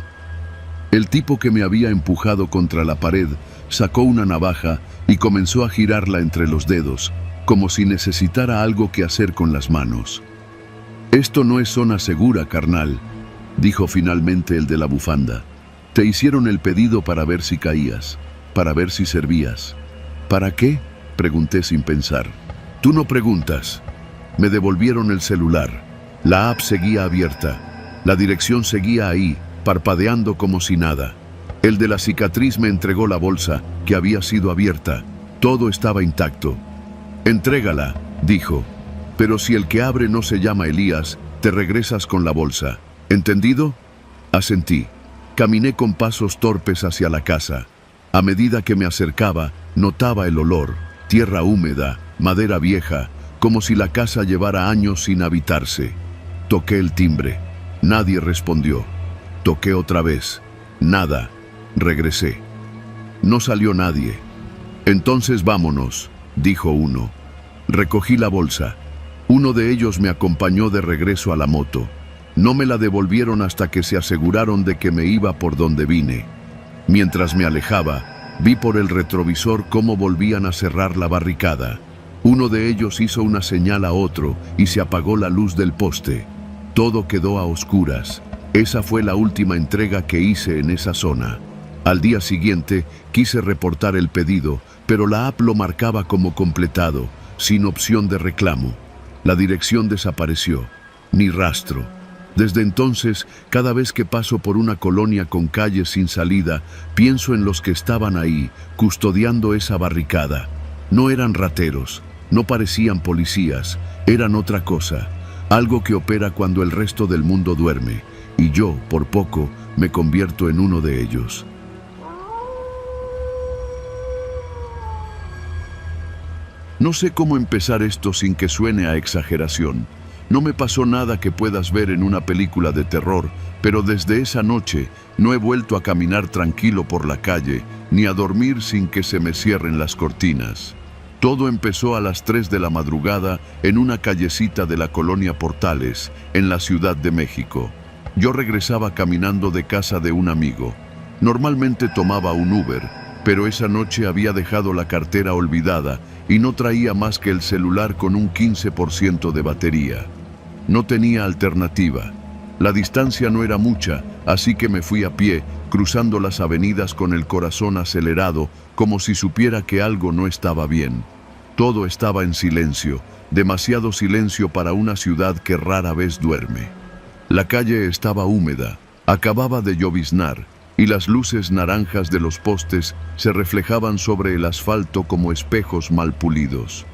El tipo que me había empujado contra la pared sacó una navaja y comenzó a girarla entre los dedos, como si necesitara algo que hacer con las manos. Esto no es zona segura, carnal, dijo finalmente el de la bufanda. Te hicieron el pedido para ver si caías, para ver si servías. ¿Para qué?, pregunté sin pensar. Tú no preguntas. Me devolvieron el celular. La app seguía abierta. La dirección seguía ahí, parpadeando como si nada. El de la cicatriz me entregó la bolsa, que había sido abierta. Todo estaba intacto. Entrégala, dijo. Pero si el que abre no se llama Elías, te regresas con la bolsa. ¿Entendido? Asentí. Caminé con pasos torpes hacia la casa. A medida que me acercaba, notaba el olor, tierra húmeda, madera vieja, como si la casa llevara años sin habitarse. Toqué el timbre. Nadie respondió. Toqué otra vez. Nada. Regresé. No salió nadie. Entonces vámonos, dijo uno. Recogí la bolsa. Uno de ellos me acompañó de regreso a la moto. No me la devolvieron hasta que se aseguraron de que me iba por donde vine. Mientras me alejaba, vi por el retrovisor cómo volvían a cerrar la barricada. Uno de ellos hizo una señal a otro y se apagó la luz del poste. Todo quedó a oscuras. Esa fue la última entrega que hice en esa zona. Al día siguiente quise reportar el pedido, pero la app lo marcaba como completado, sin opción de reclamo. La dirección desapareció. Ni rastro. Desde entonces, cada vez que paso por una colonia con calles sin salida, pienso en los que estaban ahí, custodiando esa barricada. No eran rateros, no parecían policías, eran otra cosa, algo que opera cuando el resto del mundo duerme, y yo, por poco, me convierto en uno de ellos. No sé cómo empezar esto sin que suene a exageración, No me pasó nada que puedas ver en una película de terror, pero desde esa noche no he vuelto a caminar tranquilo por la calle, ni a dormir sin que se me cierren las cortinas. Todo empezó a las 3 de la madrugada en una callecita de la colonia Portales, en la Ciudad de México. Yo regresaba caminando de casa de un amigo. Normalmente tomaba un Uber, pero esa noche había dejado la cartera olvidada y no traía más que el celular con un 15% de batería. No tenía alternativa. La distancia no era mucha, así que me fui a pie, cruzando las avenidas con el corazón acelerado, como si supiera que algo no estaba bien. Todo estaba en silencio, demasiado silencio para una ciudad que rara vez duerme. La calle estaba húmeda, acababa de lloviznar, y las luces naranjas de los postes se reflejaban sobre el asfalto como espejos mal pulidos.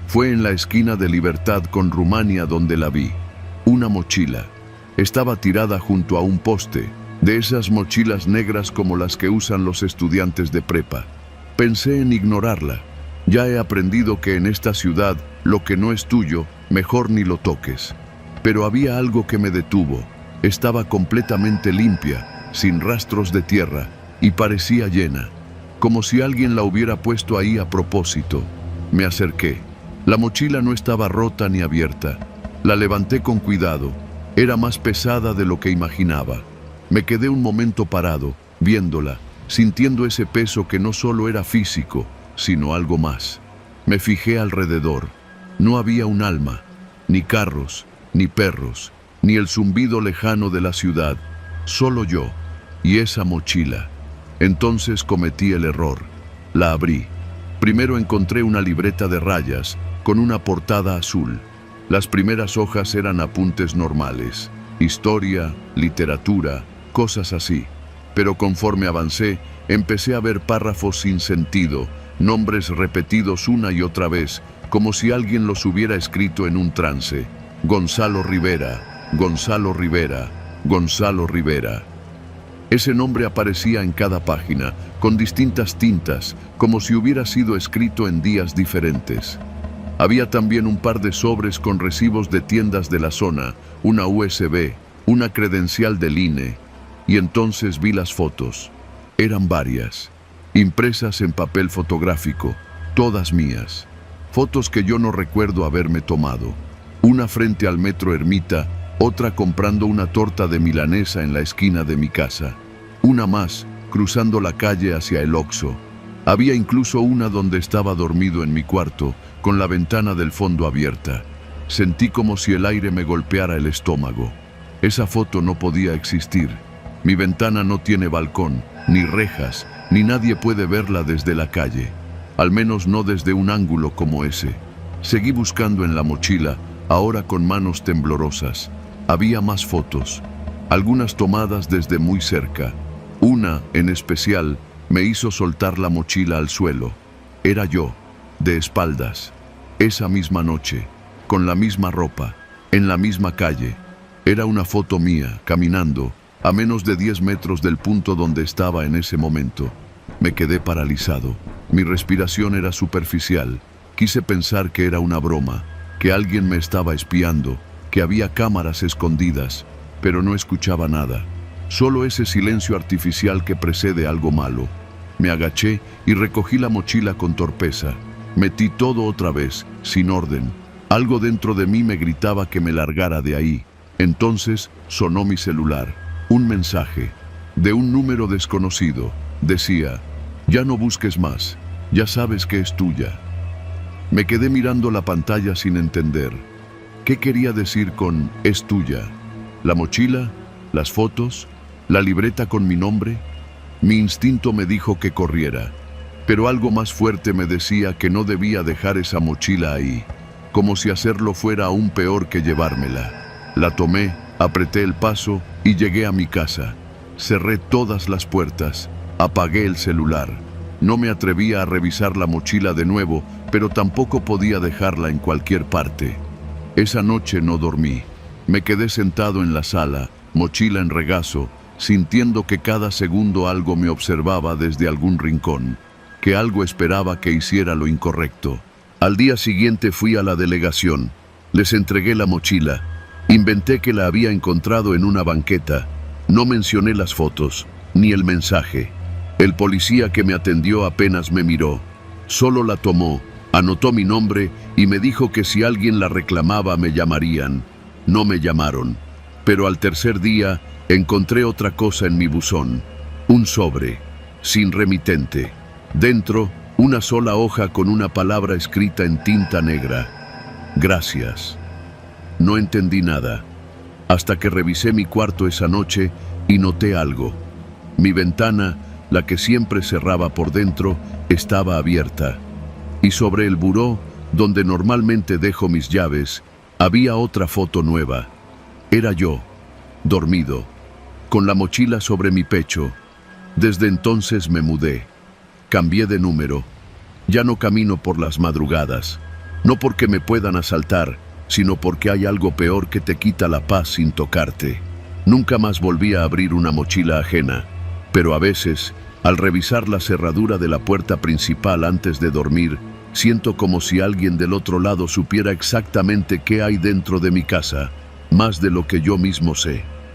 Fue en la esquina de Libertad con Rumania donde la vi. Una mochila. Estaba tirada junto a un poste, de esas mochilas negras como las que usan los estudiantes de prepa. Pensé en ignorarla. Ya he aprendido que en esta ciudad, lo que no es tuyo, mejor ni lo toques. Pero había algo que me detuvo. Estaba completamente limpia, sin rastros de tierra, y parecía llena, como si alguien la hubiera puesto ahí a propósito. Me acerqué. La mochila no estaba rota ni abierta. La levanté con cuidado. Era más pesada de lo que imaginaba. Me quedé un momento parado, viéndola, sintiendo ese peso que no solo era físico, sino algo más. Me fijé alrededor. No había un alma, ni carros, ni perros, ni el zumbido lejano de la ciudad. Solo yo y esa mochila. Entonces cometí el error. La abrí. Primero encontré una libreta de rayas con una portada azul. Las primeras hojas eran apuntes normales, historia, literatura, cosas así. Pero conforme avancé, empecé a ver párrafos sin sentido, nombres repetidos una y otra vez, como si alguien los hubiera escrito en un trance. Gonzalo Rivera, Gonzalo Rivera, Gonzalo Rivera. Ese nombre aparecía en cada página, con distintas tintas, como si hubiera sido escrito en días diferentes. Había también un par de sobres con recibos de tiendas de la zona, una USB, una credencial del INE, y entonces vi las fotos. Eran varias, impresas en papel fotográfico, todas mías. Fotos que yo no recuerdo haberme tomado. Una frente al Metro Ermita, otra comprando una torta de milanesa en la esquina de mi casa. Una más, cruzando la calle hacia el Oxxo. Había incluso una donde estaba dormido en mi cuarto, con la ventana del fondo abierta. Sentí como si el aire me golpeara el estómago. Esa foto no podía existir. Mi ventana no tiene balcón, ni rejas, ni nadie puede verla desde la calle. Al menos no desde un ángulo como ese. Seguí buscando en la mochila, ahora con manos temblorosas. Había más fotos, algunas tomadas desde muy cerca. Una, en especial, me hizo soltar la mochila al suelo. Era yo, de espaldas. Esa misma noche, con la misma ropa, en la misma calle. Era una foto mía, caminando, a menos de 10 metros del punto donde estaba en ese momento. Me quedé paralizado. Mi respiración era superficial. Quise pensar que era una broma, que alguien me estaba espiando, que había cámaras escondidas, pero no escuchaba nada. Solo ese silencio artificial que precede algo malo. Me agaché y recogí la mochila con torpeza. Metí todo otra vez, sin orden. Algo dentro de mí me gritaba que me largara de ahí. Entonces sonó mi celular. Un mensaje, de un número desconocido. Decía: ya no busques más, ya sabes que es tuya. Me quedé mirando la pantalla sin entender. ¿Qué quería decir con es tuya? ¿La mochila? ¿Las fotos? ¿La libreta con mi nombre? Mi instinto me dijo que corriera, pero algo más fuerte me decía que no debía dejar esa mochila ahí, como si hacerlo fuera aún peor que llevármela. La tomé, apreté el paso y llegué a mi casa. Cerré todas las puertas, apagué el celular. No me atrevía a revisar la mochila de nuevo, pero tampoco podía dejarla en cualquier parte. Esa noche no dormí. Me quedé sentado en la sala, mochila en regazo, sintiendo que cada segundo algo me observaba desde algún rincón, que algo esperaba que hiciera lo incorrecto. Al día siguiente fui a la delegación. Les entregué la mochila. Inventé que la había encontrado en una banqueta. No mencioné las fotos, ni el mensaje. El policía que me atendió apenas me miró. Solo la tomó, anotó mi nombre y me dijo que si alguien la reclamaba me llamarían. No me llamaron. Pero al tercer día encontré otra cosa en mi buzón. Un sobre, sin remitente. Dentro, una sola hoja con una palabra escrita en tinta negra. Gracias. No entendí nada, hasta que revisé mi cuarto esa noche y noté algo. Mi ventana, la que siempre cerraba por dentro, estaba abierta. Y sobre el buró, donde normalmente dejo mis llaves, había otra foto nueva. Era yo, dormido, con la mochila sobre mi pecho. Desde entonces me mudé. Cambié de número. Ya no camino por las madrugadas, no porque me puedan asaltar, sino porque hay algo peor que te quita la paz sin tocarte. Nunca más volví a abrir una mochila ajena, pero a veces, al revisar la cerradura de la puerta principal antes de dormir, siento como si alguien del otro lado supiera exactamente qué hay dentro de mi casa, más de lo que yo mismo sé.